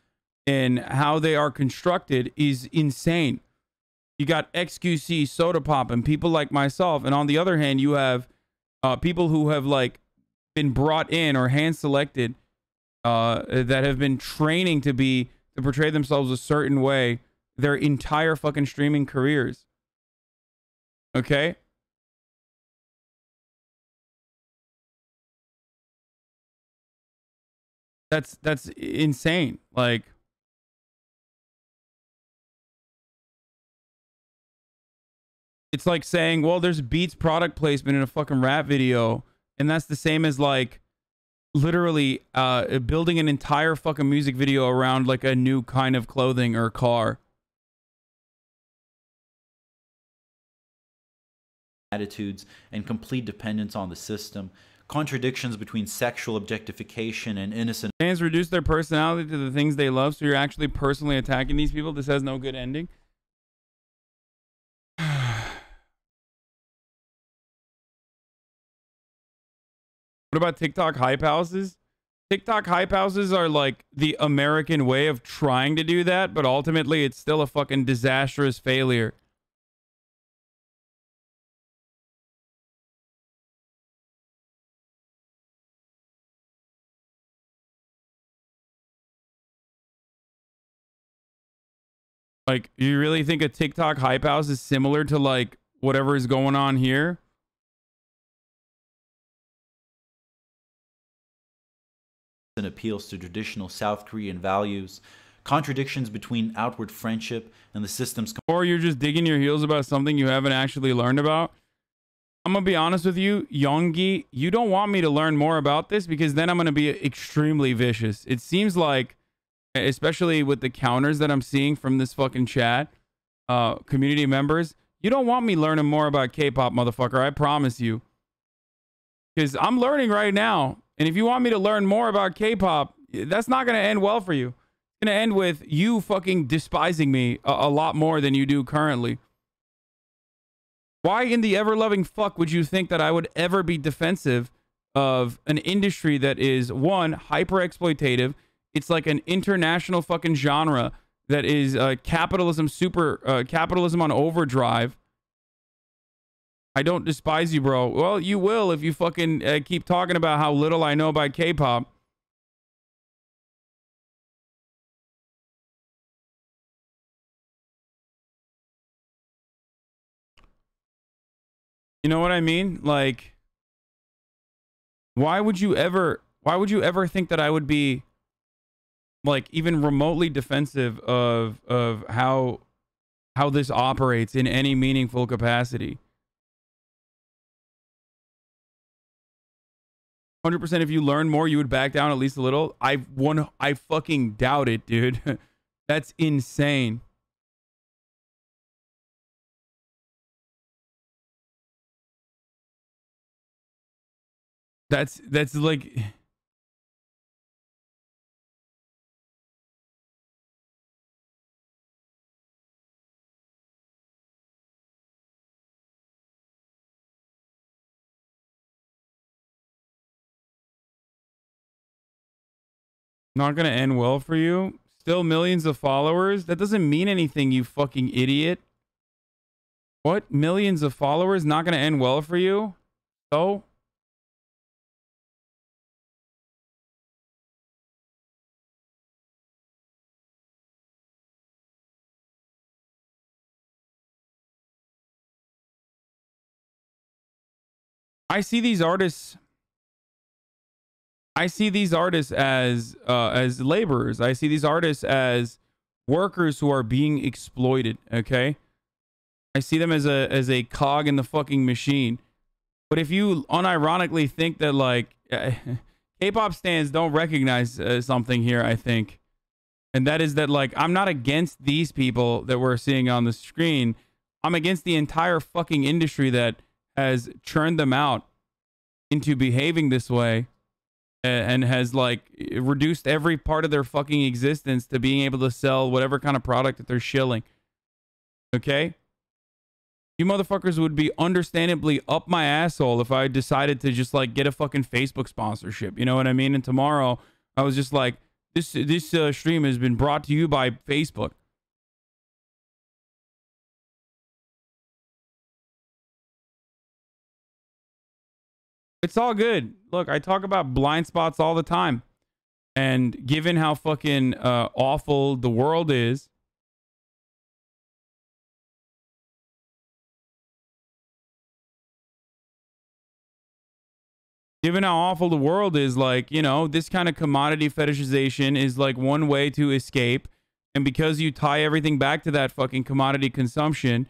in how they are constructed is insane. You got XQC, Soda Pop, and people like myself, and on the other hand, you have people who have like been brought in or hand selected that have been training to portray themselves a certain way their entire fucking streaming careers. Okay? That's insane. Like, it's like saying, well, there's Beats product placement in a fucking rap video, and that's the same as like literally building an entire fucking music video around like a new kind of clothing or car. Attitudes and complete dependence on the system. Contradictions between sexual objectification and innocent. Fans reduce their personality to the things they love, so you're actually personally attacking these people. This has no good ending. What about TikTok hype houses? TikTok hype houses are like the American way of trying to do that, but ultimately it's still a fucking disastrous failure. Like, you really think a TikTok hype house is similar to like whatever is going on here? And appeals to traditional South Korean values, contradictions between outward friendship and the system's. Or you're just digging your heels about something you haven't actually learned about. I'm gonna be honest with you, Yonggi, you don't want me to learn more about this because then I'm gonna be extremely vicious. It seems like, especially with the counters that I'm seeing from this fucking chat, community members, you don't want me learning more about K-pop, motherfucker. I promise you. Because I'm learning right now. And if you want me to learn more about K-pop, that's not going to end well for you. It's going to end with you fucking despising me a lot more than you do currently. Why in the ever-loving fuck would you think that I would ever be defensive of an industry that is, one, hyper-exploitative? It's like an international fucking genre that is capitalism on overdrive. I don't despise you, bro. Well, you will if you fucking keep talking about how little I know about K-pop. You know what I mean? Like, why would you ever think that I would be like even remotely defensive of how this operates in any meaningful capacity. 100% if you learn more, you would back down at least a little. I fucking doubt it, dude. That's insane. That's like... Not gonna end well for you. Still millions of followers. That doesn't mean anything, you fucking idiot. What? Millions of followers? Not gonna end well for you? So? I see these artists as laborers. I see these artists as workers who are being exploited, okay? I see them as a cog in the fucking machine. But if you unironically think that, like, K-pop stans don't recognize something here, I think. And that is that, like, I'm not against these people that we're seeing on the screen. I'm against the entire fucking industry that has churned them out into behaving this way and has, like, reduced every part of their fucking existence to being able to sell whatever kind of product that they're shilling. Okay? You motherfuckers would be understandably up my asshole if I decided to just, like, get a fucking Facebook sponsorship. You know what I mean? And tomorrow I was just like, this stream has been brought to you by Facebook. It's all good. Look, I talk about blind spots all the time. And given how fucking awful the world is, like, you know, this kind of commodity fetishization is like one way to escape. And because you tie everything back to that fucking commodity consumption,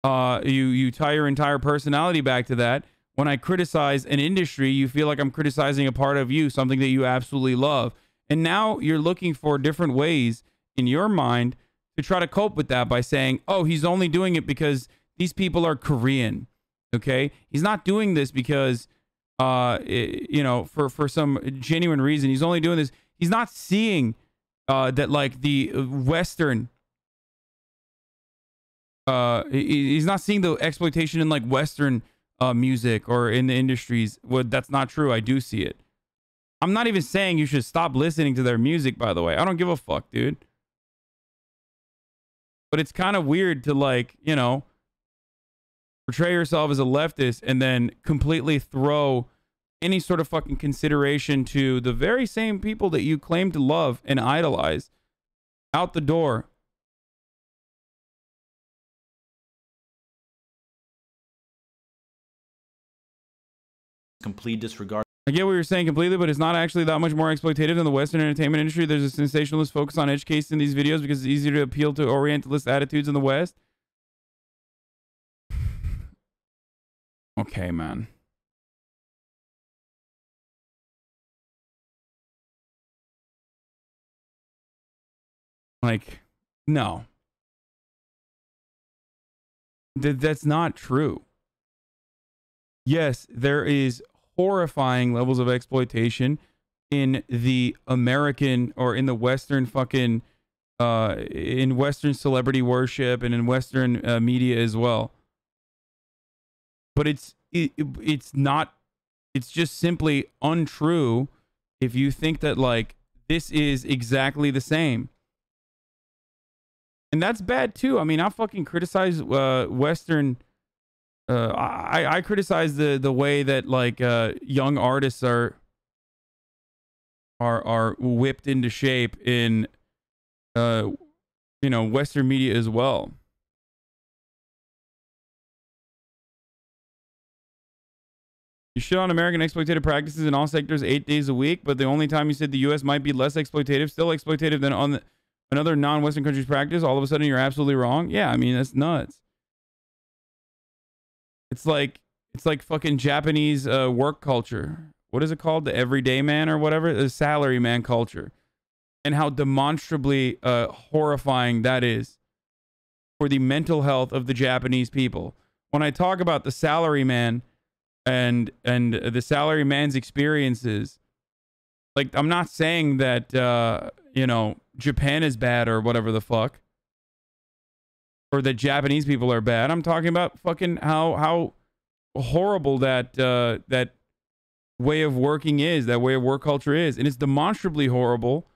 you tie your entire personality back to that. When I criticize an industry, you feel like I'm criticizing a part of you, something that you absolutely love. And now you're looking for different ways in your mind to try to cope with that by saying, oh, he's only doing it because these people are Korean. Okay? He's not doing this because, you know, for some genuine reason. He's only doing this. He's not seeing that, like, the Western... he's not seeing the exploitation in, like, Western... music or in the industries. Well, that's not true. I do see it. I'm not even saying you should stop listening to their music, by the way. I don't give a fuck, dude. But it's kind of weird to, like, you know, portray yourself as a leftist and then completely throw any sort of fucking consideration to the very same people that you claim to love and idolize out the door. Complete disregard. I get what you're saying completely, but it's not actually that much more exploitative than the Western entertainment industry. There's a sensationalist focus on edge cases in these videos because it's easier to appeal to Orientalist attitudes in the West. Okay, man. Like, no. That's not true. Yes, there is horrifying levels of exploitation in the American or in the Western fucking in Western celebrity worship and in Western media as well. But it's not, it's just simply untrue if you think that, like, this is exactly the same. And that's bad too. I mean, I fucking criticize Western I criticize the way that, like, young artists are whipped into shape in you know, Western media as well. You shit on American exploitative practices in all sectors 8 days a week, but the only time you said the U.S. might be less exploitative, still exploitative than on another non-Western country's practice, all of a sudden you're absolutely wrong. Yeah, I mean, that's nuts. It's like fucking Japanese work culture. What is it called? The everyday man or whatever? The salary man culture. And how demonstrably horrifying that is for the mental health of the Japanese people. When I talk about the salary man and the salary man's experiences, like, I'm not saying that, you know, Japan is bad or whatever the fuck, or that Japanese people are bad. I'm talking about fucking how horrible that that way of working is, that way of work culture is. And it's demonstrably horrible,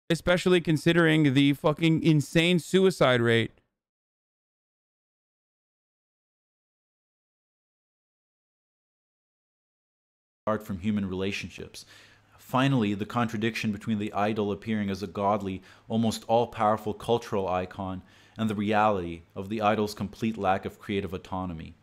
especially considering the fucking insane suicide rate. Apart from human relationships. Finally, the contradiction between the idol appearing as a godly, almost all-powerful cultural icon and the reality of the idol's complete lack of creative autonomy.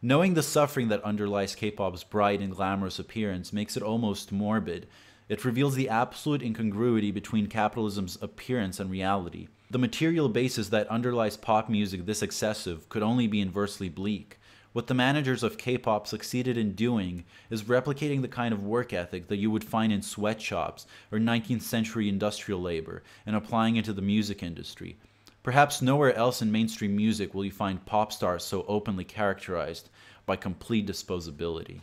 Knowing the suffering that underlies K-pop's bright and glamorous appearance makes it almost morbid. It reveals the absolute incongruity between capitalism's appearance and reality. The material basis that underlies pop music this excessive could only be inversely bleak. What the managers of K-pop succeeded in doing is replicating the kind of work ethic that you would find in sweatshops or 19th century industrial labor and applying it to the music industry. Perhaps nowhere else in mainstream music will you find pop stars so openly characterized by complete disposability.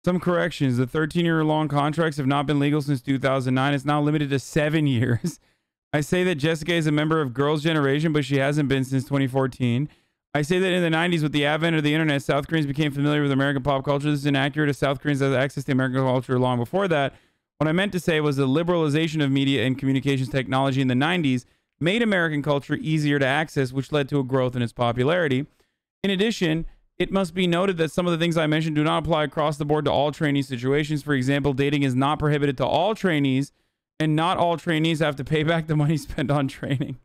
Some corrections. The 13-year-long contracts have not been legal since 2009. It's now limited to 7 years. I say that Jessica is a member of Girls' Generation, but she hasn't been since 2014. I say that in the 90s, with the advent of the internet, South Koreans became familiar with American pop culture. This is inaccurate, as South Koreans had access to American culture long before that. What I meant to say was the liberalization of media and communications technology in the 90s made American culture easier to access, which led to a growth in its popularity. In addition, it must be noted that some of the things I mentioned do not apply across the board to all trainee situations. For example, dating is not prohibited to all trainees, and not all trainees have to pay back the money spent on training.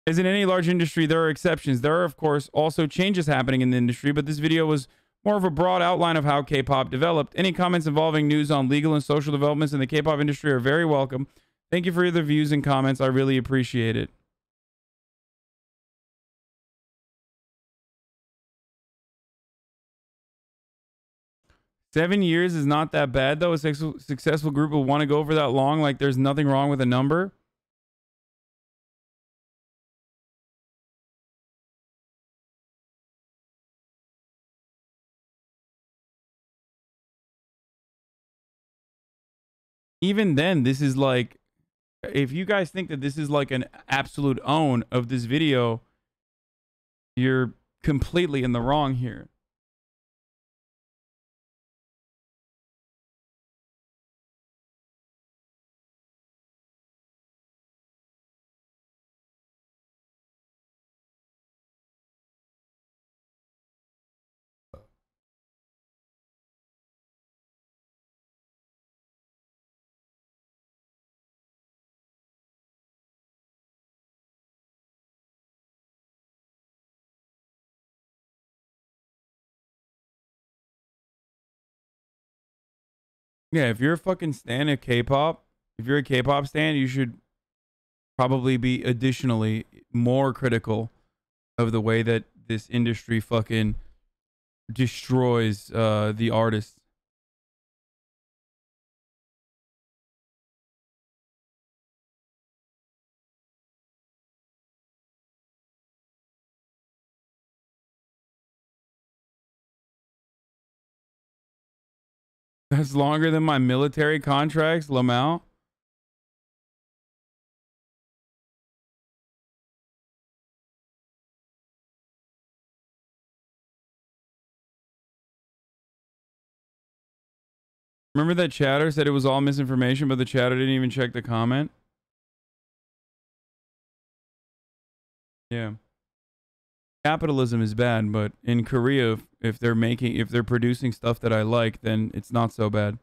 As in any large industry, there are exceptions. There are, of course, also changes happening in the industry, but this video was more of a broad outline of how K-pop developed. Any comments involving news on legal and social developments in the K-pop industry are very welcome. Thank you for your views and comments. I really appreciate it. Seven years is not that bad, though. A successful group will want to go for that long. Like, there's nothing wrong with a number. Even then, this is like, if you guys think that this is like an absolute own of this video, you're completely in the wrong here. Yeah, if you're a fucking stan of K-pop, if you're a K-pop stan, you should probably be additionally more critical of the way that this industry fucking destroys the artists. That's longer than my military contracts, Lamau. Remember that chatter said it was all misinformation, but the chatter didn't even check the comment? Yeah. Capitalism is bad, but in Korea, if they're producing stuff that I like, then it's not so bad.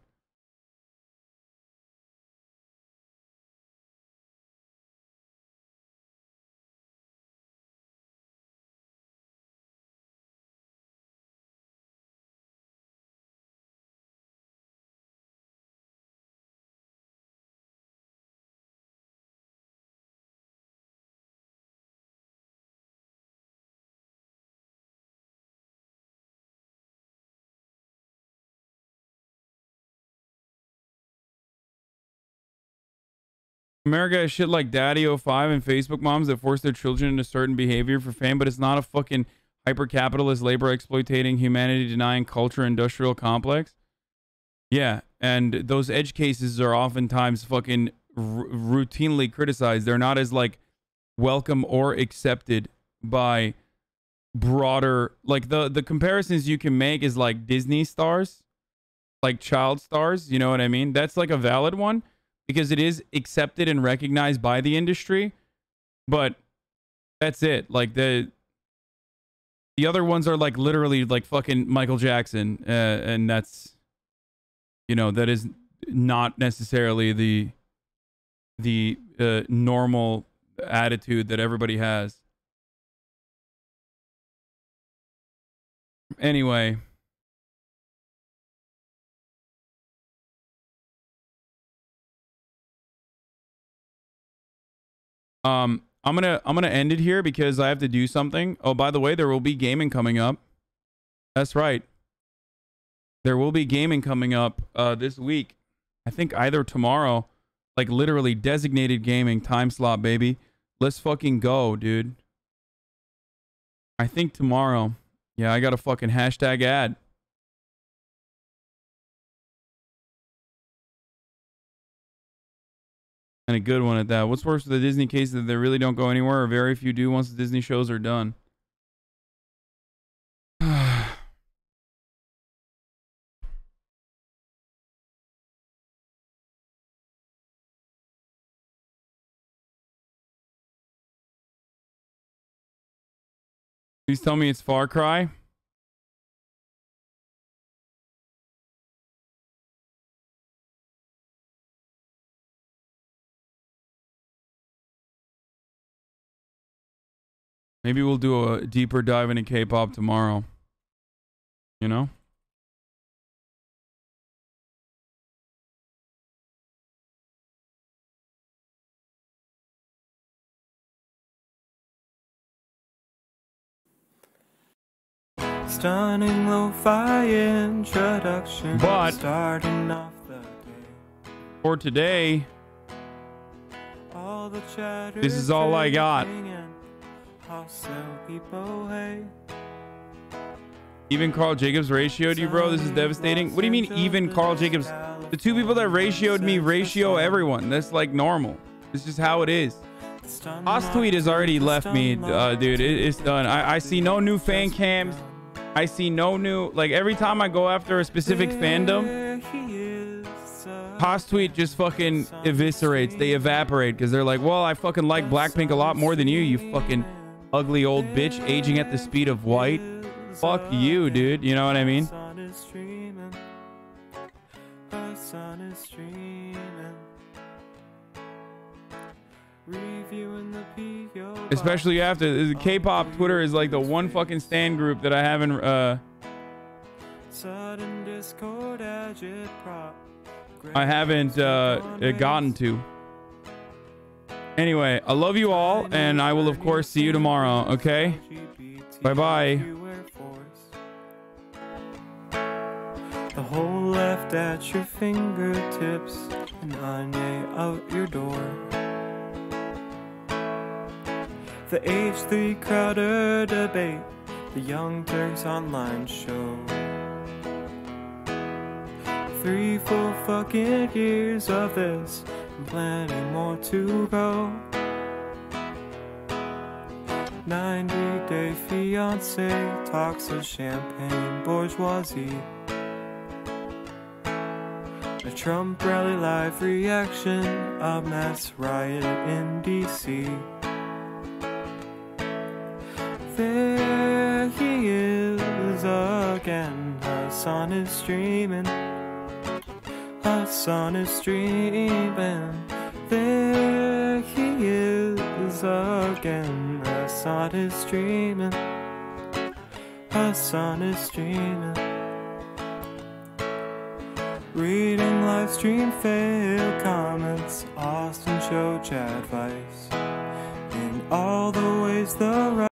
America has shit like Daddy05 and Facebook moms that force their children into certain behavior for fame, but it's not a fucking hyper-capitalist, labor-exploitating, humanity-denying culture industrial complex. Yeah, and those edge cases are oftentimes fucking routinely criticized. They're not as, like, welcome or accepted by broader... Like, the comparisons you can make is, like, Disney stars, like child stars, you know what I mean? That's, like, a valid one, because it is accepted and recognized by the industry, but that's it. Like, the other ones are, like, literally, like, fucking Michael Jackson, and that's, you know, that is not necessarily the normal attitude that everybody has. Anyway. I'm gonna end it here because I have to do something. Oh, by the way, there will be gaming coming up. That's right. There will be gaming coming up this week. I think either tomorrow, like literally designated gaming time slot, baby. Let's fucking go, dude. I think tomorrow. Yeah, I got a fucking hashtag ad. And a good one at that. What's worse for the Disney case is that they really don't go anywhere, or very few do once the Disney shows are done. Please tell me it's Far Cry. Maybe we'll do a deeper dive into K-pop tomorrow. You know? Stunning lo-fi introduction. But starting off the day. For today, All the chatter this is all I got. Even Carl Jacobs ratioed you, bro. This is devastating. What do you mean even Carl Jacobs? The two people that ratioed me ratio everyone. That's like normal. It's just how it is. Haas tweet has already left me, dude. It's done. I see no new fan cams. I see no new, like every time I go after a specific fandom, Haas tweet just fucking eviscerates. They evaporate because they're like, well, I fucking like Blackpink a lot more than you fucking ugly old bitch aging at the speed of white. Fuck you, dude. You know what I mean? Especially after the K-pop Twitter is like the one fucking stan group that I haven't gotten to. Anyway, I love you all, and I will of course see you tomorrow. Okay, bye bye. The whole left at your fingertips, and Anya out your door. The H3 Crowder debate, the Young Turks online show. 3 full fucking years of this, and plenty more to go. 90-day fiance, talks of champagne bourgeoisie. A Trump rally live reaction, a mass riot in DC. There he is again, Hasan is streaming. Hasan is streaming. There he is again, Hasan is streaming. Hasan is streaming. Reading live stream fail comments, Austin show chat advice. In all the ways the right